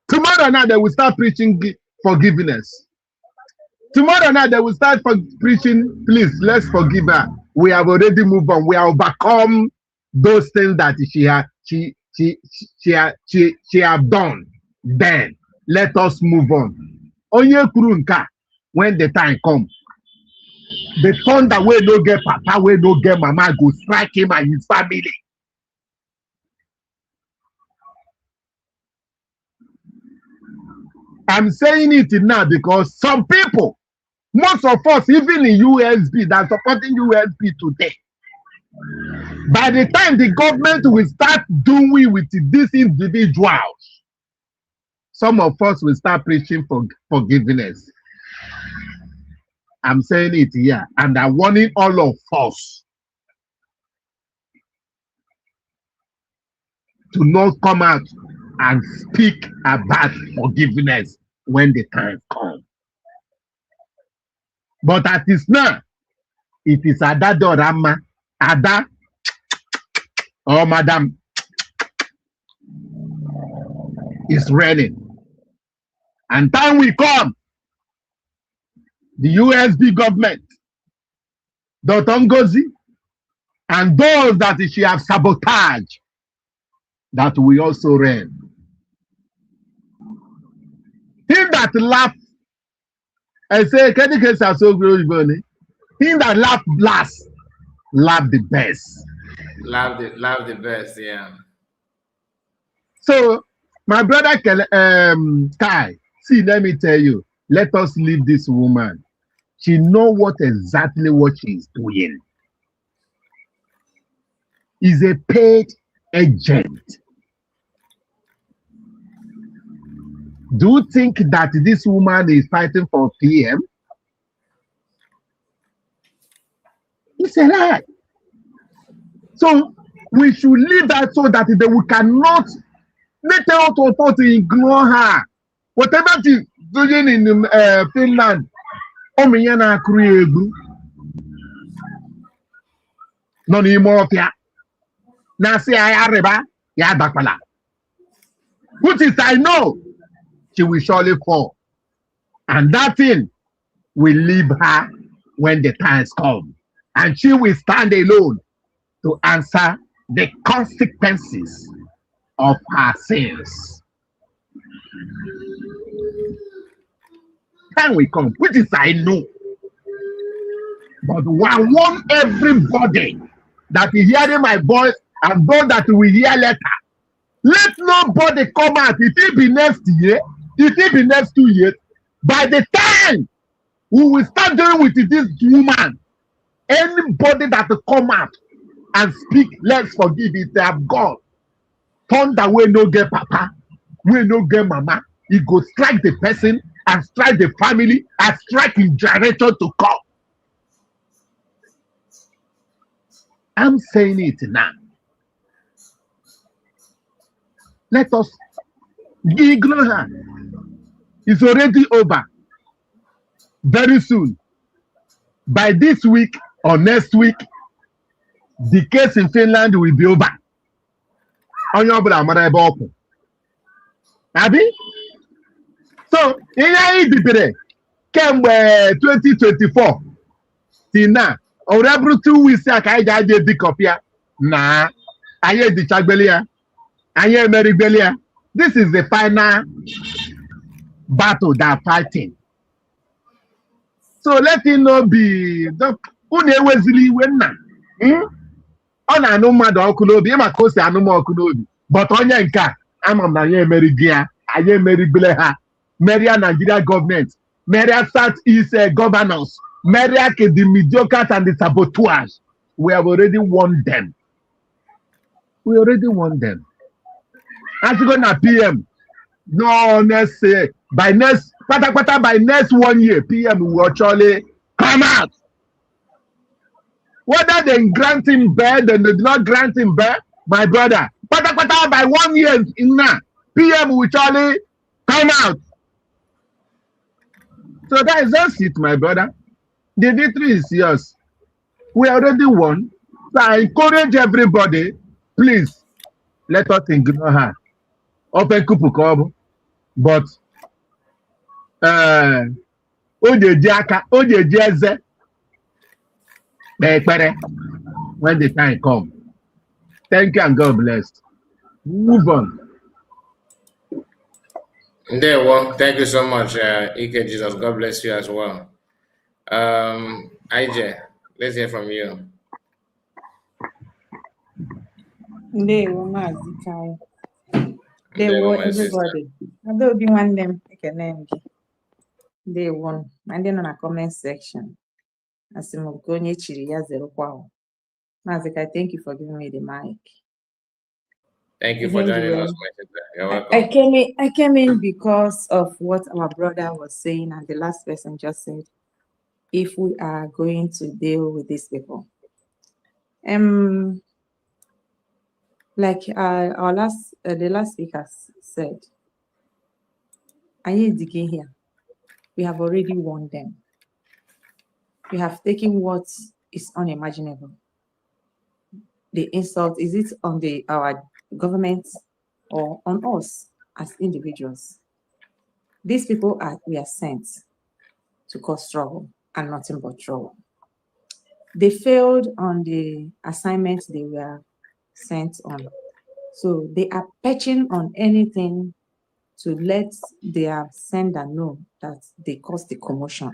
S18: Tomorrow night they will start preaching forgiveness. Tomorrow night they will start preaching, please, let's forgive her. We have already moved on. We have overcome those things that she have done. Then let us move on. Onye kurunka, when the time comes, the thunder will no get papa, will no get mama, go strike him and his family. I'm saying it now because some people, most of us, even in USB, that are supporting USB today, by the time the government will start doing with these individuals, some of us will start preaching for forgiveness. I'm saying it here, and I'm warning all of us to not come out and speak about forgiveness when the time comes. But at this now, it is Ada Dorama, Ada, or Madam, is reigning. And time will come, the USB government, Dr. Ngozi, and those that she have sabotaged, that will also reign. Him that laugh, I say, can you are so good, him that laugh last, laugh the best.
S3: Laugh the best, yeah.
S18: So, my brother Kai, see, let me tell you, let us leave this woman. She knows exactly what she is doing. Is a paid agent. Do you think that this woman is fighting for PM? It's a lie. So we should leave that so that we cannot let her to ignore her. Whatever she's doing in Finland, no ni more na say I reba ya bakpala. Which is I know she will surely fall. And that thing will leave her when the times come. And she will stand alone to answer the consequences of her sins. Time will come, which is I know. But I want everybody that is hearing my voice and those that will hear later. Let nobody come out. If it be next year, if it be next 2 years, by the time we will start dealing with this woman, anybody that will come out and speak, let's forgive it, they have gone. Thunder will no get papa, will no get mama. He go strike the person and strike the family and strike his generation to come. I'm saying it now. Let us ignore her. It's already over. Very soon. By this week or next week, the case in Finland will be over. Onye ọbụla amara ebe ọkwụ. Abi? So, ihe anyị dibere kemgbe 2024 till now, or every 2 weeks a ka anyị ga-aja ebikọpịa na anyị edichagbeli ya, anyị emerigbeli ya. This is the final battle they are fighting. So let it not be unu ewezili iwe nna. Ọ na-anụ mmadụ ọkụ n'obi, ịma ka o si anụ m ọkụ n'obi. But onye nke a, ama m na anyị emerigo ya, anyị emerigbele ha. Meria Nigeria government, Meria Southeast governors, Meria the mediocres and the saboteurs. We have already won them. We already won them. As you go na PM, no next by next by next 1 year, PM will actually come out. Whether they grant him bed and they do not grant him bed, my brother, by 1 year in now, PM will surely come out. So that is just it, my brother. The victory is yours. We already won. So I encourage everybody, please, let us ignore her. Open kupukobo. But when the time comes. Thank you and God bless. Move on.
S3: There, well, thank you so much, Ike Jesus. God bless you as well. IJ, let's hear from you.
S19: Ndewo Maazị Kai. Ndewo everybody. Although be one name, ekene m gị. Ndewo na ndị nọ na comment section. Asị m nke onye chiri ya zero kwa. Maazị Kai, thank you for giving me the mic.
S3: Thank you for joining us, my sister. You're welcome.
S19: I came in because of what our brother was saying, and the last person just said, if we are going to deal with these people. Like the last speaker said, here, we have already won them. We have taken what is unimaginable. The insult, is it on our government or on us as individuals? These people we are sent to cause trouble and nothing but trouble. They failed on the assignments they were sent on. So they are patching on anything to let their sender know that they caused the commotion.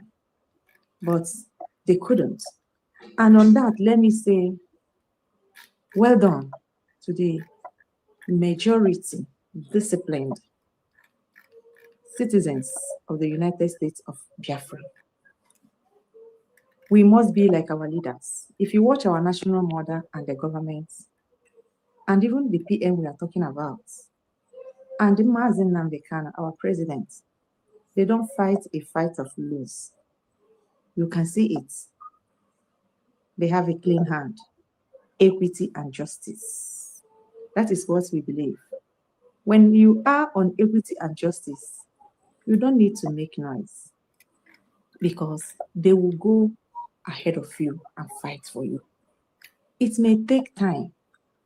S19: But they couldn't. And on that, let me say, well done to the majority disciplined citizens of the United States of Biafra. We must be like our leaders. If you watch our national mother and the government, and even the PM we are talking about, and the Mazen Nambekana, our president, they don't fight a fight of lose. You can see it. They have a clean hand, equity and justice. That is what we believe. When you are on equity and justice, you don't need to make noise because they will go ahead of you and fight for you. It may take time,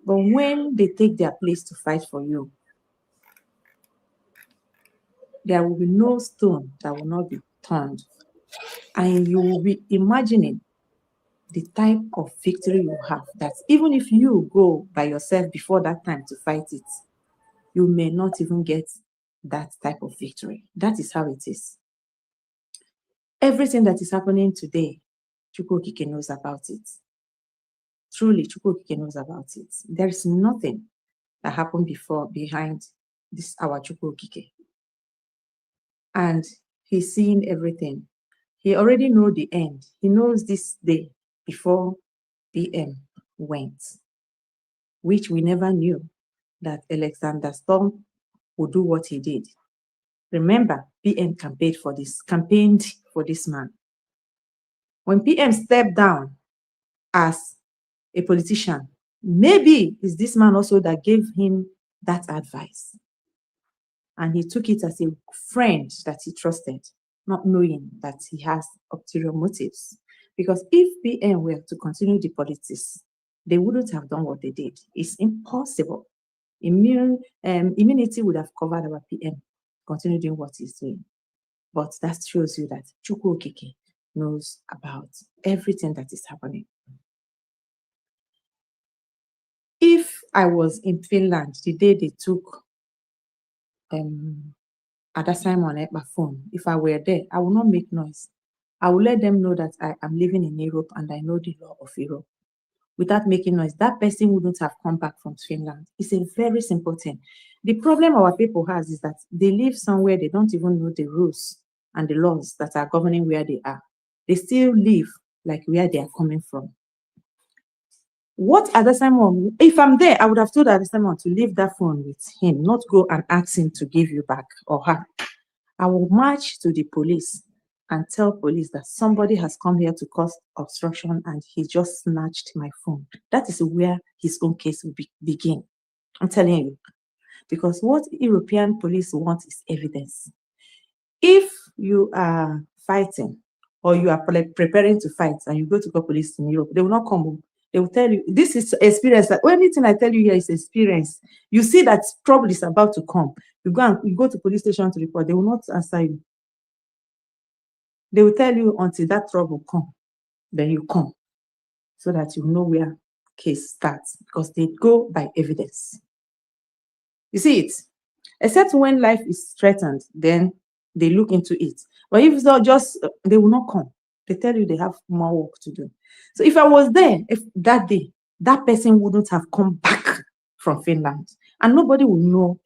S19: but when they take their place to fight for you, there will be no stone that will not be turned. And you will be imagining the type of victory you have, that even if you go by yourself before that time to fight it, you may not even get that type of victory. That is how it is. Everything that is happening today, Chukwokike knows about it. Truly, Chukwokike knows about it. There is nothing that happened behind this our Chukwokike. And he's seeing everything. He already knows the end. He knows this day before PM went, which we never knew that Alexander Storm would do what he did. Remember, PM campaigned for this man. When PM stepped down as a politician. Maybe it's this man also that gave him that advice. And he took it as a friend that he trusted, not knowing that he has ulterior motives. Because if PM were to continue the politics, they wouldn't have done what they did. It's impossible. Immunity would have covered our PM, continue doing what he's doing. But that shows you that Chukwu Okike knows about everything that is happening. If I was in Finland the day they took Ada Simon Ekpa phone, if I were there, I would not make noise. I will let them know that I am living in Europe and I know the law of Europe. Without making noise, that person wouldn't have come back from Finland. It's a very simple thing. The problem our people has is that they live somewhere they don't even know the rules and the laws that are governing where they are. They still live like where they are coming from. What Ada Simon, if I'm there, I would have told Ada Simon to leave that phone with him, not go and ask him to give you back or her. I will march to the police and tell police that somebody has come here to cause obstruction and he just snatched my phone. That is where his own case will begin. I'm telling you. Because what European police want is evidence. If you are fighting or you are preparing to fight and you go to call police in Europe, they will not come. They will tell you, this is experience. That anything I tell you here is experience. You see that trouble is about to come. You go to police station to report. They will not answer you. They will tell you until that trouble come, then you come, so that you know where case starts, because they go by evidence. You see it? Except when life is threatened, then they look into it. But if it's not just, they will not come. They tell you they have more work to do. So if I was there, if that day, that person wouldn't have come back from Finland. And nobody will know.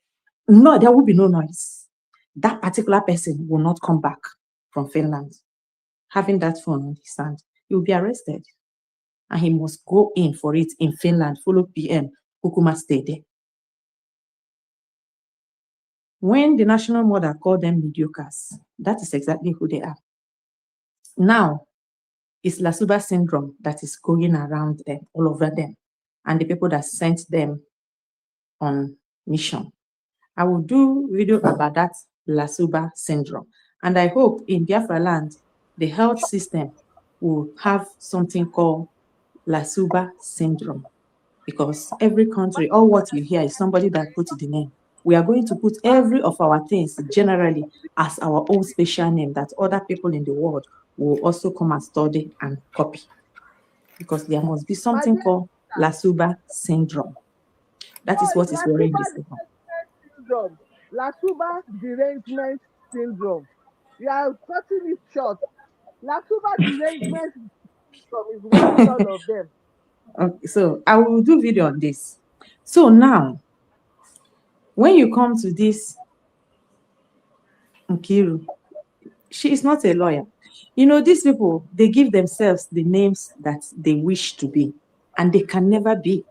S19: No, there will be no noise. That particular person will not come back from Finland. Having that phone on his hand, he will be arrested. And he must go in for it in Finland, follow PM, Kukuma stay there. When the national mother called them mediocres, that is exactly who they are. Now, it's Lasuba syndrome that is going around them, all over them, and the people that sent them on mission. I will do video about that Lasuba syndrome. And I hope in Biafra land, the health system will have something called Lasuba syndrome. Because every country, all what you hear is somebody that put the name. We are going to put every of our things generally as our own special name that other people in the world will also come and study and copy. Because there must be something called Lasuba syndrome. That is what is worrying these people.
S20: Syndrome. Lasuba derangement syndrome. You are cutting it short. Lasuba derangement syndrome is one third of them.
S19: Okay, so I will do video on this. So now, when you come to this Nkiru, she is not a lawyer. You know, these people, they give themselves the names that they wish to be, and they can never be.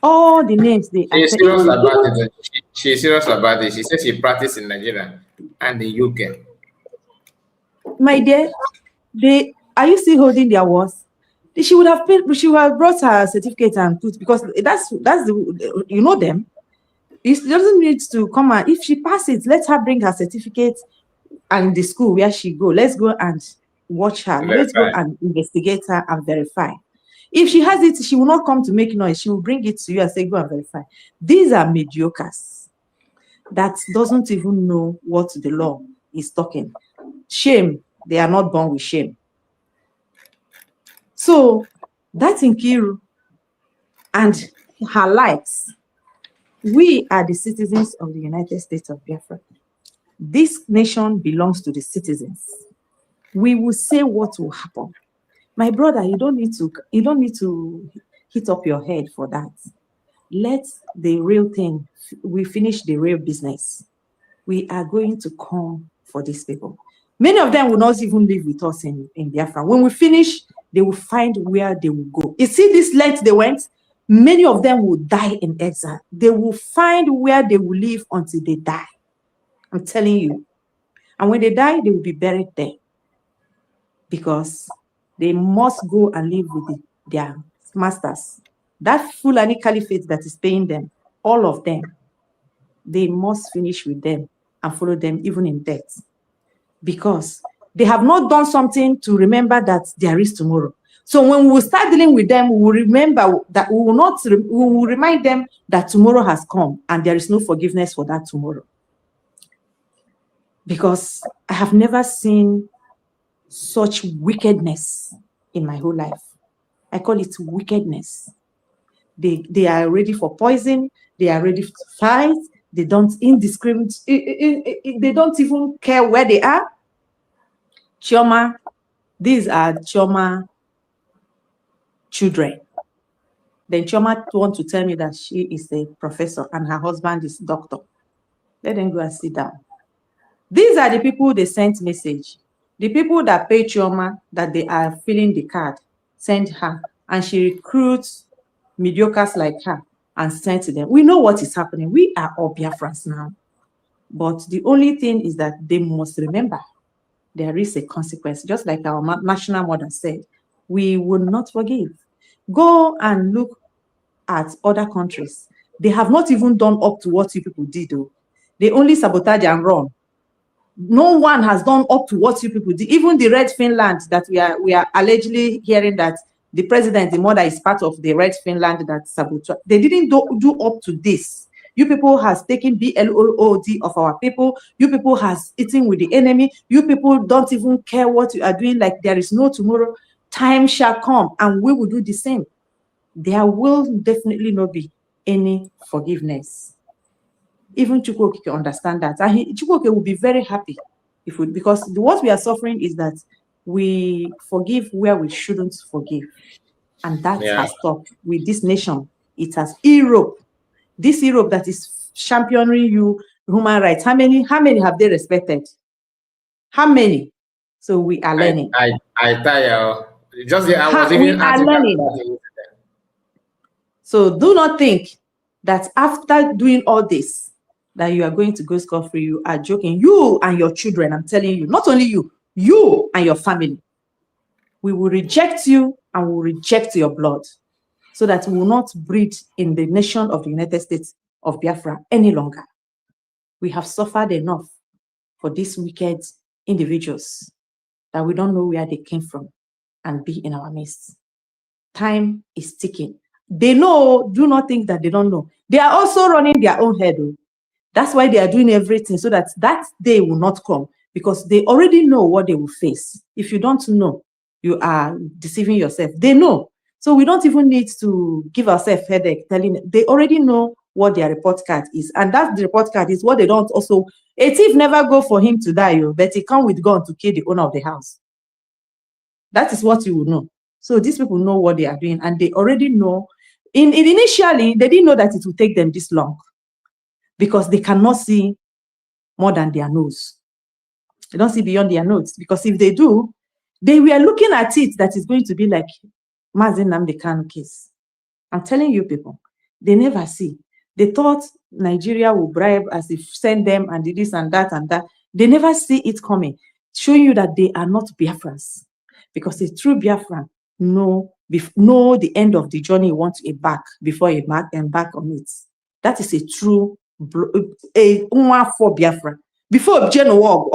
S19: All the names they
S3: She's serious about it. She's serious about it. She says she practiced in Nigeria and the UK.
S19: My dear, are you still holding their words? She would have brought her certificate and put, because that's the, you know them. It doesn't need to come and, if she passes, let her bring her certificate and the school where she go. Let's go and watch her. Let's go and investigate her and verify. If she has it, she will not come to make noise. She will bring it to you and say, go and verify. These are mediocres that doesn't even know what the law is talking. Shame, they are not born with shame. So that's Nkiru and her likes. We are the citizens of the United States of Biafra. This nation belongs to the citizens. We will say what will happen. My brother, you don't need to hit up your head for that. Let the real thing, we finish the real business. We are going to come for these people. Many of them will not even live with us in Biafra. When we finish, they will find where they will go. You see this length they went? Many of them will die in exile. They will find where they will live until they die. I'm telling you. And when they die, they will be buried there. Because they must go and live with their masters, that Fulani caliphate that is paying them, all of them, they must finish with them and follow them even in death. Because they have not done something to remember that there is tomorrow. So when we start dealing with them, we will remember that we will remind them that tomorrow has come and there is no forgiveness for that tomorrow. Because I have never seen such wickedness in my whole life. I call it wickedness. They are ready for poison. They are ready to fight. They don't they don't even care where they are. Chioma, these are Chioma children. Then Chioma want to tell me that she is a professor and her husband is doctor. Let them go and sit down. These are the people they sent message. The people that pay Chioma, that they are filling the card, send her, and she recruits mediocres like her and sent to them. We know what is happening. We are all Biafrans now. But the only thing is that they must remember there is a consequence. Just like our national mother said, we will not forgive. Go and look at other countries. They have not even done up to what you people did, though. They only sabotage and run. No one has done up to what you people did. Even the Red Finland that we are allegedly hearing that the president, the mother, is part of the Red Finland that sabotage. They didn't do up to this. You people has taken BLOOD of our people. You people has eaten with the enemy. You people don't even care what you are doing. Like there is no tomorrow. Time shall come and we will do the same. There will definitely not be any forgiveness. Even Chukwuoke can understand that. And Chukwuoke will be very happy because what we are suffering is that we forgive where we shouldn't forgive. And that has stopped with this nation. It has Europe. This Europe that is championing you human rights. How many have they respected? How many? So we are learning.
S3: I tire. Just I was
S19: we
S3: even
S19: are learning. So do not think that after doing all this, that you are going to go scot-free. You are joking. You and your children, I'm telling you, not only you and your family. We will reject you and we will reject your blood so that we will not breed in the nation of the United States of Biafra any longer. We have suffered enough for these wicked individuals that we don't know where they came from and be in our midst. Time is ticking. They know, do not think that they don't know. They are also running their own head. That's why they are doing everything so that that day will not come because they already know what they will face. If you don't know, you are deceiving yourself. They know. So we don't even need to give ourselves headache telling them. They already know what their report card is. And that the report card is what they don't also. A thief never go for him to die, but he come with gun to kill the owner of the house. That is what you will know. So these people know what they are doing and they already know. Initially, they didn't know that it would take them this long because they cannot see more than their nose. They don't see beyond their nose because if they do, they were looking at it that is going to be like Mazi Nnamdi Kanu case. I'm telling you people, they never see. They thought Nigeria will bribe as if send them and this and that and that. They never see it coming, showing you that they are not Biafrans. Because a true Biafran know the end of the journey he wants to embark before he embark on it. That is a true for Biafra. Before General War,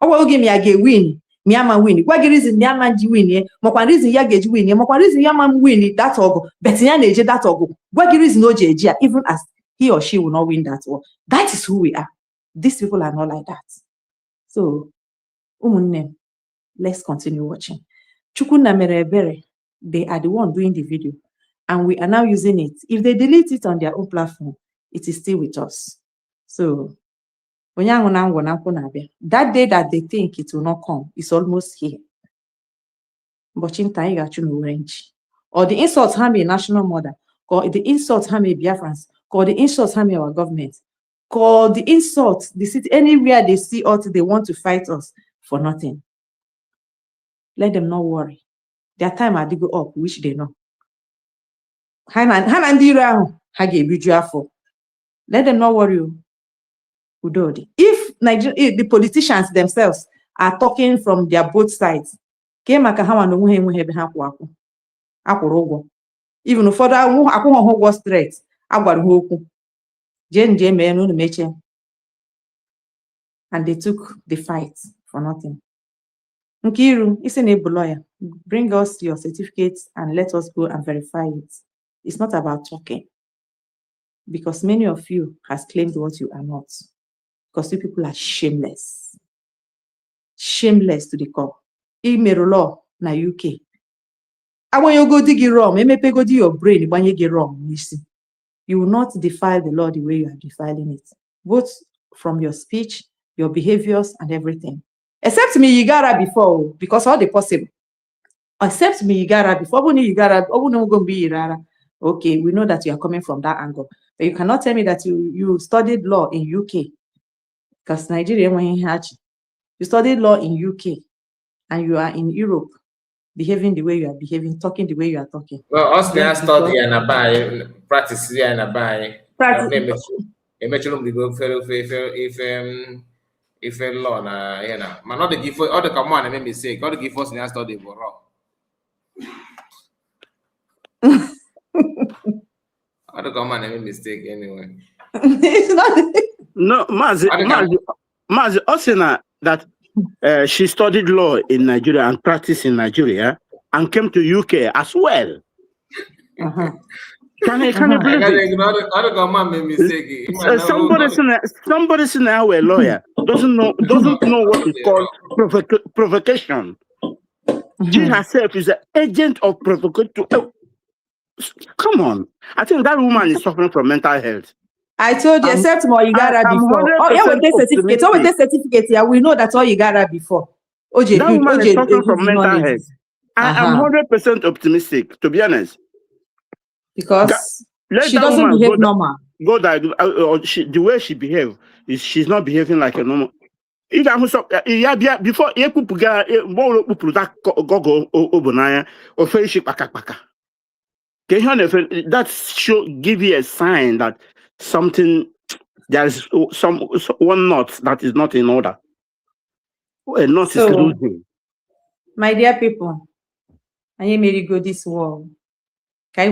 S19: win. Miama win. What reason Miama win? Mokwan reason ya geji win. Mokwan reason Yama win that ogo. But ya neje that ogo. What reason no jeji? Even as he or she will not win that war. That is who we are. These people are not like that. So, let's continue watching. Chukwuna Merebere, they are the one doing the video, and we are now using it. If they delete it on their own platform, it is still with us. So. That day that they think it will not come, it's almost here. But in time, you actually range. Or the insults harm a national mother, or the insults harm a Biafrans, or the insults harm our government, or the insults, the city, anywhere they see us, they want to fight us for nothing. Let them not worry. Their time had to go up, which they know. Let them not worry. If the politicians themselves are talking from their both sides, akwụrụ ụgwọ even ụfọdụ akwụghị ha ụgwọ straight agwara ha okwu jee mee na unu mechie and they took the fight for nothing. Nkiru, isi na ebu lawyer, bring us your certificates and let us go and verify it. It's not about talking, because many of you has claimed what you are not, because you people are shameless to the core. Imero law na UK. I want you go dig it wrong. Maybe go do your brain when you get wrong. You will not defile the law the way you are defiling it, both from your speech, your behaviors, and everything. Except me, you got her before, because all the possible. Except me, you got her before. Okay, we know that you are coming from that angle, but you cannot tell me that you studied law in UK, because Nigeria, you studied law in UK, and you are in Europe, behaving the way you are behaving, talking the way you are talking.
S3: Well, us now study and buy, practice and buy. If law na man not the give all the command and make mistake. God give us now study for raw. All the command and make mistake anyway.
S19: It's not.
S15: No, Mazi, Osina that she studied law in Nigeria and practiced in Nigeria and came to UK as well. Can you believe it?
S3: All the command make mistake.
S15: Somebody sitting now a lawyer doesn't know what is called provocation. She herself is an agent of provocation. Come on, I think that woman is suffering from mental health.
S19: I told you, except more you got her before. Oh yeah, with this certificate. Oh, with this certificate, yeah, we know that's all you got her before.
S15: That woman is suffering from mental health. I am 100% optimistic, to be honest.
S19: Because she doesn't behave normal.
S15: The way she behaves is she's not behaving like a normal. Before that should give you a sign that something, there's one knot that is not in order. A knot is losing.
S19: My dear people, I may go this world. The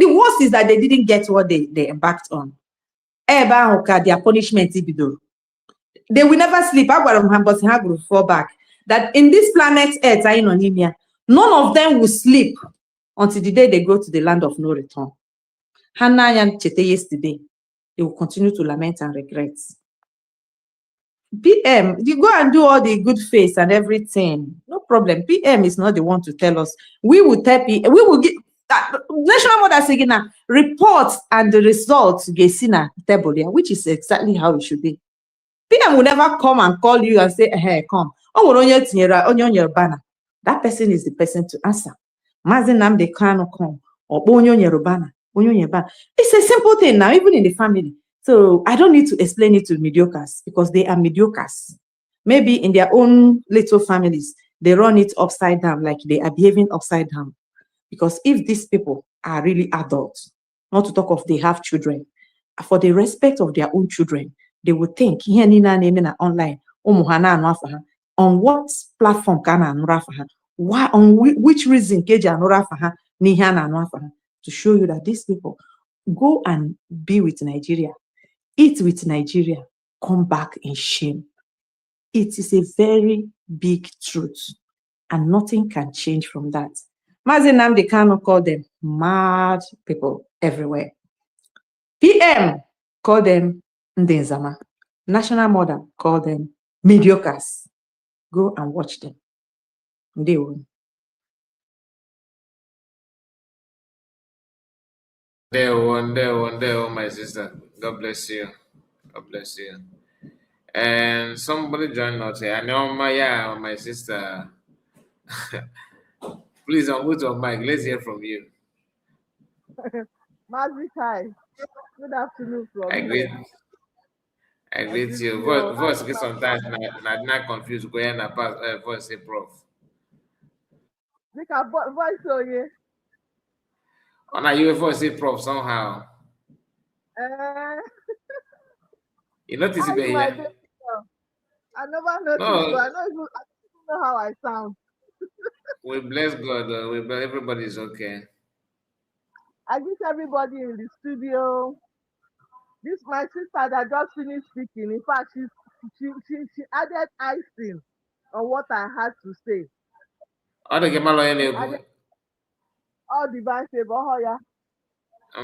S19: worst is that they didn't get what they embarked on. Their punishment. They will never sleep. Fall back. That in this planet Earth, none of them will sleep until the day they go to the land of no return. Hannah and Chete yesterday, they will continue to lament and regret. PM, you go and do all the good face and everything. No problem. PM is not the one to tell us. We will tell PM, we will get national mother saying reports and the results gesina table, which is exactly how it should be. PM will never come and call you and say, hey, come. On your banner. That person is the person to answer. Mazinam de Kano come or on your banner. It's a simple thing now, even in the family. So I don't need to explain it to mediocres because they are mediocres. Maybe in their own little families, they run it upside down, like they are behaving upside down. Because if these people are really adults, not to talk of they have children, for the respect of their own children, they would think, online, on what platform can I why, on which reason to show you that these people go and be with Nigeria, eat with Nigeria, come back in shame. It is a very big truth, and nothing can change from that. Mazinam, they cannot call them mad people everywhere. PM, call them Ndenzama. National Mother, call them mediocres. Go and watch them. They will.
S3: There one, my sister. God bless you. God bless you. And somebody joined us here. I know my sister. Please unmute your mic. Let's hear from you.
S20: Magic, hi. Good afternoon from
S3: I greet you. Voice get sometimes not confused. Go ahead and pass voice say prof.
S20: They can voice so yeah.
S3: Oh, now you voice say prof somehow. You notice it here?
S20: I never noticed. No. So I know know how I sound.
S3: We bless God. Everybody is okay.
S20: I greet everybody in the studio. This my sister that just finished speaking. In fact, she added icing on what I had to say.
S3: Ọ dị gị mma lọ ya
S20: She
S3: na-ekwu.
S20: added all divine favor. Oh yeah.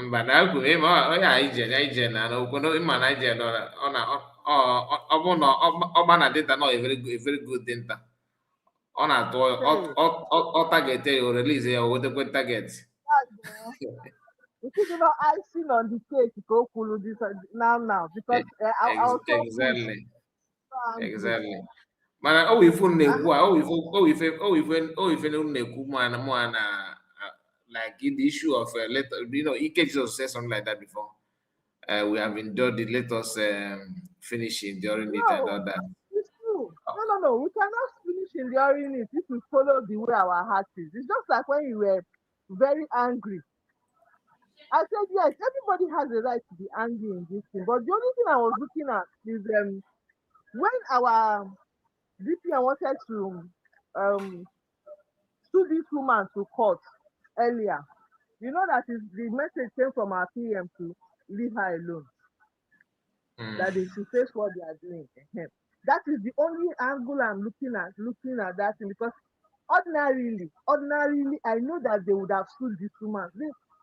S3: Mba na ekwu ịma onye ije na okwu ịma na ije ọ na ọ bụ na ọgba na data na very good data. Ọ na-atụ ọ target ya o release ya o wetekwe target.
S20: You see, icing on the cake go cool this now because I was so
S3: Exactly.
S20: angry.
S3: Exactly. Mana o ifu na-ekwu a o ife na-ekwu mụ na like the issue of Ike Jesus said something like that before. We have endured it. Let us finish enduring it and all that.
S20: It's true. No. We cannot finish enduring it if we follow the way our heart is. It's just like when you were very angry. I said, yes, everybody has a right to be angry in this thing. But the only thing I was looking at is when our DPM wanted to sue this woman to court earlier, you know that the message came from our PM to leave her alone. That they should face what they are doing. That is the only angle I'm looking at that thing, because ordinarily, I know that they would have sued this woman.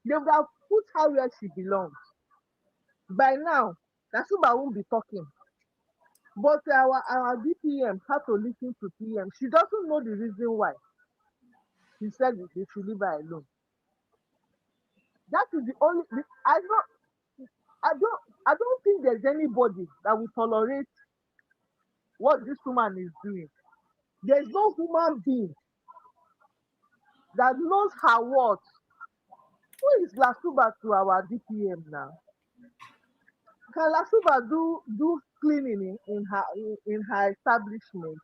S20: They would have put her where she belongs. By now, Nasuba won't be talking. But our DPM had to listen to PM. She doesn't know the reason why. He said they should leave her alone. That is the only. I don't think there's anybody that will tolerate what this woman is doing. There's no human being that knows her worth. Who is Lasuba to our DPM now? Can Lasuba do cleaning in her establishment?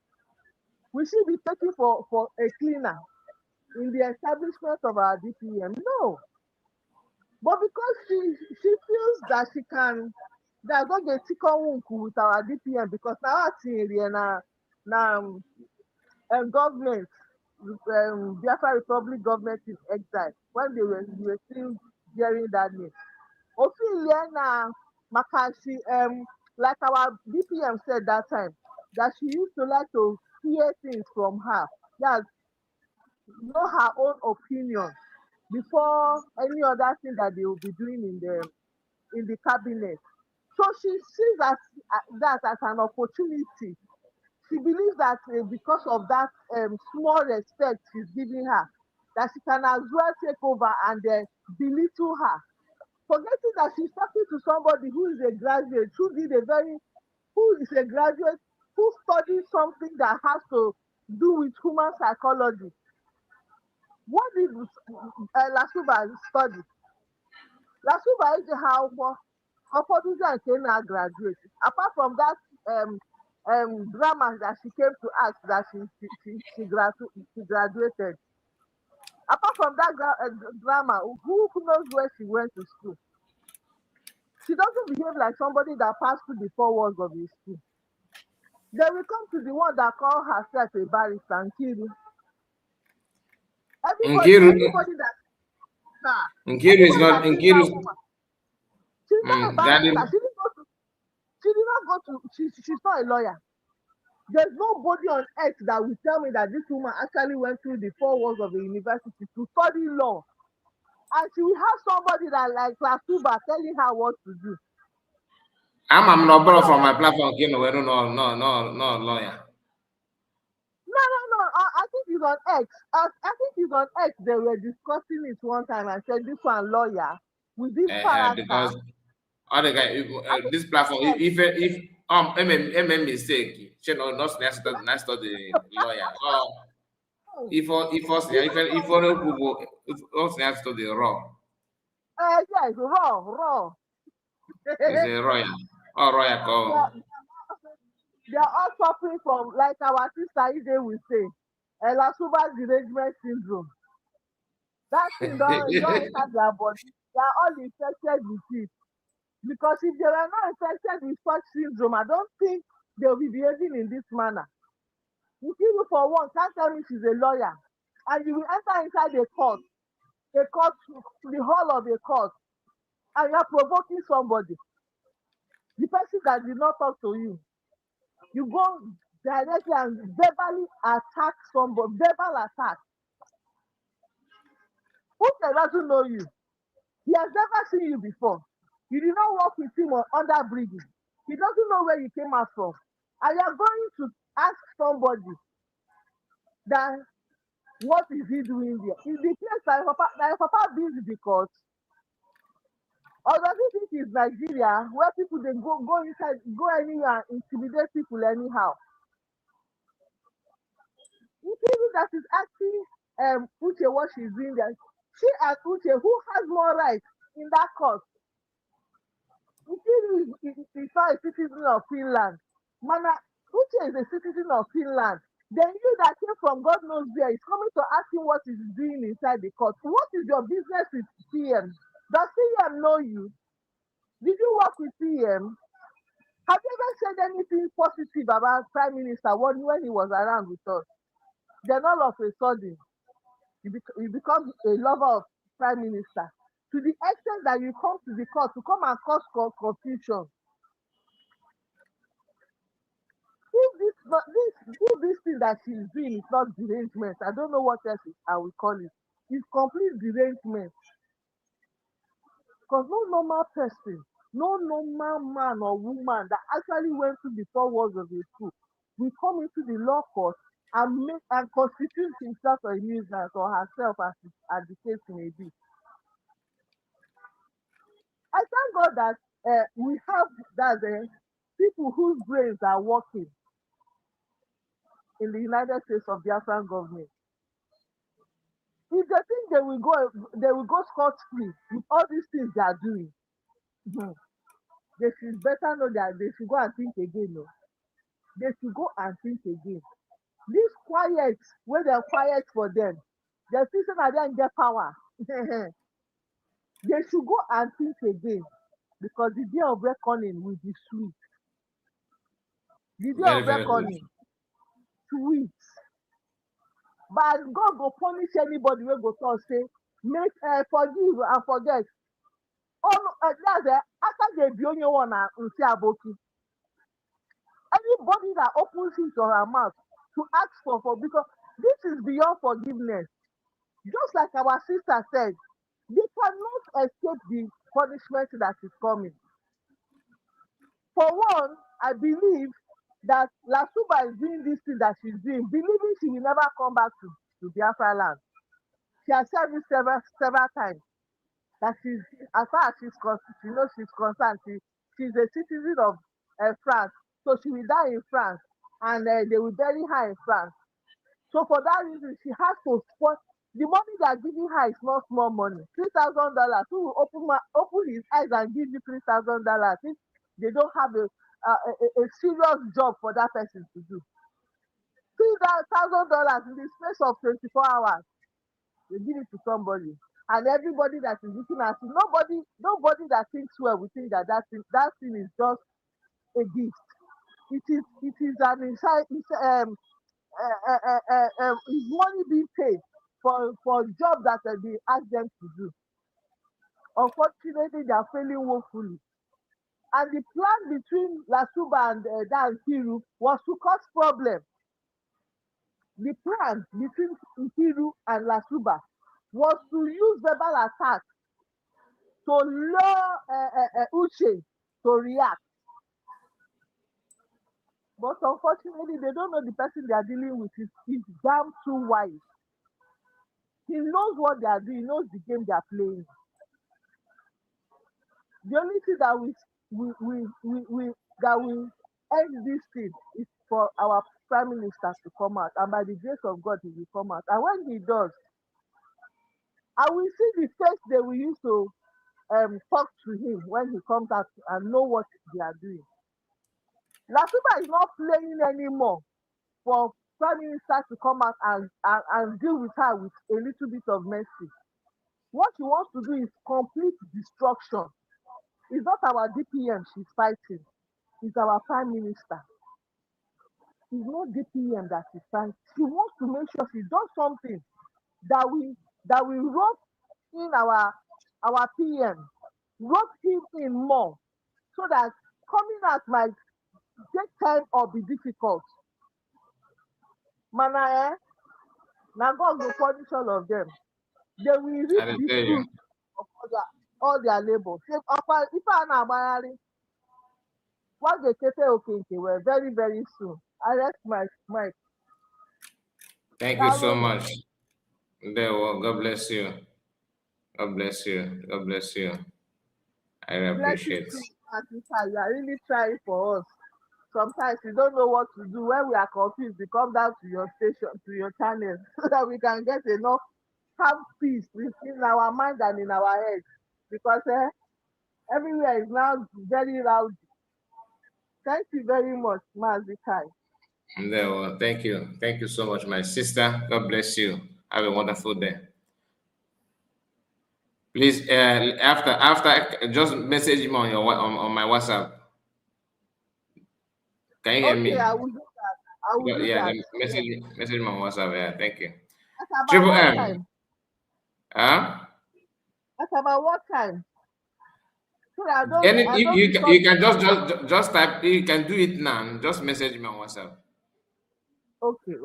S20: Will she be taking for a cleaner in the establishment of our DPM? No. But because she feels that she can, that go get chicken with our DPM, because now government, Biafra Republic government is exile when we were still hearing that name. Ophelia Makashi, like our DPM said that time, that she used to like to hear things from her. That know her own opinion before any other thing that they will be doing in the cabinet. So she sees that as an opportunity. She believes that because of that small respect she's giving her, that she can as well take over and belittle her. Forgetting that she's talking to somebody who is a graduate, who is a graduate, who studied something that has to do with human psychology. What did Lasuba study? Lasuba is how graduate. Apart from that drama that she came to ask that she graduated. Apart from that drama, who knows where she went to school? She doesn't behave like somebody that passed through the 4 walls of the school. Then we come to the one that called herself a barrister, Nkiru. Everybody that
S3: Nkiru is not Nkiru.
S20: She's not a barrister. She's not a lawyer. There's nobody on earth that will tell me that this woman actually went through the 4 walls of the university to study law. And she will have somebody that like Lasuba telling her what to do.
S3: I'm not borrow from my platform, no lawyer.
S20: No. I think he's on X. I think he's on X. They were discussing it one time and said this one lawyer with this character.
S3: Because other guy, this platform, if mistake, you know, not the lawyer. If the raw.
S20: Yes, raw.
S3: It's a royal. Oh, royal call.
S20: They are all suffering from, like our sister Ide will say, Lasuba's derangement syndrome. That thing don't enter their body. They are all infected with it. Because if they were not infected with such syndrome, I don't think they'll be behaving in this manner. Nkiru for one can't tell me she's a lawyer, and you will enter inside a court, the hall of a court, and you're provoking somebody. The person that did not talk to you, you go directly and verbally attack somebody, verbal attack. Who doesn't know you? He has never seen you before. You did not work with him on under bridges. He doesn't know where you came out from. And you are going to ask somebody that what is he doing there? Is the place that your papa busy because, or does he think it's Nigeria where people they go inside, go anywhere and intimidate people anyhow? People that is asking Uche what she's doing there. She and Uche, who has more rights in that court? Uche is not a citizen of Finland. Mana, Uche is a citizen of Finland. Then you that came from God knows where is coming to ask him what he's doing inside the court. What is your business with CM? Does CM know you? Did you work with CM? Have you ever said anything positive about Prime Minister when he was around with us? Then all of a sudden, you become a lover of Prime Minister to the extent that you come to the court to come and cause confusion. If this thing that she's doing is not derangement, I don't know what else I will call it. It's complete derangement. Because no normal person, no normal man or woman that actually went through the 4 walls of a school will come into the law court and constitute himself a nuisance or herself as the case may be. I thank God that we have people whose brains are working in the United States of Biafran government. If they think they will go scot-free with all these things they are doing, they should better know that they should go and think again. No? They should go and think again. This quiet, when they're quiet for them, they're thinking that they get power. They should go and think again because the day of reckoning will be sweet. The day of reckoning, sweet. But God will punish anybody who go talk say, make forgive and forget. Oh no, that's after they be only one and say aboki. Anybody that opens his or her mouth to ask for because this is beyond forgiveness. Just like our sister said, they cannot escape the punishment that is coming. For one, I believe that Lasuba is doing this thing that she's doing, believing she will never come back to Biafra land. She has said this several times that she's, as far as she's concerned, she's a citizen of France, so she will die in France, and they will bury her in France. So for that reason, she has to support. The money they are giving her is not small money. $3,000. Who will open his eyes and give you $3,000 if they don't have a serious job for that person to do? $3,000 in the space of 24 hours. They give it to somebody, and everybody that is looking at it, nobody that thinks well will think that thing is just a gift. It is an inside. Is money being paid for job that they ask them to do. Unfortunately, they are failing woefully. And the plan between Lasuba and Dan Kiru was to cause problem. The plan between Nkiru and Lasuba was to use verbal attack to lure Uche to react. But unfortunately, they don't know the person they are dealing with is damn too wise. He knows what they are doing, he knows the game they are playing. The only thing that will end this thing is for our Prime Minister to come out, and by the grace of God, he will come out. And when he does, I will see the face they will use to talk to him when he comes out and know what they are doing. Lasuba is not playing anymore for Prime Minister to come out and deal with her with a little bit of mercy. What she wants to do is complete destruction. It's not our DPM she's fighting, it's our Prime Minister. it's not DPM that she thanks. She wants to make sure she does something that we wrote in our PM, wrote him in more, so that coming out might take time or be difficult. Mana, now God will punish all of them. They will reap
S3: I
S20: the
S3: tell you.
S20: fruit of all their labor. If I na bayari, what they say okay, well, very, very soon. I rest my mic.
S3: Thank you so much. There, well, God bless you. God bless you. God bless you. I really appreciate it.
S20: You are really trying for us. Sometimes we don't know what to do. When we are confused, we come down to your station, to your channel, so that we can get enough, have peace within our mind and in our head. Because everywhere is now very rowdy. Thank you very much, Mazikai.
S3: There, well, thank you. Thank you so much, my sister. God bless you. Have a wonderful day. Please, after, just message him on your on my WhatsApp. Can you hear me?
S20: Okay, I will do that. I will do that.
S3: Message him on WhatsApp. Yeah, thank you.
S20: At about
S3: Triple
S20: what
S3: M.
S20: time?
S3: Huh?
S20: At about what time? So I don't.
S3: You can just type. You can do it now. Just message me on WhatsApp.
S20: Okay.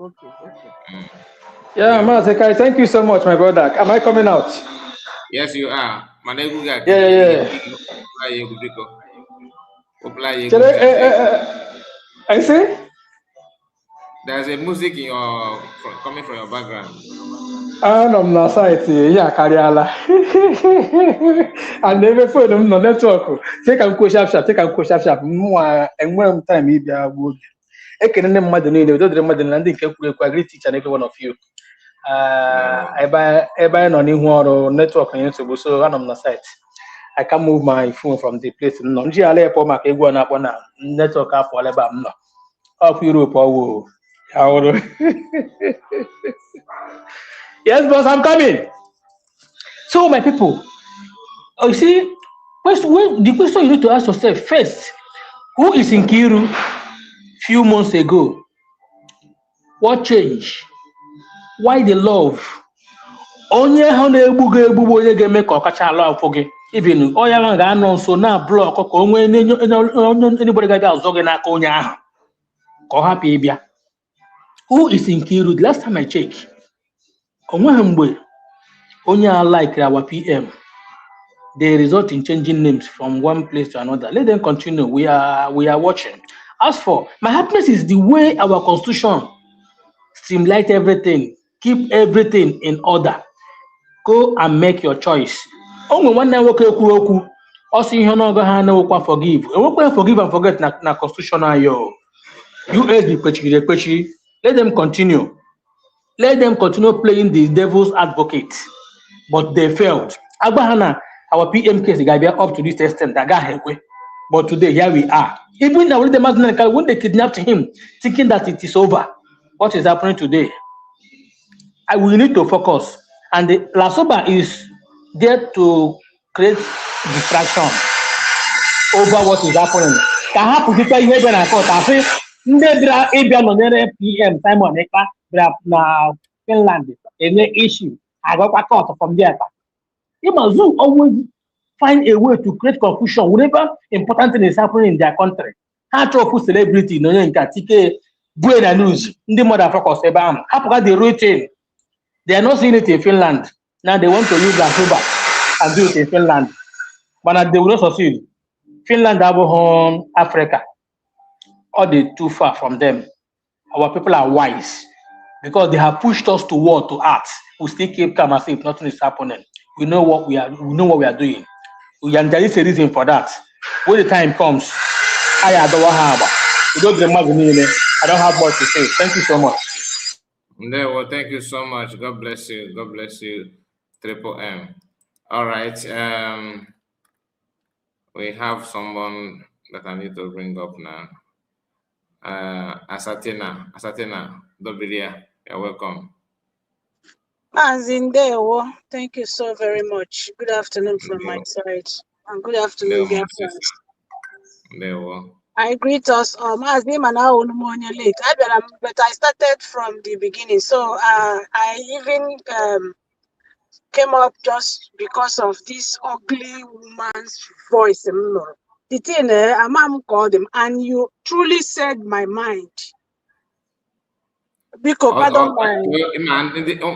S21: Yeah, Mazekai, thank you so much, my brother. Am I coming out?
S3: Yes, you are.
S21: Yeah. I see.
S3: There's a music in coming from your background.
S21: I'm na site ya karịala and ebe phone m nọ netwọk take am kwuo sharp sharp mụnwa enwere m time ịbịa gbuo oge ekene ndị mmadụ niile udo dịrị mmadụ na ndị nke kwuru ekwu agree teach and every one of you ebe anyị nọ n'ihu ọrụ netwọk anyị nsogbu so anọ m na site I can move my phone from the place nọ m ji ala epọ maka egwu ọ na-akpọ na netwọk apụọla ebe a m nọ ọkụ Europe ọwụ ya ọrụ. Yes, boss, I'm coming. So, my people, you see, the question you need to ask yourself first, who is in Kiru few months ago? What changed? Why the love? Onye ha na-egbugo onye ga-eme ka ọ kacha ala afọ gị. Even onye ahụ ga-anọ nso na blọk ka onwe anybody ga-abịa azọ gị n'aka onye ahụ ka ọ hapụ ịbịa. Who is in Kiru? The last time I checked, onweghị mgbe onye like our PM, they result in changing names from one place to another. Let them continue. We are watching. As for my happiness is the way our constitution stimulate everything, keep everything in order. Go and make your choice. Only one na work okwu. Also, you no go ha forgive. Forgive and forget na constitution ayo. US let them continue. Let them continue playing the devil's advocate. But they failed. Agbahana, our PM case, the up to this extent, but today, here we are. Even now, when they kidnapped him, thinking that it is over, what is happening today? We need to focus. And the Lasoba is there to create distraction over what is happening. PM Simon Ekpa na Finland, any issue. I got a call from there. You must always find a way to create confusion whenever important thing is happening in their country. How to celebrity, no one can take brain and news. The motherfuckers about the routine. They are not seeing it in Finland. Now they want to use Lasoba and do it in Finland. But they will not succeed. Finland have home Africa. All the too far from them. Our people are wise because they have pushed us to war, to act. We still keep calm as if nothing is happening. We know what we are doing. And there is a reason for that. When the time comes, I don't have much to say. Thank you so much.
S3: Well, thank you so much. God bless you. God bless you, Triple M. All right. We have someone that I need to bring up now. Asatina, Dobilia, you're welcome.
S22: Azindewo, thank you so very much. Good afternoon from my side, and good afternoon, dear friends. I greet us. As name and I late. But I started from the beginning, so I even came up just because of this ugly woman's voice. The thing, Mom called him, and you truly said my mind. Because pardon my.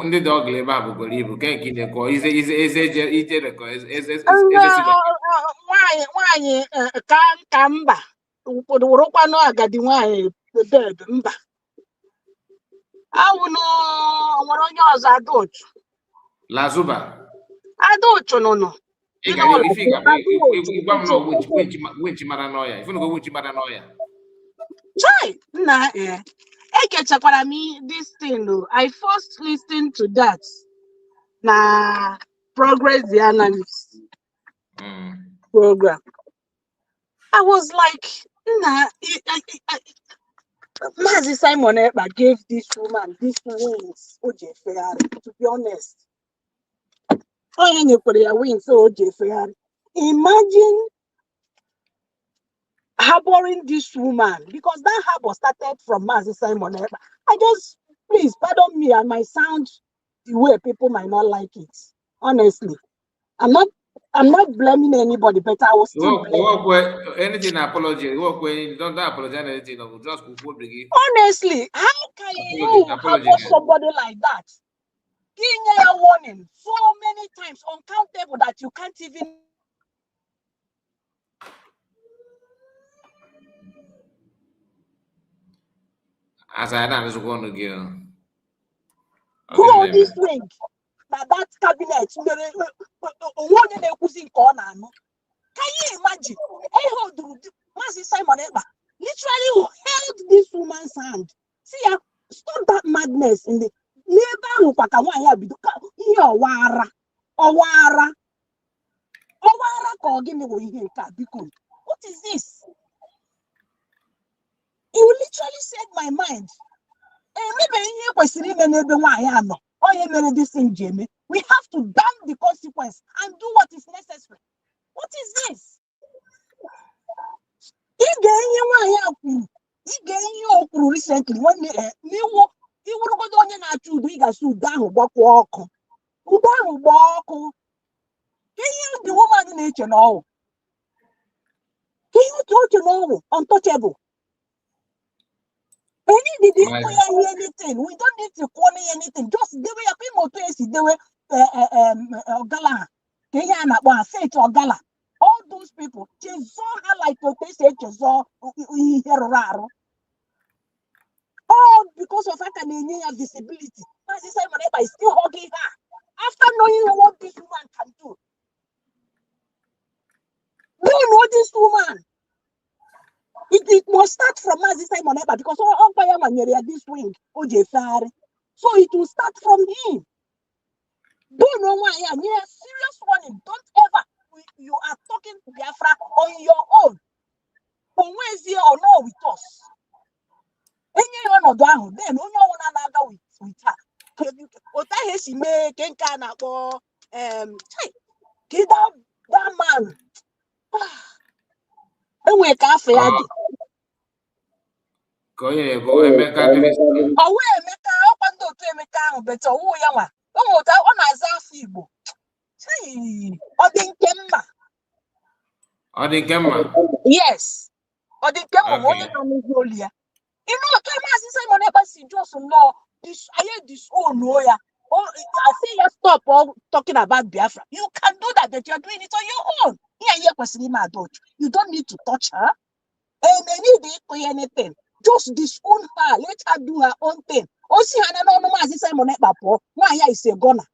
S3: Ndị dog ebe a bụgoro ibu ke nke na-ekọ ize ije rekọ
S22: Nwanyị ka mba wụrụkwanụ agadi nwanyị bed mba awụ nwere onye ọzọ Adauchu Adauchu nụnụ
S3: winchi mara n'ọya ifunugo winchi mara n'ọya
S22: chai nna ekechakwara m this thing. I first listened to that na Progress the Analyst program. I was like, nah, Mazi Simon Ekpa gave this woman these wings, OJ Ferrari, to be honest. Wings, OJ Ferrari. Imagine harboring this woman, because that harbor started from Mazi Simon Ekpa. Please pardon me, I might sound the way people might not like it. Honestly, I'm not blaming anybody, but I was still
S3: anything apology. Don't apologize anything. Just
S22: honestly, how can you harbor somebody like that? Giving a warning so many times, uncountable, that you can't even.
S3: As I was going to give.
S22: Who on this wing? That cabinet. Can you imagine? Mazi Simon Ekpa literally held this woman's hand. See, stop that madness in the neighborhood. What is this? You literally said my mind. We have to damn the consequence and do what is necessary. What is this? Recently when he would go down and to the woman in nature now. Can you know untouchable? Did you hear anything? We don't need to call anything. Just they were people to see they were Gala. Say to Gala. All those people, like to say all because of academia visibility. Mazi Simon Ekpa is still hugging her after knowing what this woman can do. Do you know this woman? It must start from Mazi Simon Ekpa because this wing, OJ Ferrari. So it will start from him. Don't know why I am serious warning. Don't ever. You are talking to Biafra on your own. On Wednesday or no with us. Any one of them, then only one another with her. Otahe she make Kenkana or get that man. And we can't fair.
S3: Go Emeka.
S22: Away Emeka, open door to Emeka, but oh, Yama. Oh, that one as a feeble.
S3: Odingemma.
S22: Yes. Odingemma, what you know, you know, Mazi Simon Ekpa just know this. I hear this. Oh no, yeah. Oh, I say you stop all talking about Biafra. You can do that, but you're doing it on your own. You don't need to touch her. And they need to anything. Just disown her. Let her do her own thing. Oh, see, I don't know Mazi Simon Ekpa. Why is a gunner?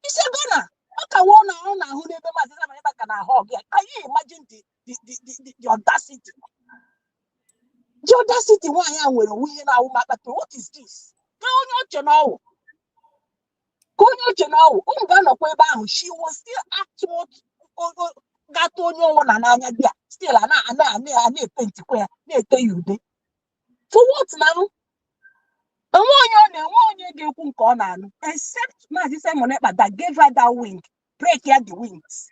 S22: He's a gunner. Can you imagine the audacity? The audacity why I will win our map. What is this? She was still actual still for what now? Except Mazi Simon Ekpa that gave her that wing, break her the wings.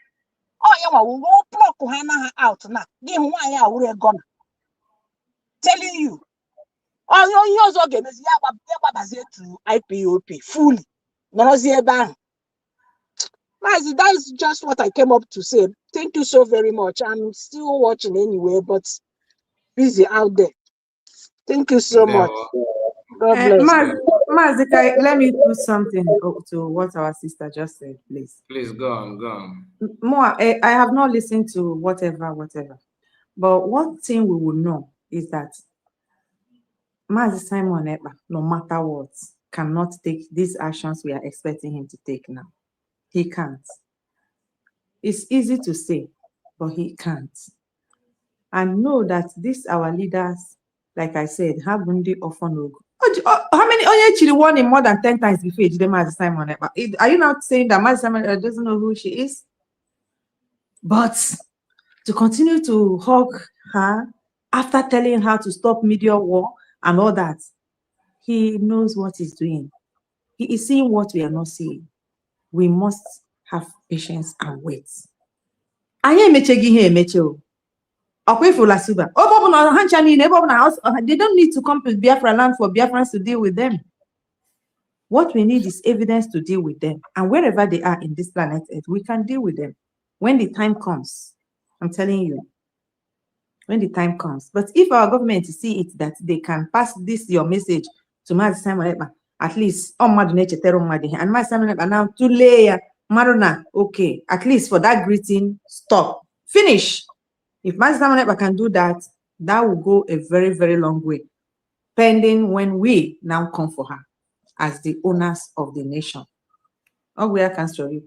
S22: Oh, yeah, we will pluck her out now. Give why I would have gone. Telling you. On yours again, to IPOP fully. That's just what I came up to say. Thank you so very much. I'm still watching anyway, but busy out there. Thank you so much. God bless.
S19: Mazika, let me do something to what our sister just said, please.
S3: Please go on.
S19: More, I have not listened to whatever. But one thing we will know is that Mazi Simon Ekpa, no matter what, cannot take these actions we are expecting him to take now. He can't. It's easy to say, but he can't. And know that these our leaders, like I said, have Bundi often. How many Onye won him more than 10 times before he did Mazi Simon Ekpa? Are you not saying that Mazi Simon Ekpa doesn't know who she is? But to continue to hug her after telling her to stop media war and all that, he knows what he's doing. He is seeing what we are not seeing. We must have patience and wait. They don't need to come to Biafra land for Biafrans to deal with them. What we need is evidence to deal with them. And wherever they are in this planet Earth, we can deal with them when the time comes. I'm telling you, when the time comes. But if our government see it that they can pass this your message to Mazi Simon Ekpa, at least on Maduneche Teromadi and Mazi Simon Ekpa now to lay Maruna, okay, at least for that greeting, stop. Finish. If Mazi Simon Ekpa can do that, that will go a very, very long way. Pending when we now come for her as the owners of the nation. Oh, we are canceling.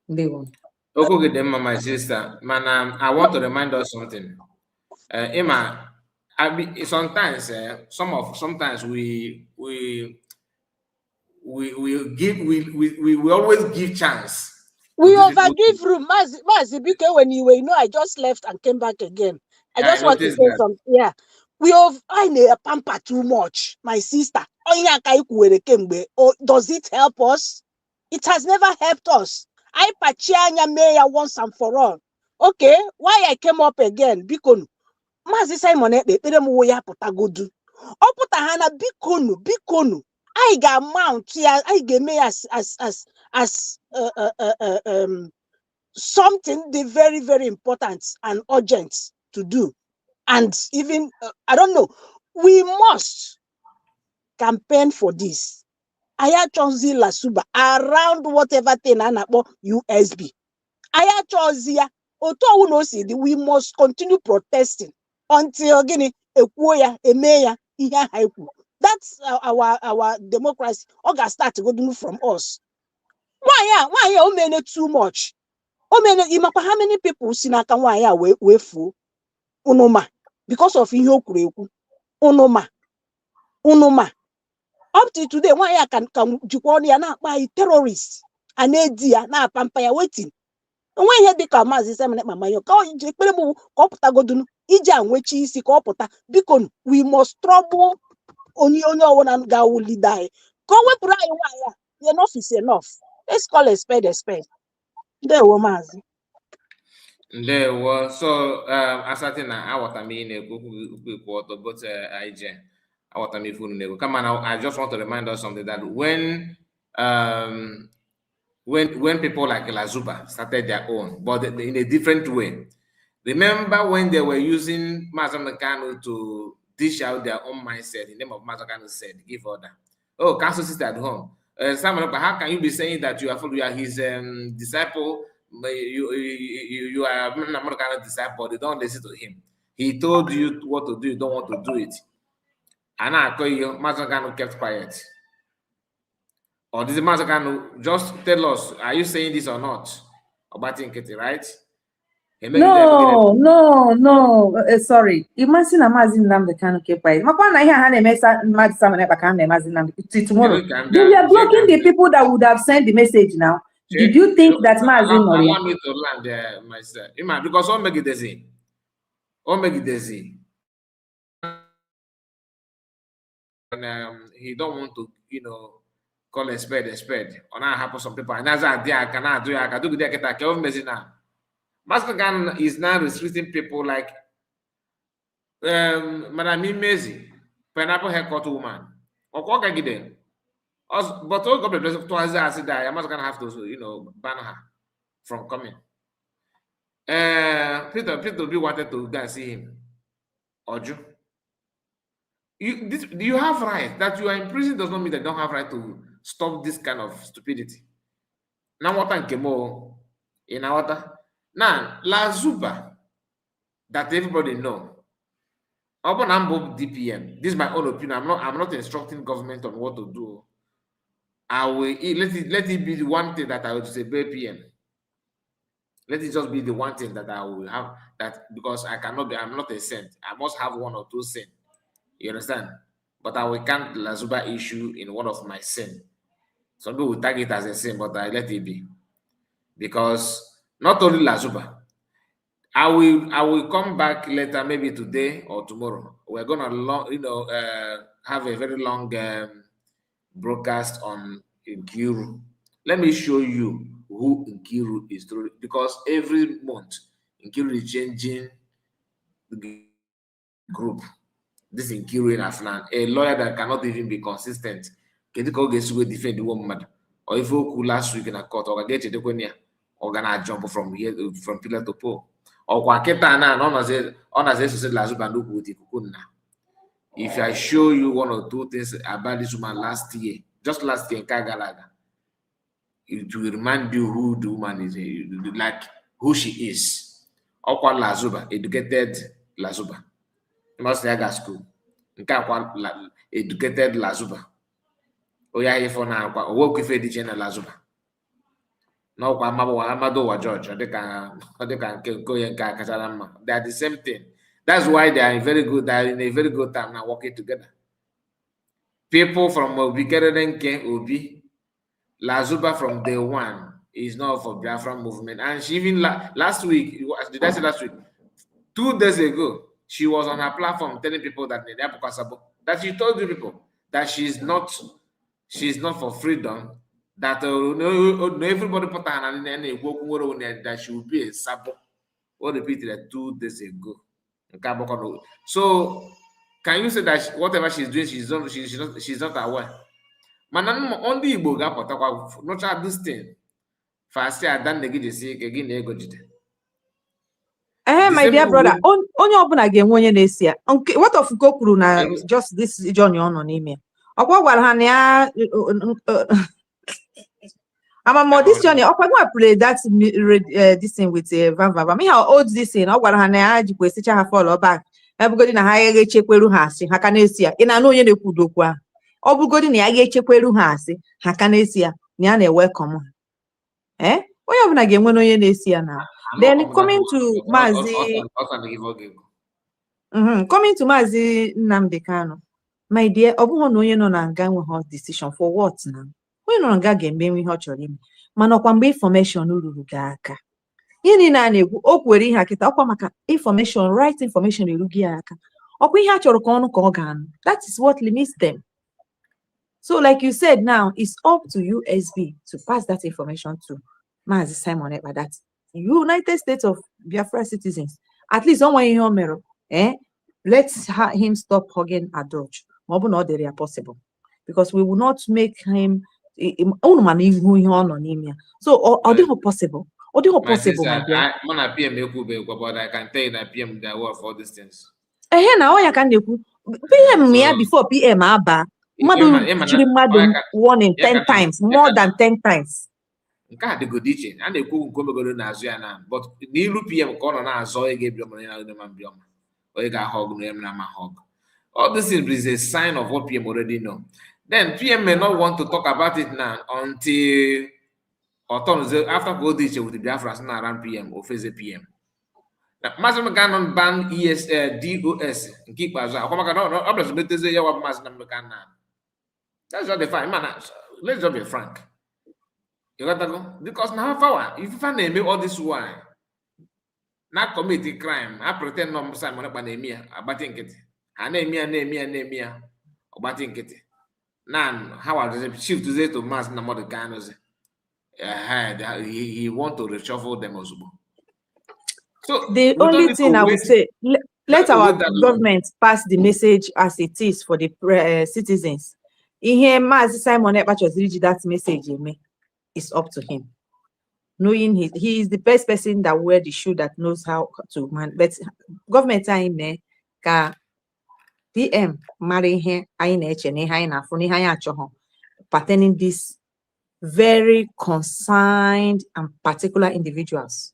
S19: They won't.
S3: Okay, my sister, man, I want to remind us something. Emma, sometimes sometimes we always give chance.
S22: We overgive room. Mazi Bike, when you were, I just left and came back again. I just want to say something. Yeah. I need a pamper too much, my sister. Does it help us? It has never helped us. I pachianya mayor once and for all. Okay, why I came up again? Because Mazi Simon putagodu. Oputahana bikonu. I got mount here. I get me as something very, very important and urgent to do. And even, I don't know, we must campaign for this. Aya Chonzi Lasuba around whatever thing USB. Aya Chonzia, we must continue protesting until that's our democracy. Oga start to go from us. Why too much? How many people we fool? Unoma because of Unoma. Up to today, why I can na by terrorists and na pampaya waiting. And when you become Mazi Simon Ekpa mayo, because we must trouble only one guy will die. Go with enough is enough. Let's call a spade a spade. There were Mazi.
S3: There was so as I think I what I mean but come on, I just want to remind us something that when people like Lazuba started their own, but in a different way. Remember when they were using Mazamekano to dish out their own mindset in the name of Mazamekano said, give order. Oh, council sister at home. How can you be saying that you are his disciple? You are not kind of disciple. They don't listen to him. He told you what to do. You don't want to do it. And I tell you, Mazamekano kept quiet. Or this Mazamekano just tell us, are you saying this or not? About Nketi, right?
S19: No. Sorry. Imagine a Mazin Lam the can keep quiet. Tomorrow. They are blocking the people that would have sent the message now. Did you think that Mazin
S3: allow me to land there myself? Because all make it easy. And he don't want to, call a spade a spade. On I happen some people. And as I cannot do I can do the now. Mastergan is now restricting people like Madam Imezi, pineapple haircut woman. But all government twice I said that I must gonna have to, ban her from coming. Peter B wanted to go and see him. Oju. You have right that you are in prison does not mean that you don't have right to stop this kind of stupidity. Now what and Kemo in our now La Zuba that everybody know. Open Ambo DPM. This is my own opinion. I'm not instructing government on what to do. I will let it be the one thing that I will say PM. Let it just be the one thing that I will have that because I'm not a saint. I must have one or two saints. You understand? But I will count La Zuba issue in one of my sin. Some people will tag it as a sin, but I let it be. Because not only La Zuba, I will come back later, maybe today or tomorrow. We're gonna have a very long broadcast on Nkiru. Let me show you who Nkiru is through because every month Nkiru is changing the group. This Nkiru in Afnan, a lawyer that cannot even be consistent. Can you get to defend the woman? Or if you last week in a court, or get it or gonna jump from here from pillar to pole. Or Kwaketa na on as said last if I show you one or two things about this woman last year in Kagalaga, it will remind you who the woman is, like who she is. Okwa Lazuba, educated Lazuba. Must have school. Educated Lazuba. Oya here for now. Work with the channel Lazuba. No, Amado wa George. They are the same thing. That's why they are very good. They are in a very good time now working together. People from Obi Kerenke Obi, Lazuba from day one is not for Biafra movement. And she even last week, did I say last week? 2 days ago, she was on her platform telling people that she told you people that she's not for freedom, that everybody put her hand in that she will be a sabo. What repeated that 2 days ago. So can you say that whatever she's doing, she's not aware? Man, only Igbo ga-apụtakwa nụcha this thing. Fast Adan negidesi again ego jide.
S19: My dear brother, onye ọbụla ga-enwe onye na-esi ya. What of go kwuru na just this journey ọ nọ n'ime. Ọkwa gwara ha na ya amamo this journey ọkwa gwa play that this thing with Van. Me how old this thing ọ gwara ha na ya jikwa esicha ha fall back. Ebugodi na ha ya echekweru ha asị ha ka na-esi ya. Ị na-anụ onye na-ekwu dokwu ahụ. Ọ bụgodi na ya ga-echekweru ha asị ha ka na-esi ya na ya na-welcome ha. Onye ọbụla ga-enwe onye na-esi ya na. Then coming to Mazi Nnamdi Kanu, my dear, ọ bụghị na onye nọ na nga nwe decision for what now? Onye nọ na nga ga-eme ihe ọ chọrọ ime mana ọkwa mgbe information ruru gị aka ihe niile a na-ekwu o kwere ihe akịta ọkwa maka information, right information eru gị aka ọkwa ihe a chọrọ ka ọnụ ka ọ ga-anụ. That is what limits them. So like you said now, it's up to USB to pass that information to Mazi Simon Ekpa, that United States of Biafra citizens, at least one in your let's him stop hugging a Dutch. They are possible because we will not make him so are they possible? Are they possible?
S3: I can tell you that PM they work for these things.
S19: Now I can PM me before PM Abba. Madam 1 in 10 times, more than 10 times.
S3: Nke a dịgo dị iche a na-ekwu nke omegoro n'azụ ya na but n'ilu PM ka ọ nọ na-azọ ego ebiọma ya na mbiọma onye ga-ahọg na na mahọg. All this is a sign of what PM already know. Then PM may not want to talk about it now until after go dị iche with the Biafra na around PM or face PM. Maazị Mekanon ban DOS nke ikpeazụ akwa maka na ọ bụla meteze ya wa Maazị Mekanon. That's not the fine man. Let's just be frank. You got to go because now if you find all this why not commit a crime, I pretend no Simon Ekpa abating it. Anemia abating it. Now how are the shift to say to mass number the ganos? He want to reshuffle them also. So
S19: the only thing I would say, let our government pass the message as it is for the citizens. Ihe Mazi Simon Ekpa chọziri that message is up to him. Knowing he is the best person that wear the shoe that knows how to man. But government in there ka PM marry here pertaining this very consigned and particular individuals.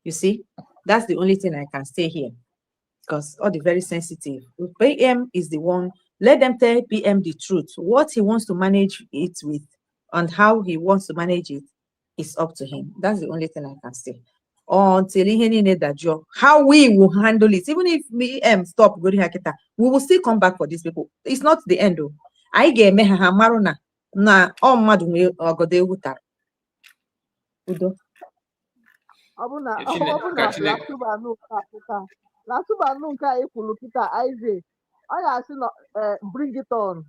S19: You see, that's the only thing I can say here. Because all the very sensitive. PM is the one, let them tell PM the truth. What he wants to manage it with and how he wants to manage it is up to him. That's the only thing I can say. Until he need that job, how we will handle it, even if PM stop going hakita, we will still come back for these people. It's not the end though. I get me maruna na all mad ogode wutar. Udo.
S20: Abuna Lasuba nunca ekwulu kita Isaac. I ask no bring it on.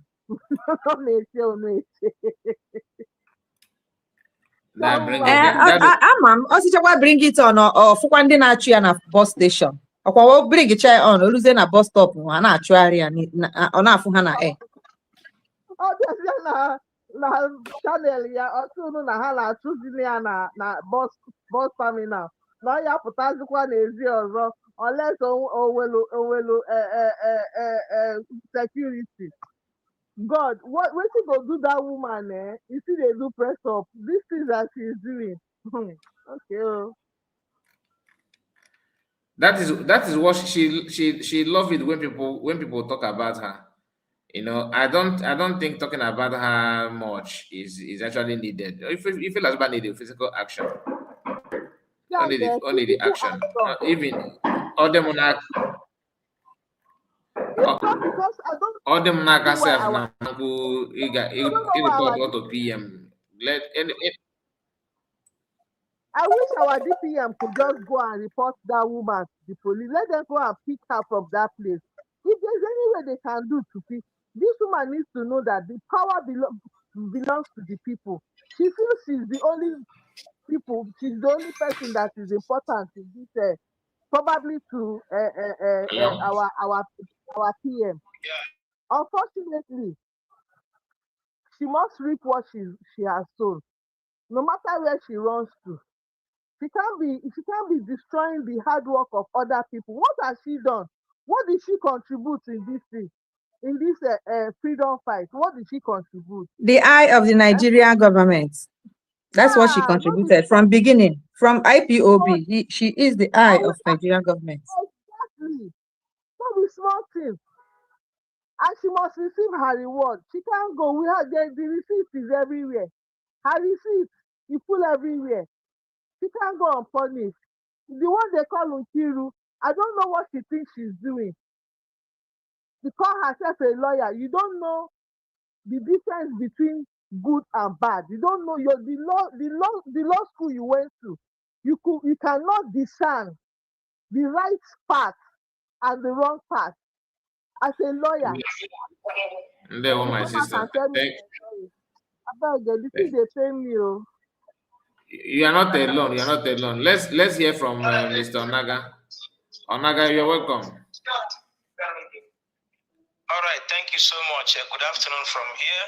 S19: Amam, Osichakwa bring it on or Fukwandi na achụ ya na bus station. Okwa bring it on oluze na bus stop na achụ area ọ na-afụ ha na
S20: na channel ya ọtụnụ na ha na-achụzili ya na bus terminal. Na ya pụtazikwa n'ezi ọzọ unless owelu security. God, what you go do that woman, You see they do press up. This is that she's doing. Okay.
S3: That is what she love it when people talk about her. You know, I don't think talking about her much is actually needed. If you feel like need physical action. Only the action. Even all them on all them not herself now who report to PM.
S20: I wish our DPM could just go and report that woman to the police. Let them go and pick her from that place. If there's any way they can do to pick, this woman needs to know that the power belongs to the people. She feels she's the only she's the only person that is important in this probably to our PM. Unfortunately, she must reap what she has sown. No matter where she runs to, she can't be destroying the hard work of other people. What has she done? What did she contribute in this thing? In this freedom fight? What did she contribute?
S19: The eye of the Nigerian government. That's what she contributed from beginning. From IPOB, she is the eye of Nigerian government.
S20: Exactly. So we small thing. And she must receive her reward. She can't go. We have the receipt is everywhere. Her receipt is full everywhere. She can't go unpunished. The one they call Nkiru, I don't know what she thinks she's doing. She call herself a lawyer. You don't know the difference between good and bad. You don't know the law school you went to. You cannot discern the right path and the wrong path. As a lawyer,
S3: they were my sister. You are not alone. You are not alone. Let's hear from Mr. Onaga. Onaga, you're welcome.
S1: All right, thank you so much. Good afternoon from here.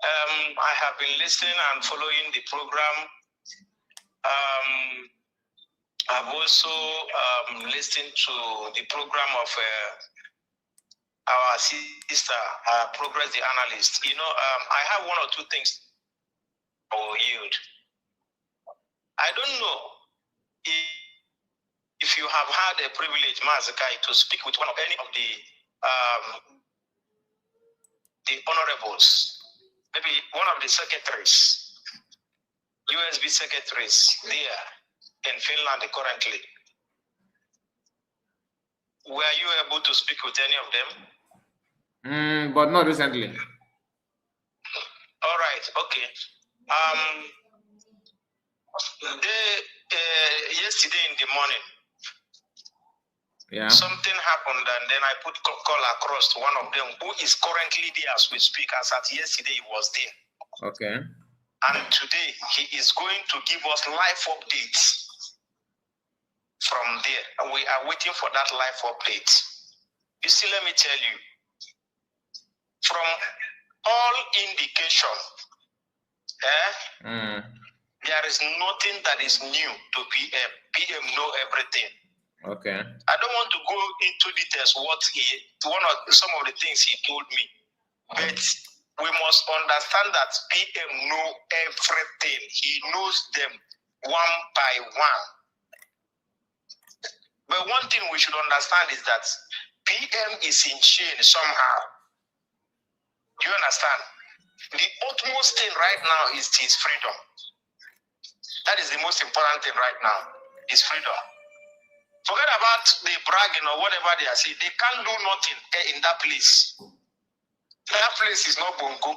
S1: I have been listening and following the program. I've also listened to the program of our sister, Progress the Analyst. You know, I have one or two things I will yield. I don't know if you have had a privilege, Mazakai, to speak with any of the honorables, maybe one of the secretaries, USB secretaries there in Finland currently. Were you able to speak with any of them?
S3: But not recently.
S1: All right, okay. Yesterday in the morning, something happened, and then I put call across to one of them who is currently there as we speak. As at yesterday, he was there.
S3: Okay.
S1: And today he is going to give us live updates from there. We are waiting for that live update. You see, let me tell you, from all indication, there is nothing that is new to PM. PM know everything.
S3: Okay.
S1: I don't want to go into details some of the things he told me, but we must understand that PM know everything. He knows them one by one. But one thing we should understand is that PM is in chain somehow. Do you understand? The utmost thing right now is his freedom. That is the most important thing right now, is freedom. Forget about the bragging or whatever they are saying. They can't do nothing in that place. That place is not bongo.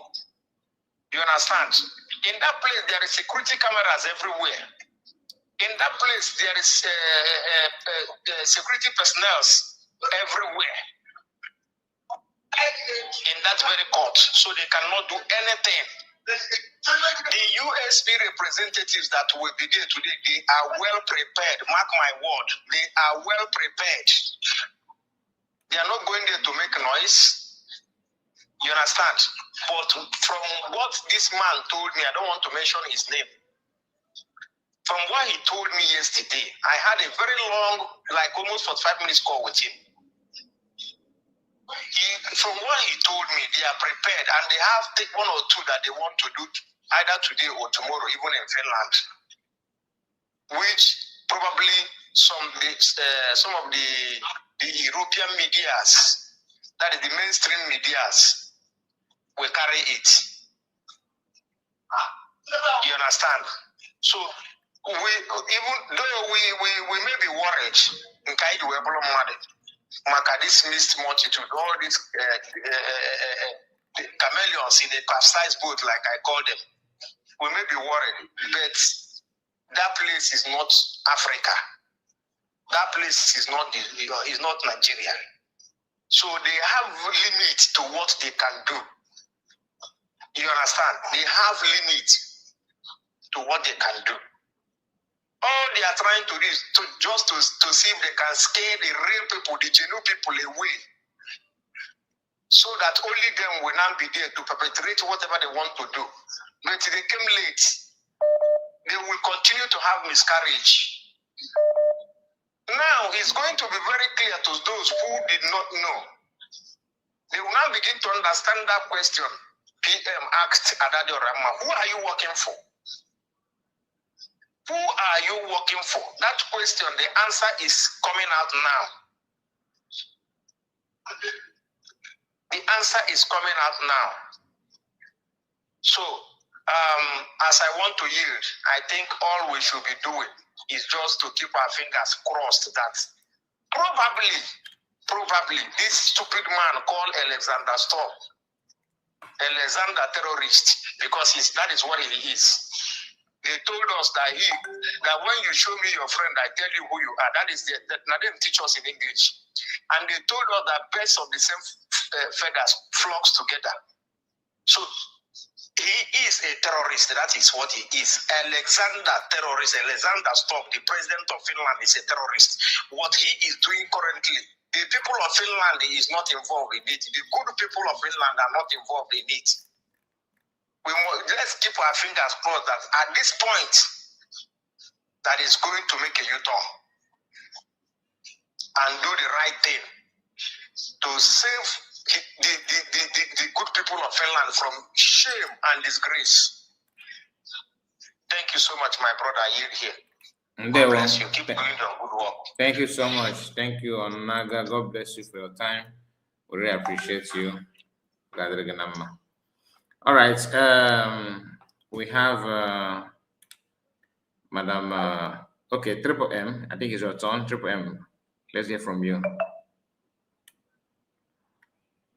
S1: You understand? In that place, there is security cameras everywhere. In that place, there is security personnel everywhere. In that very court, so they cannot do anything. The USB representatives that will be there today, they are well prepared. Mark my word, they are well prepared. They are not going there to make noise. You understand? But from what this man told me, I don't want to mention his name. From what he told me yesterday, I had a very long, like almost 45 minutes call with him. From what he told me, they are prepared and they have one or two that they want to do either today or tomorrow, even in Finland, which probably some of the European medias, that is the mainstream medias, will carry it. You understand? So even though we may be worried in Kaidu this mixed multitude, all these chameleons in a capsized boat, like I call them, we may be worried, but that place is not Africa. That place is not Nigeria. So they have limit to what they can do. You understand? They have limit to what they can do. All they are trying to do is to see if they can scare the real people, the genuine people away, so that only them will not be there to perpetrate whatever they want to do. But they came late. They will continue to have miscarriage. Now it's going to be very clear to those who did not know. They will now begin to understand that question. PM asked Adadi Rama, who are you working for? Who are you working for? That question, the answer is coming out now. The answer is coming out now. So, as I want to yield, I think all we should be doing is just to keep our fingers crossed that probably this stupid man called Alexander Storm, Alexander terrorist, because that is what he is. They told us that when you show me your friend, I tell you who you are. That is that didn't teach us in English. And they told us that birds of the same feathers flocks together. So he is a terrorist. That is what he is. Alexander terrorist. Alexander Storm, the president of Finland, is a terrorist. What he is doing currently, the people of Finland is not involved in it. The good people of Finland are not involved in it. Let's keep our fingers crossed that at this point, that is going to make a U-turn and do the right thing to save the good people of Finland from shame and disgrace. Thank you so much, my brother. You're here. God bless you. Keep doing your good work.
S3: Thank you so much. Thank you, Onaga. God bless you for your time. We really appreciate you. All right. We have Madam. Okay, Triple M. I think it's your turn. Triple M. Let's hear from you.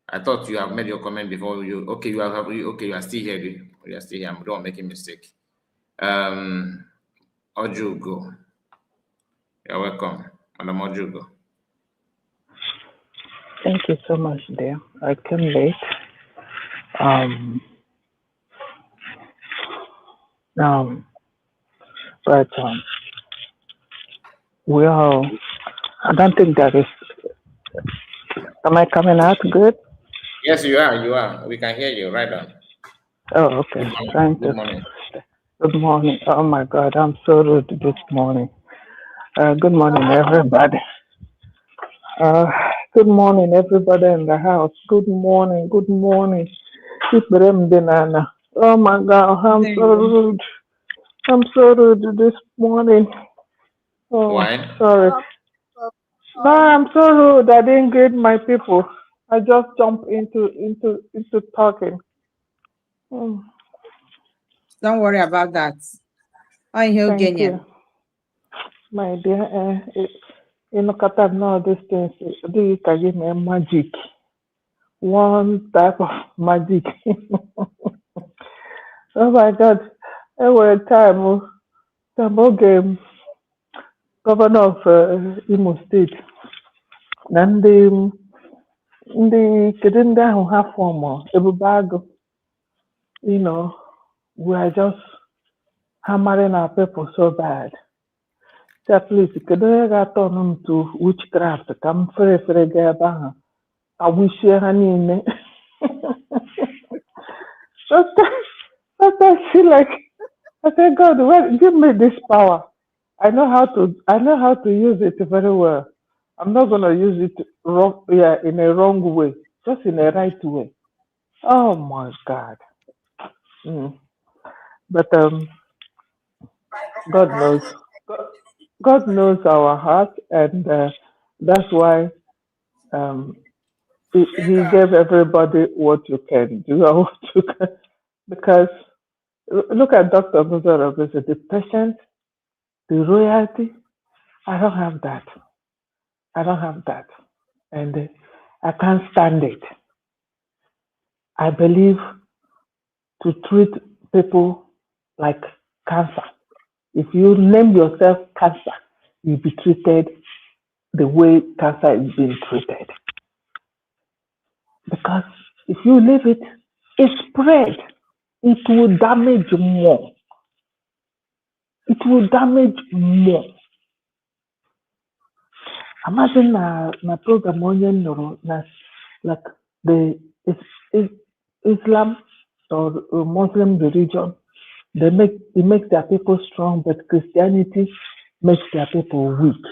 S3: I thought you have made your comment before you. Okay, you are still here. You are still here. I don't make a mistake. Ojugo. You're welcome, Madam Ojugo.
S2: Thank you so much, dear. I came late. But Well, I don't think that is. Am I coming out good?
S3: Yes, you are. You are. We can hear you. Right on.
S2: Oh, okay.
S3: Good morning.
S2: Trying
S3: Good
S2: to.
S3: morning.
S2: Good morning. Oh my God, I'm so rude this morning. Good morning, everybody. Uh, good morning, everybody in the house. Good morning. Good morning. Ibrahim Dinana. Oh my God, I'm
S19: There
S2: so
S19: you go.
S2: rude. I'm so rude this morning. Oh,
S3: Why?
S2: sorry. No, I'm so rude. I didn't greet my people. I just jumped into talking. Mm,
S19: Don't worry about that. I'm here
S2: thank
S19: again.
S2: you, my dear. You know, Qatar, now these things, do you can give me magic? One type of magic. Oh my God. There were a time game governor of Imo State. And the kedu ndị ahụ ha fọm Ebube Agụ, you know, we are just hammering our people so bad. So please, kedu onye ga-atọn m to witchcraft ka m fere fere gaa ebe ahụ awụchie ha niile. Sometimes I feel like I say, God, well, give me this power. I know how to use it very well. I'm not gonna use it wrong, yeah, in a wrong way, just in a right way. Oh my God. Mm. But God knows. God, God knows our heart, and that's why um, he gave everybody what you can do, or what you can, because look at Dr. Muzaro, the patient, the royalty. I don't have that. I don't have that. And I can't stand it. I believe to treat people like cancer. If you name yourself cancer, you'll be treated the way cancer is being treated. Because if you leave it, it spread. It will damage more. It will damage more. Imagine na program onye nụrụ na like the Islam or Muslim religion, it makes their people strong, but Christianity makes their people weak.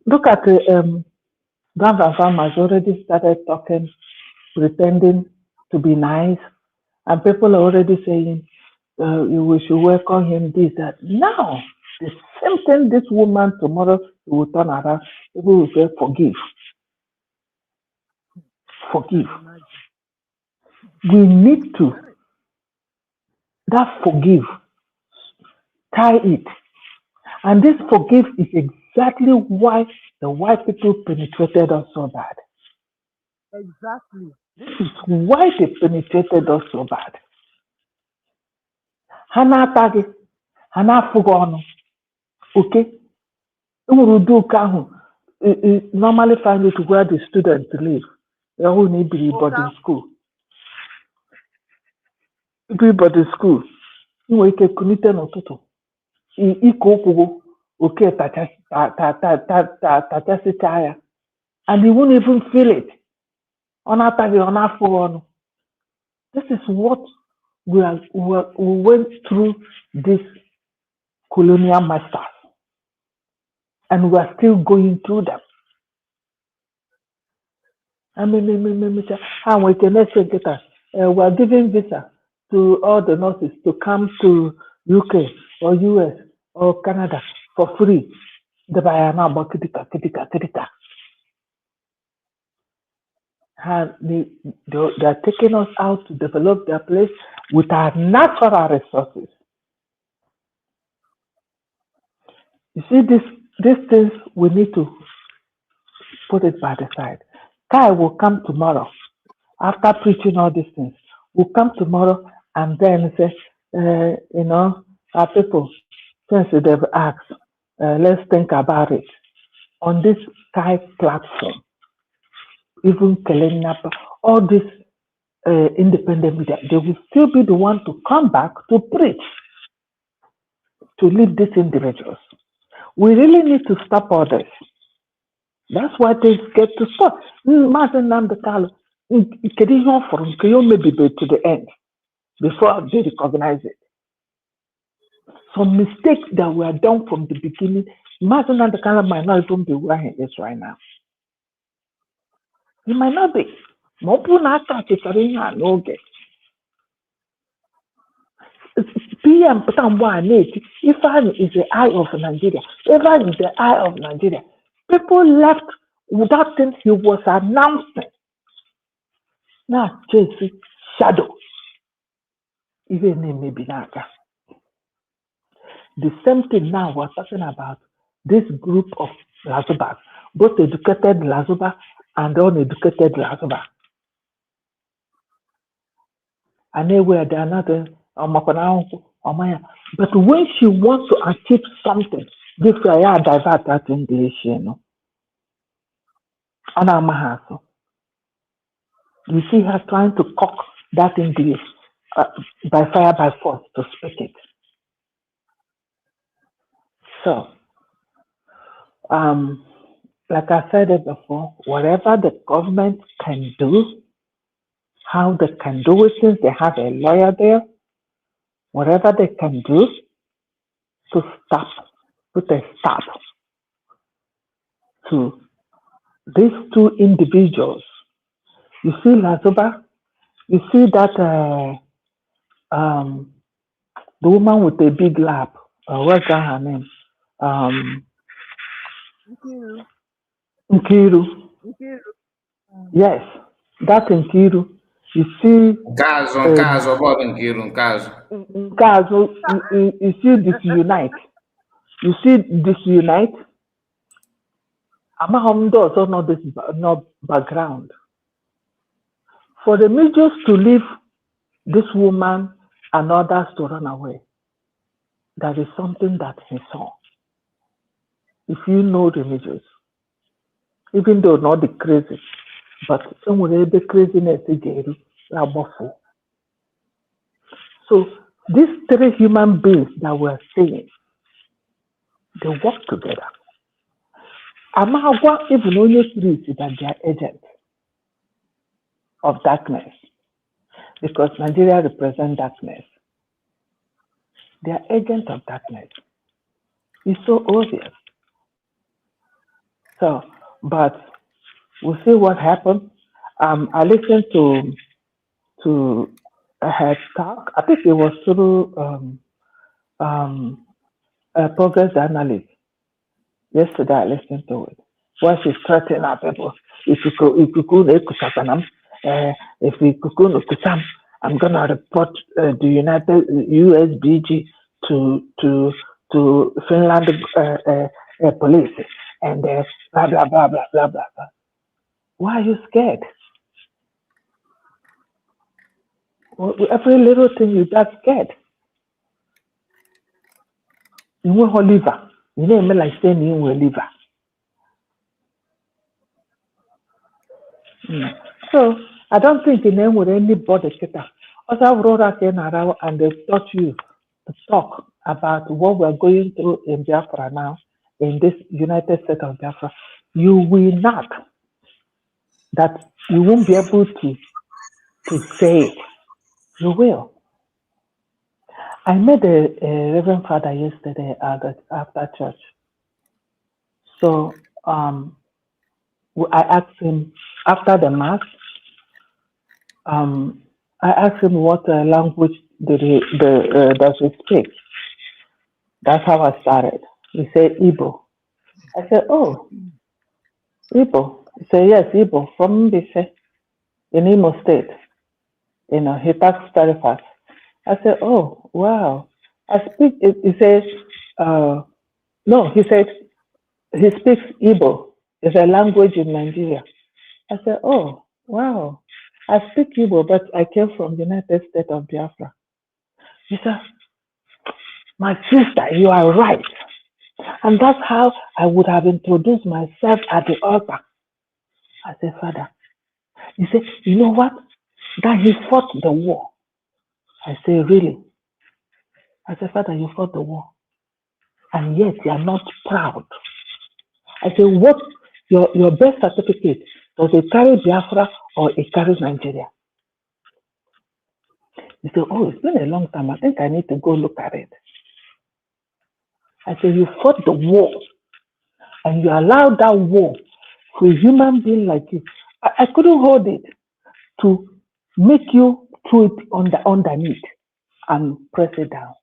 S2: Look at the Grand Farmers already started talking, pretending to be nice, and people are already saying we should welcome him. This that now the same thing. This woman tomorrow will turn around. People will say forgive, forgive. We need to that forgive, tie it, and this forgive is exactly why the white people penetrated us so bad.
S20: Exactly.
S2: This is why they penetrated us so bad. Hana tagi, hana fugono. Okay? Normally find it where the students live. They all need to be boarding school. Be boarding school. You will get kunite n'ụtụtụ. Ike ụkwụ okay tachasịcha ya. And you won't even feel it. This is what we went through this colonial masters. And we are still going through them. We are giving visa to all the nurses to come to UK or US or Canada for free. They are taking us out to develop their place with our natural resources. You see, these things we need to put it by the side. Kai will come tomorrow after preaching all these things. Will come tomorrow and then say, our people, since they've asked, let's think about it. On this Sky platform, even Kelenapa, all this independent media, they will still be the one to come back to preach. to leave these individuals. We really need to stop all this. That's why things get to stop. Imagine Namdekalo, maybe to the end before they recognize it. Some mistakes that were done from the beginning. Imagine Namdekalo might not even be where he is right now. He might not be. PM Ifan is the eye of Nigeria. Ifan is the eye of Nigeria. People left without thinking he was announcing. Now, Chase shadow. Even name maybe Naka. The same thing now we're talking about this group of Lazubas, both educated Lazuba and uneducated Lazuba. And they were the another but when she wants to achieve something, this way I divert that English, you know. You see her trying to cock that English by fire by force to speak it. So, like I said it before, whatever the government can do, how they can do it since they have a lawyer there, whatever they can do to stop, put a stop to these two individuals. You see Lazuba, you see that the woman with a big lap, what's that her name? Nkiru. Yes, that Nkiru. You see you see disunite. You see disunite. Amahom does or not this no background. For the majors to leave this woman and others to run away, that is something that he saw. If you know the majors, even though not the crazy, but the craziness again, so these three human beings that we're seeing, they work together. Amagwa even only three that they are agents of darkness, because Nigeria represents darkness. They are agents of darkness. It's so obvious. So, but we'll see what happens. I listened to her talk. I think it was through a progress analyst. Yesterday I listened to it. Where she's threatening our people. If I'm gonna report the United USBG to Finland police and blah blah blah blah blah blah. Why are you scared? Every little thing you got scared. You won't liver. You know me like saying you will liver. So I don't think in name with anybody and they taught you to talk about what we're going through in Biafra now, in this United States of Biafra. You will not. That you won't be able to say it. You will. I met a Reverend Father yesterday after church. So I asked him after the mass. I asked him what language does he speak. That's how I started. He said Igbo. I said, oh, Igbo. He said, yes, Igbo from Mbise in Imo State. You know, he talks very fast. I said, oh, wow. I speak, he says, no, he said, he speaks Igbo. It's a language in Nigeria. I said, oh, wow. I speak Igbo, but I came from the United States of Biafra. He said, my sister, you are right. And that's how I would have introduced myself at the altar. I said, Father. He said, you know what? That he fought the war. I said, really? I said, Father, you fought the war. and yet you are not proud. I say, what your birth certificate, does it carry Biafra or it carries Nigeria? You say, oh, it's been a long time. I think I need to go look at it. I say, you fought the war and you allowed that war for a human being like you. I couldn't hold it to make you throw it underneath and press it down.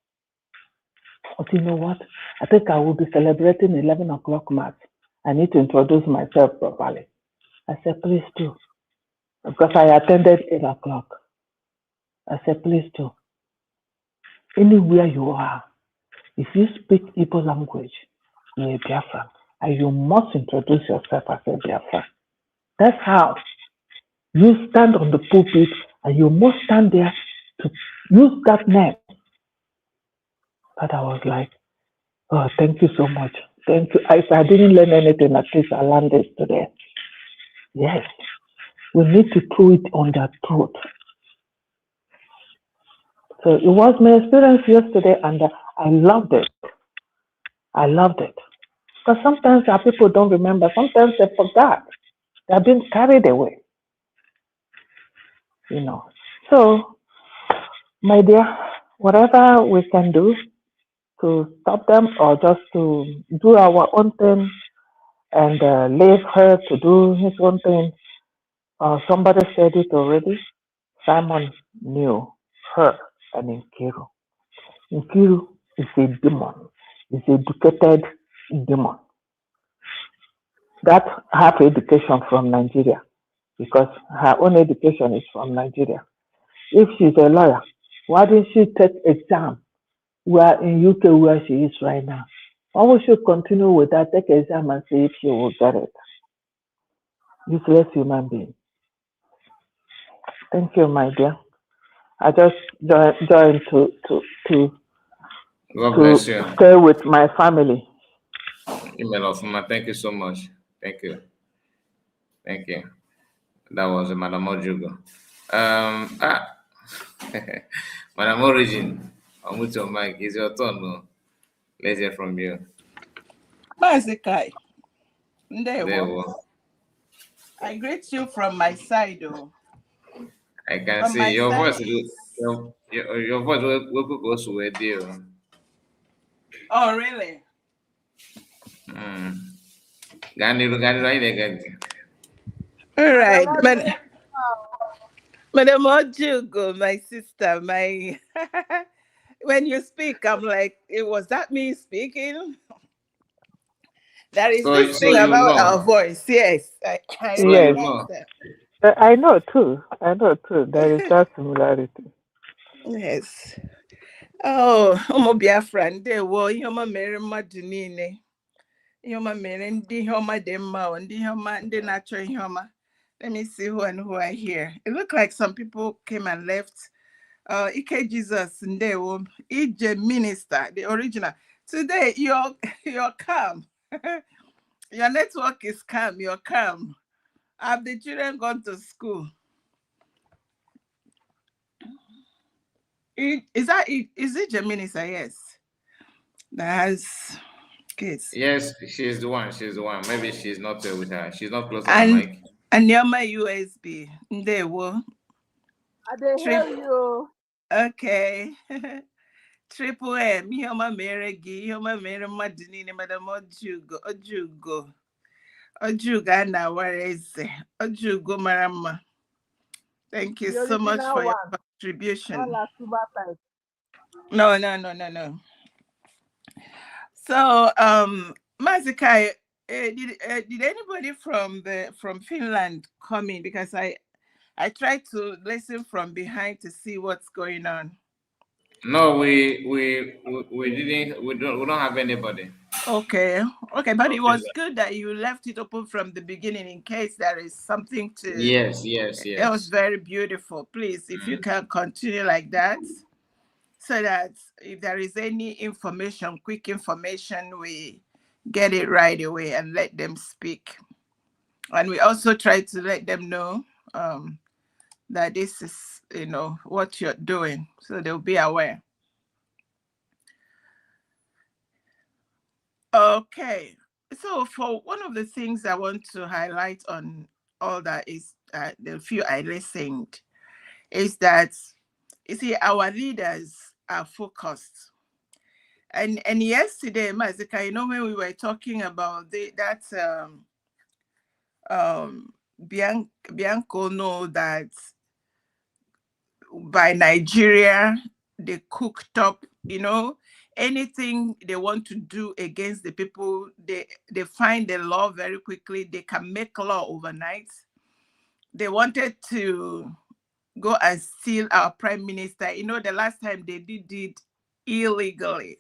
S2: But you know what? I think I will be celebrating 11 o'clock mass. I need to introduce myself properly. I said, please do. Because I attended 8 o'clock. I said, please do. Anywhere you are, if you speak Igbo language, you're a Biafran. And you must introduce yourself as a Biafran. That's how you stand on the pulpit and you must stand there to use that name. But I was like, oh, thank you so much. Thank you. If I didn't learn anything, at least I learned this today. Yes, we need to throw it on their throat. So it was my experience yesterday, and I loved it. I loved it. Because sometimes our people don't remember. Sometimes they forgot. They're being carried away. You know. So, my dear, whatever we can do to stop them or just to do our own thing and leave her to do his own thing. Somebody said it already. Simon knew her and Nkiru. Nkiru is a demon. Is educated demon. That have education from Nigeria because her own education is from Nigeria. If she's a lawyer, why didn't she take exam where in UK where she is right now? Why would she continue with that, take exam and see if she will get it? Useless human being. Thank you, my dear. I just joined to
S3: God bless you.
S2: stay with my family.
S3: Email of Mama. Thank you so much. Thank you. Thank you. That was Madam Ojugo. Madam Origin, I'm with your mic. It's your turn. No? Let's hear from you.
S4: Mazikai,
S3: There we
S4: I greet you from my side. Oh.
S3: I can
S4: From
S3: see
S4: my
S3: your
S4: side
S3: voice.
S4: is...
S3: Your voice will go to a deal.
S4: Oh, really? All right. Madam Ojugo, my sister, my... when you speak, I'm like, was that me speaking? There is this thing about our voice. Yes. I
S2: Yes.
S4: that.
S2: I know too. There is that similarity.
S4: Yes. Oh, ụmụ Biafra ndewo ihe ọma mere mmadụ niile. Ihe ọma mere ndị ihe ọma dị mma, ndị ihe ọma ndị na-achọ ihe ọma. Let me see who and who are here. It looked like some people came and left. Ike Jesus ndewo, Ije Minister, the original. Today you're calm. Your network is calm. You're calm. Have the children gone to school? Is it Minister? Yes. That's kids.
S3: Yes, she's the one. She's the one. Maybe she's not with her. She's not close to the mic.
S4: And you're my USB. Ndewo.
S20: I didn't hear you.
S4: Okay. Triple M. Yoma Meregi. Yoma Mere Madinini, Madam Ojugo. Ojuga na Wareze. Ojugo Marama. Thank you so much for your contribution. No. So, Mazikai, did anybody from Finland come in? Because I tried to listen from behind to see what's going on.
S3: No, we didn't. We don't have anybody.
S4: Okay, but it was good that you left it open from the beginning in case there is something to.
S3: Yes.
S4: It was very beautiful. Please, if you can continue like that, so that if there is any information, quick information, we get it right away and let them speak. And we also try to let them know that this is, what you're doing, so they'll be aware. Okay. So for one of the things I want to highlight on all that is the few I listened is that you see our leaders are focused. And yesterday, Mazika, you know, when we were talking about Bianco know that by Nigeria they cooked up, you know, anything they want to do against the people, they find the law very quickly. They can make law overnight. They wanted to go and steal our prime minister. You know, the last time they did it illegally.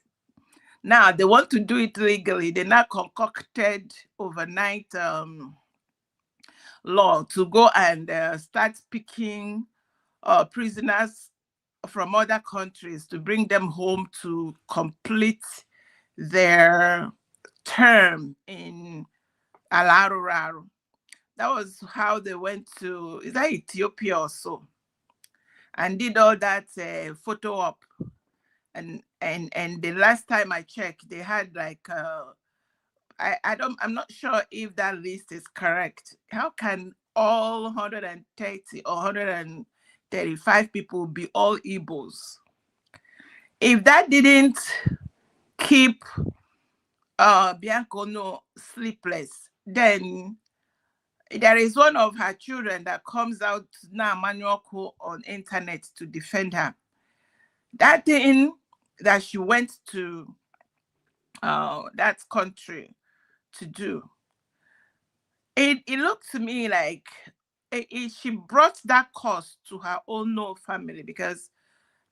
S4: Now they want to do it legally. They now concocted overnight law to go and start picking prisoners from other countries to bring them home to complete their term in Alaruraru. That was how they went to, is that Ethiopia or so? And did all that photo op. And the last time I checked, they had like I'm not sure if that list is correct. How can all 130 or 135 people be all Igbos? If that didn't keep Bianco sleepless, then there is one of her children that comes out now, Manuoko, on internet to defend her. That thing that she went to that country to do, it looked to me like she brought that cost to her own family, because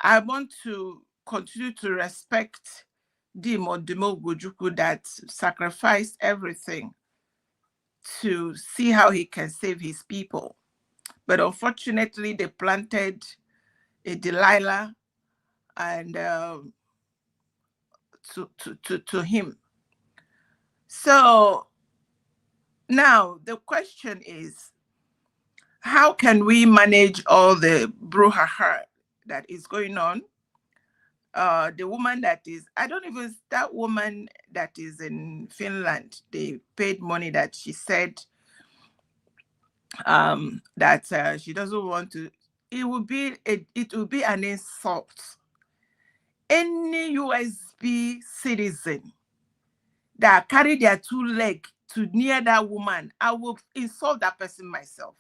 S4: I want to continue to respect Dimo Gojuku that sacrificed everything to see how he can save his people. But unfortunately, they planted a Delilah and to him. So now the question is, how can we manage all the brouhaha that is going on? The woman that is, that woman that is in Finland, they paid money that she said that she doesn't want to. It would be an insult. Any USB citizen that carry their two legs to near that woman, I will insult that person myself.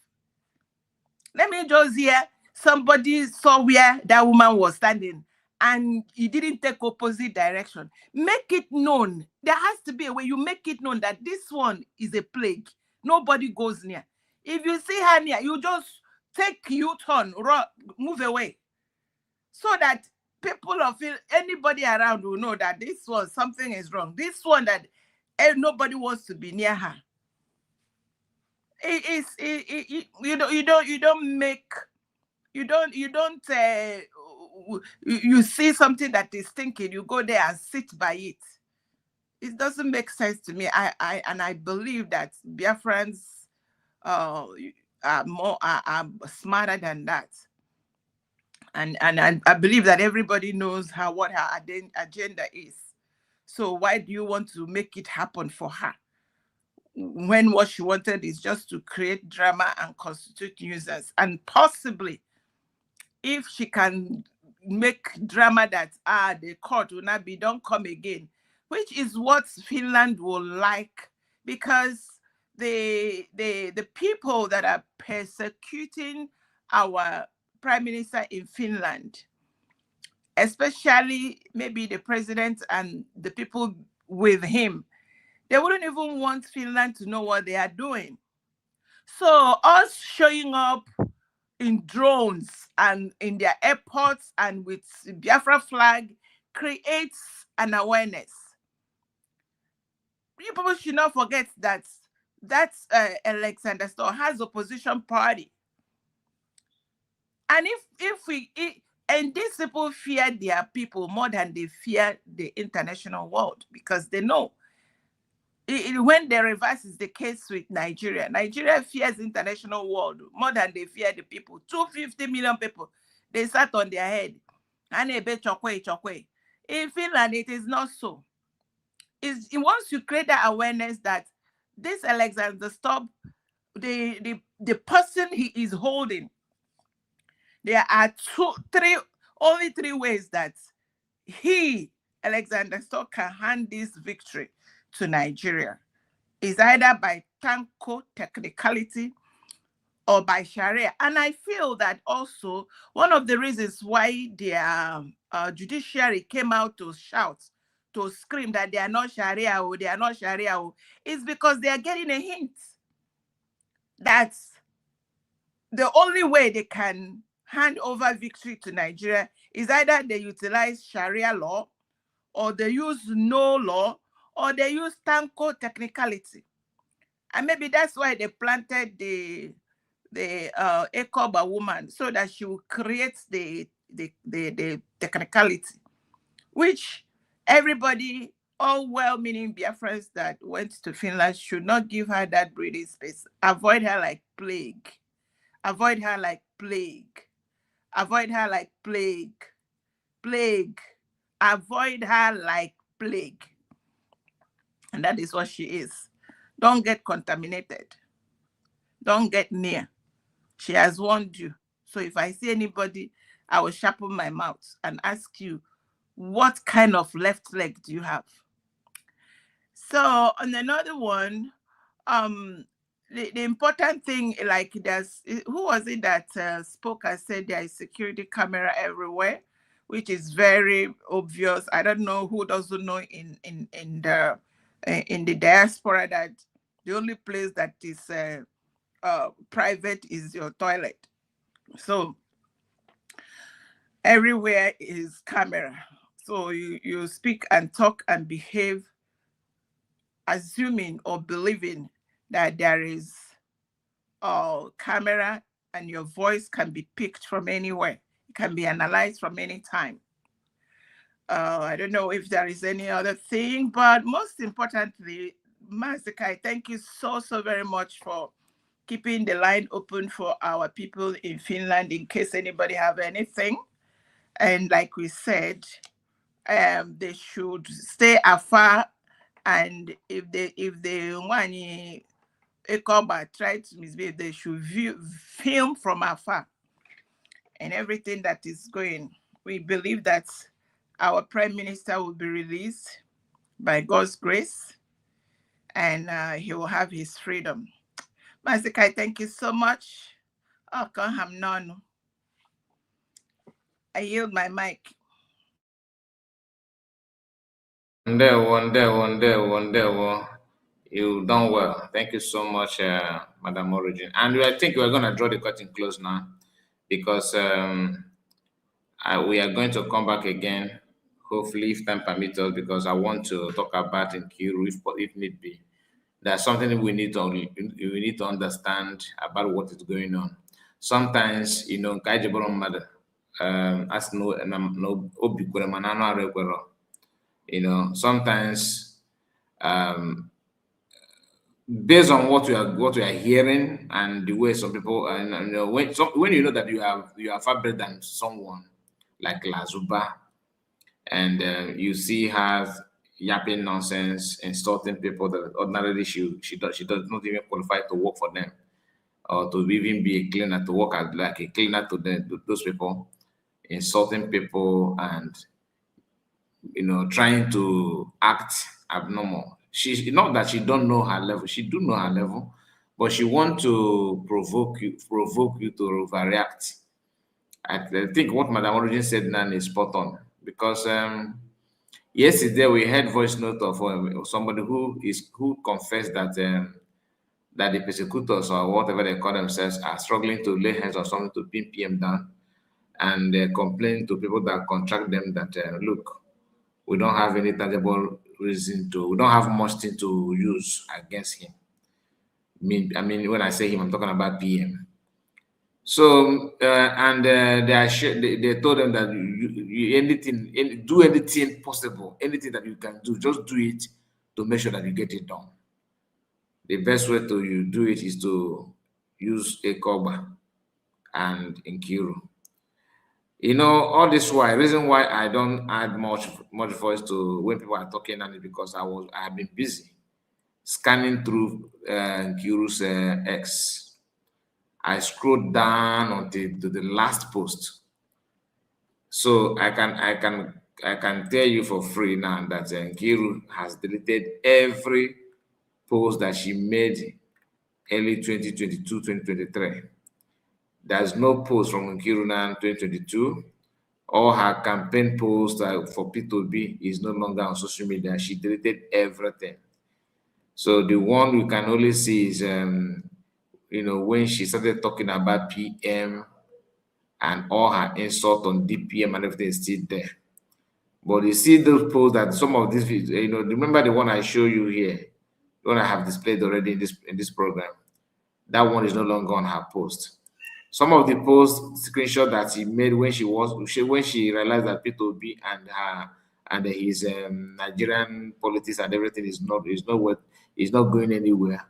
S4: Let me just hear somebody saw where that woman was standing and he didn't take opposite direction. Make it known. There has to be a way you make it known that this one is a plague. Nobody goes near. If you see her near, you just take U-turn, move away. So that people of anybody around will know that this one, something is wrong. This one that nobody wants to be near her. You see something that is stinking, you go there and sit by it. It doesn't make sense to me. I believe that Biafrans are smarter than that. And I believe that everybody knows what her agenda is. So why do you want to make it happen for her, when what she wanted is just to create drama and constitute nuisance? And possibly, if she can make drama that the court will not be, don't come again, which is what Finland will like, because the people that are persecuting our prime minister in Finland, especially maybe the president and the people with him, they wouldn't even want Finland to know what they are doing. So us showing up in drones and in their airports and with Biafra flag creates an awareness. People should not forget that Alexander Store has opposition party. And and these people fear their people more than they fear the international world, because they know when the reverse is the case with Nigeria, Nigeria fears international world more than they fear the people. 250 million people, they sat on their head. And in Finland, it is not so. he wants to create that awareness that this Alexander Stubb, the person he is holding, there are only three ways that he, Alexander Stubb, can hand this victory to Nigeria. Is either by tanko technicality or by Sharia. And I feel that also one of the reasons why their judiciary came out to shout, to scream that they are not Sharia, or they are not Sharia, is because they are getting a hint that the only way they can hand over victory to Nigeria is either they utilize Sharia law, or they use no law, or they use tanko technicality. And maybe that's why they planted the Ekpa woman, so that she will create the technicality, which everybody, all well-meaning Biafrans that went to Finland, should not give her that breathing space. Avoid her like plague. Avoid her like plague. Avoid her like plague. Plague. Avoid her like plague. And that is what she is. Don't get contaminated. Don't get near. She has warned you. So if I see anybody, I will sharpen my mouth and ask you, what kind of left leg do you have? So on another one, the important thing, like who was it that spoke and said there is security camera everywhere, which is very obvious. I don't know who doesn't know in the diaspora that the only place that is private is your toilet. So everywhere is camera. So you speak and talk and behave assuming or believing that there is a camera and your voice can be picked from anywhere. It can be analyzed from any time. I don't know if there is any other thing, but most importantly, Mazikai, thank you so very much for keeping the line open for our people in Finland in case anybody have anything. And like we said, they should stay afar, and if they want Ekpa try to misbehave, they should film from afar and everything that is going. We believe that our Prime Minister will be released by God's grace, and he will have his freedom. Mazikai, thank you so much. Oh, Nonu. I yield my mic.
S3: Ndewo. You've done well. Thank you so much, Madam Origin. And I think we're going to draw the curtain close now, because we are going to come back again, hopefully, if time permits us, because I want to talk about Nkiru if need be. There's something we need to understand about what is going on. Sometimes, you know, you know, sometimes based on what we are hearing and the way some people, and you know, when you know that you are far better than someone like Lazuba, and you see her yapping nonsense, insulting people that ordinarily she does not even qualify to work for them, or to even be a cleaner, to work as like a cleaner to those people, insulting people and, you know, trying to act abnormal. She's not that she don't know her level. She do know her level, but she want to provoke you to overreact. I think what Madam Origin said now is spot on, because yesterday we heard voice note of somebody who confessed that that the persecutors, or whatever they call themselves, are struggling to lay hands on something to pin PM down, and complain to people that contract them that look, we don't have any tangible reason to, we don't have much thing to use against him. I mean, when I say him, I'm talking about PM. So, they told them that do anything possible, anything that you can do, just do it to make sure that you get it done. The best way to do it is to use Ekpa and Nkiru. You know, all this why reason why I don't add much voice to when people are talking, and because I have been busy scanning through Nkiru's X. I scrolled down until to the last post, so I can tell you for free now that Nkiru has deleted every post that she made early 2022, 2023. There's no post from Nkiru now in 2022. All her campaign posts for P2B is no longer on social media. She deleted everything. So the one you can only see is, when she started talking about PM and all her insult on DPM and everything is still there. But you see those posts that some of these videos, remember the one I show you here, the one I have displayed already in this program. That one is no longer on her post. Some of the post screenshot that he made when she realized that P2B and his Nigerian politics and everything is not going anywhere.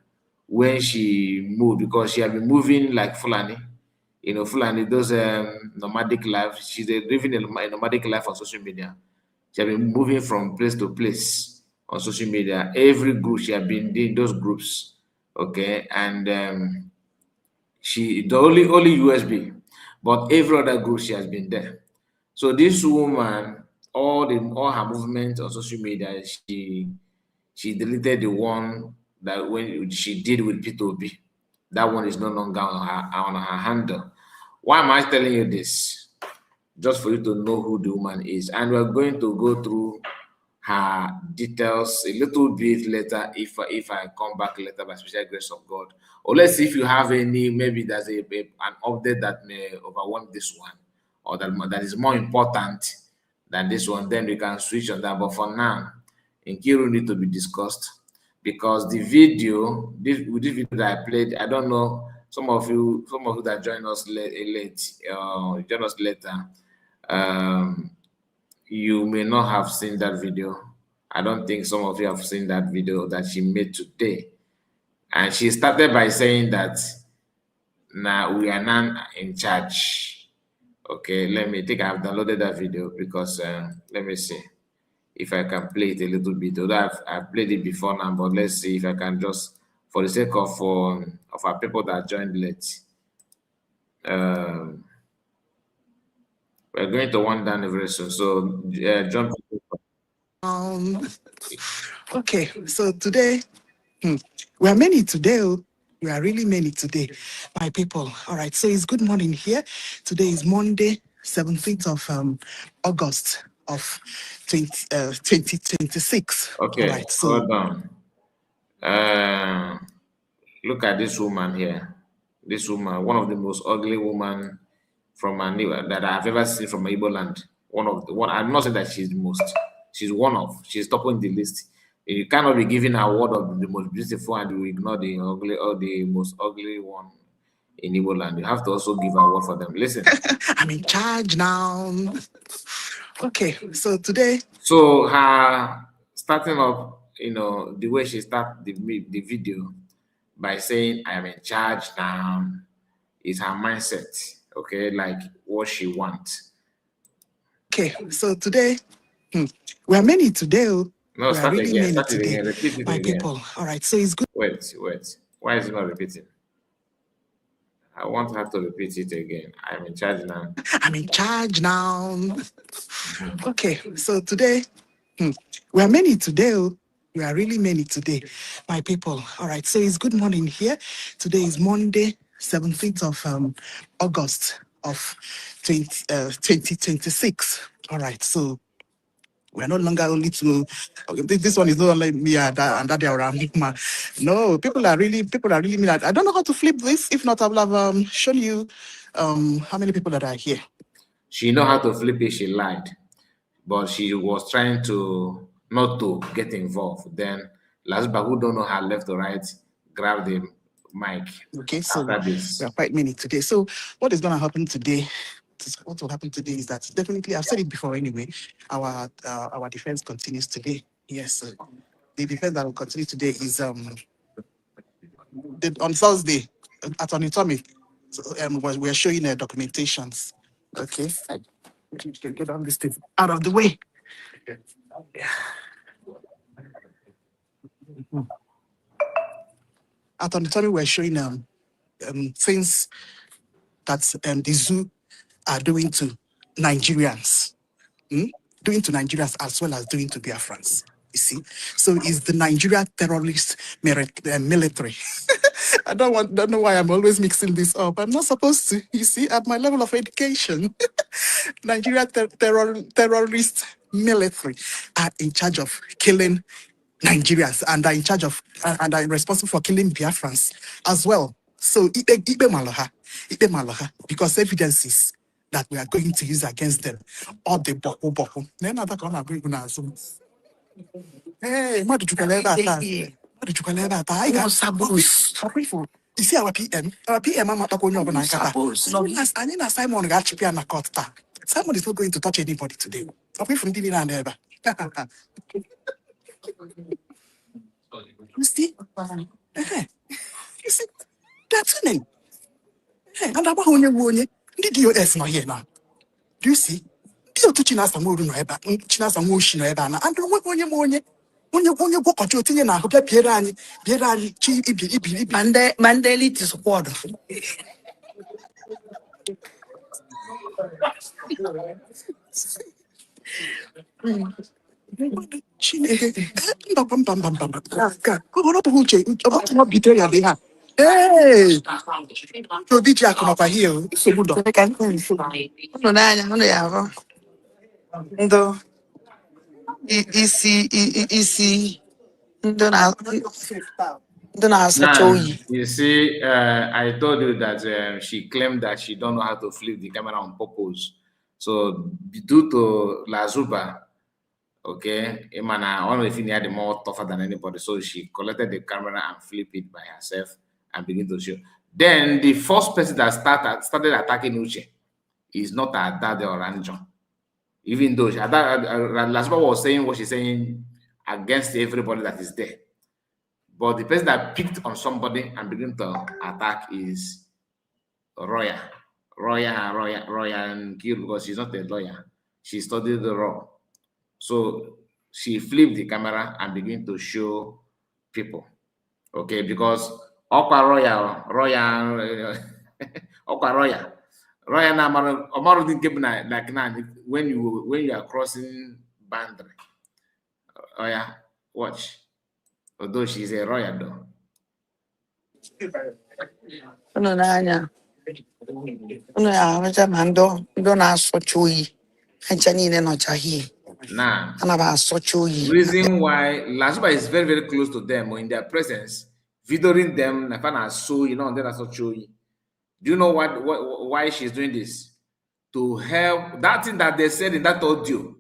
S3: When she moved, because she had been moving like Fulani, Fulani, those nomadic life. She's living a nomadic life on social media. She had been moving from place to place on social media. Every group she had been in those groups, okay, and she the only USB, but every other group she has been there. So this woman, all her movements on social media, she deleted the one that when she did with P2B. That one is no longer on her handle. Why am I telling you this? Just for you to know who the woman is, and we're going to go through her details a little bit later if I come back later by special grace of God. Or let's see if you have any, maybe there's an update that may overwhelm this one, or that is more important than this one, then we can switch on that. But for now, Nkiru need to be discussed, because the video, this video that I played, I don't know, some of you that join us join us later, you may not have seen that video. I don't think some of you have seen that video that she made today. And she started by saying that now we are now in charge. Okay, let me think. I've downloaded that video because let me see if I can play it a little bit. Although I've played it before now, but let's see if I can just, for the sake of our people that joined late. We're going to one down very soon. So jump.
S14: Okay, so today, we are many today. We are really many today, my people. All right, so it's good morning here. Today is Monday, 17th of August of 2026.
S3: Okay,
S14: all right, so
S3: hold on. Look at this woman here. This woman, one of the most ugly women from that I've ever seen from Igbo land. I'm not saying that she's the most. She's one of. She's topping the list. You cannot be giving an award of the most beautiful and you ignore the ugly or the most ugly one in Igbo land. You have to also give an award for them. Listen.
S14: I'm in charge now. Okay, so today.
S3: So her starting up, the way she started the video by saying I'm in charge now is her mindset. Okay, like what she wants.
S14: Okay, so today, we are many today.
S3: No,
S14: we are
S3: start
S14: really
S3: again.
S14: many
S3: Start it
S14: today,
S3: again. Repeat it
S14: my
S3: again.
S14: people. All right, so it's good.
S3: Wait. Why is it not repeating? I want her to repeat it again. I'm in charge now.
S14: I'm in charge now. Okay, so today, we are many today. We are really many today, my people. All right, so it's good morning here. Today is Monday, 17th of August of 2026. All right, so we're no longer only to. This one is not only me and that they are around. No, people are really mean. I don't know how to flip this. If not, I will have shown you how many people that are here.
S3: She know how to flip it. She lied, but she was trying to not to get involved. Then Lasba, who don't know her left or right, grab the mic.
S14: Okay, so
S3: after this.
S14: we are quite many today. So what is going to happen today? What will happen today is that definitely, I've said it before anyway, our defense continues today. Yes, the defense that will continue today is on Thursday at Onitomi. So, we're showing documentations. Okay,
S6: Get on this thing out of the way. Out on the time we're showing things that the zoo are doing to Nigerians, doing to Nigerians as well as doing to Biafrans. You see, so it's the Nigeria terrorist military. I don't know why I'm always mixing this up. I'm not supposed to. You see, at my level of education, Nigeria terrorist military are in charge of killing Nigerians and are in charge of and are responsible for killing Biafrans as well. So ipe malaha, because evidences that we are going to use against them, all the boko. Then other gonna bring Zoom. Hey, what did you call that? What did you call that? I got sabos. You see our PM, I'm not going over I need Simon got to be an court. Simon is not going to touch anybody today. Away from Divina and ever. You see? You see? That's winning. And about when the DOS not here now. Do you see? Dio to Chinas and Modu no eba, Chinas and Moshi no eba, and when you walk on your thing now, get Pierani, Chi, Ibi, Mandeli to support. Hey, so DJ come up here. So good. No, no, yeah. Ndo isi ndo na asacha
S3: Now,
S6: oyi.
S3: you see, I told you that she claimed that she don't know how to flip the camera on purpose. So due to La Zuba, okay, Imana, one of the had more tougher than anybody. So she collected the camera and flipped it by herself and began to show. Then the first person that started attacking Uche is not Adade or Anjo. Even though La Zuba was saying what she's saying against everybody that is there. But the person that picked on somebody and began to attack is Roya and Kill, because she's not a lawyer. She studied the law. So she flipped the camera and began to show people. Okay, because Okwa Roya na Omaru didn't keep like now when you are crossing boundary. Oh yeah, watch. Although she's a royal though.
S6: Unu n'anya. Unu ya amecha ma ndo na-asọcha oyi. Ancha niile nọcha here.
S3: Now,
S6: Ana ba asọcha oyi.
S3: reason why Lazuba is very, very close to them or in their presence, videoing them, Nafana so then that's so showy. Do you know why she's doing this? To help that thing that they said in that audio.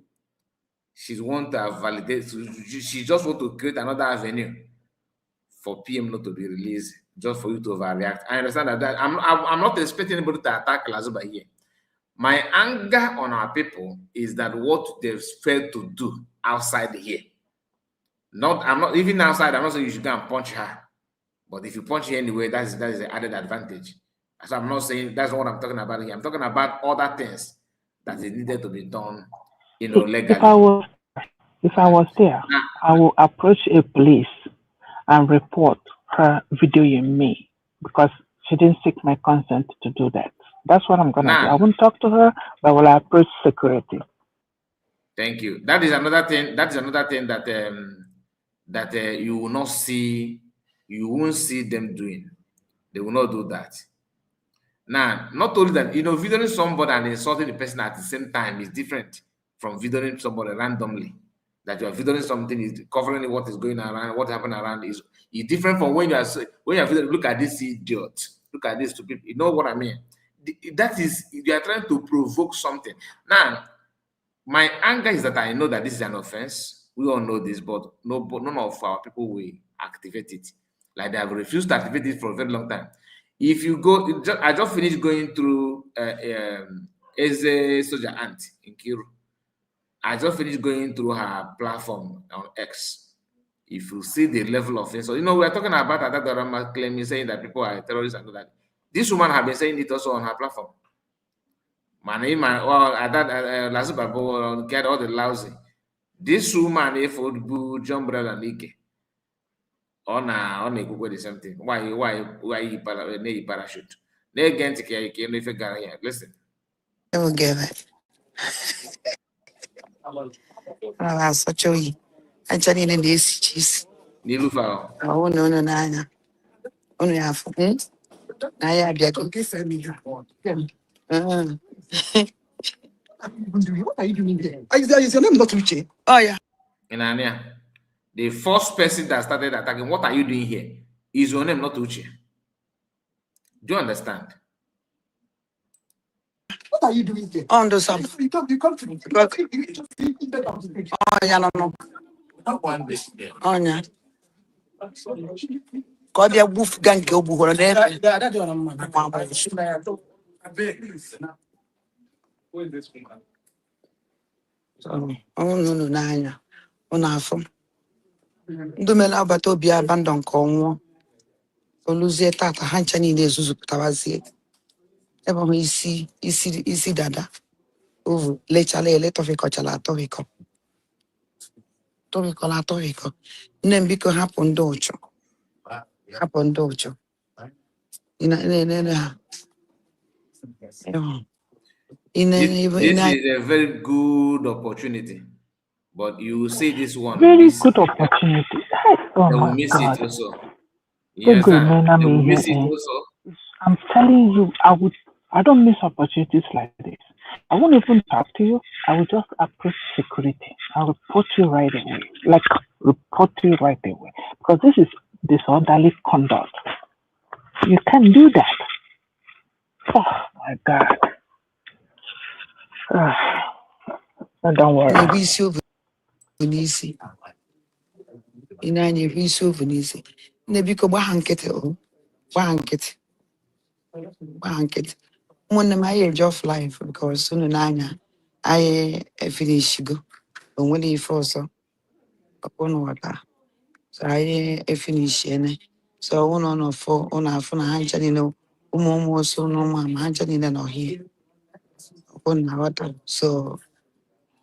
S3: She want to validate. She just want to create another avenue for PM not to be released, just for you to overreact. I understand that. I'm not expecting anybody to attack Lazuba here. My anger on our people is that what they've failed to do outside here. I'm not even outside. I'm not saying you should go and punch her, but if you punch her anyway, that is the added advantage. So I'm not saying that's not what I'm talking about here. I'm talking about other things that is needed to be done, legally.
S2: If I was there, I will approach a police and report her videoing me because she didn't seek my consent to do that. That's what I'm gonna do. I won't talk to her, but I will approach security.
S3: Thank you. That is another thing. That is another thing that you will not see. You won't see them doing. They will not do that. Now, not only that, videoing somebody and insulting the person at the same time is different from videoing somebody randomly. That you are videoing something is covering what is going around, what happened around is different from when you are videoing. Look at this idiot. Look at this stupid. You know what I mean? That is, you are trying to provoke something. Now, my anger is that I know that this is an offense. We all know this, but none of our people will activate it. Like they have refused to activate it for a very long time. If you go, I just finished going through Eze Soldier Ant in Kiru. I just finished going through her platform on X. If you see the level of insult, we are talking about that claiming saying that people are terrorists and all that. This woman has been saying it also on her platform. Man, well, at that last Bible get all the lousy. This woman, if would be John Brother Nike, on a Google the same thing. Why you parachute? They again to carry if you got here. Listen.
S5: They will give it. Such a actually in this cheese.
S3: Nilufa.
S5: Oh, no, Nana. Only half. I be a cookie for me. What are you doing there? Is your name not Uche? Oh, yeah.
S3: In Ania, the first person that started attacking, what are you doing here? Is your name not Uche? Do you understand?
S5: What are you doing here? On the sub. You come to me. Oh, yeah, no. Oh, yeah. God, yeah, wolf gang go over there. Oh, no, Nanya. On half. Do me love but be abandoned. Congo. Oluzie tata hanchani nezuzu kutawazie. Eba isi dada. Uvu lechale le tofiko chala tofiko. Tofiko la tofiko. Nembiko happen docho. Happen docho. Ina ha.
S3: This is a very good opportunity, but you will see this one.
S2: Very good opportunity. Oh
S3: they will
S2: my
S3: miss
S2: God.
S3: it also.
S2: They
S3: Yes,
S2: go, man,
S3: they will
S2: I'm
S3: miss
S2: here.
S3: it also.
S2: I'm telling you, I don't miss opportunities like this. I won't even talk to you. I will just approach security. I'll report you right away. Like, report you right away. Because this is disorderly conduct. You can't do that. Oh my God. Don't worry.
S5: One my age of life because soon nanya I finish go. But when you force upon water. So I finish and so on or four on our phone hanchani no so no mamma hanchani no here upon water. So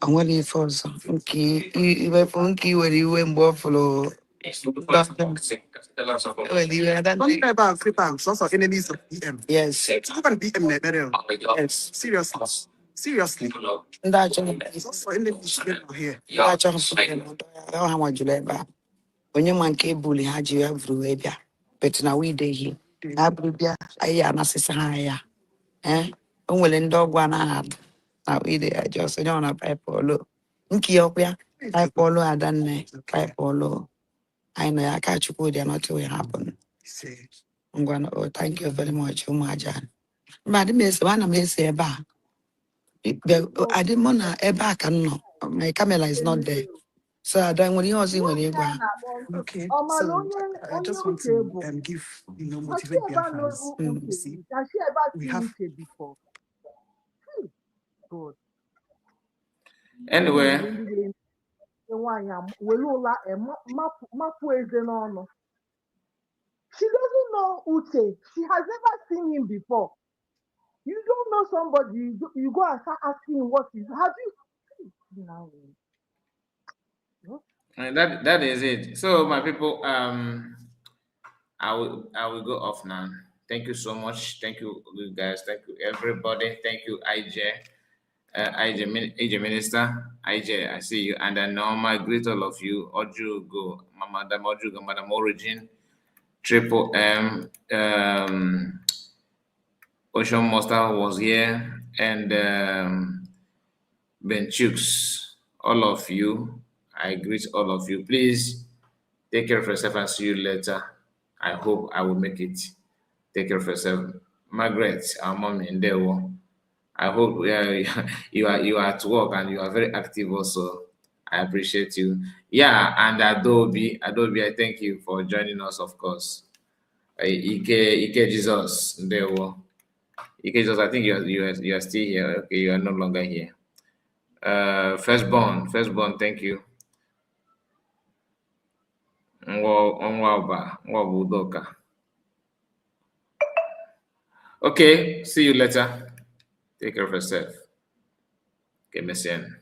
S5: I'm waiting for some funky even funky where you went buffalo. Well, you had that. Don't about 3 pounds. Also, enemies of BM. Yes. It's not BM net better. Yes. Seriously. Seriously. That's also enemies here. That's also how much you labor. When you man cable, had you everywhere. But now we day here. Abrubia, I am a eh? Only dog one I had. Now we day just on a pipe polo. Inkiopia, pipe polo, I done pipe polo. I know I catch you good, not to happen. I'm going to thank you very much, Umajan. Madam Miss one of me say about. I didn't want to back and no. My camera is not there. So I don't want you see when you go. Okay, so I just want to give motivate their fans. See, we have
S20: before. God.
S3: Anyway.
S20: She doesn't know Uche. She has never seen him before. You don't know somebody, you go and start asking him what is. Have you?
S3: And that is it. So my people, I will go off now. Thank you so much. Thank you guys. Thank you everybody. Thank you IJ. IJ Minister, IJ, I see you. And then Norma, greet all of you. Ojugo, Madam Ojugo, Madam Origin, Triple M, Ocean Monster was here, and Ben Chooks, all of you. I greet all of you. Please take care of yourself and see you later. I hope I will make it. Take care of yourself. Margaret, our mommy in there. I hope you are at work and you are very active also. I appreciate you. Yeah, and Adobe, I thank you for joining us, of course. Ike Jesus, there. Ike Jesus, I think you are still here. Okay, you are no longer here. Firstborn, thank you. Okay, see you later. Take care of yourself. Okay, Messian.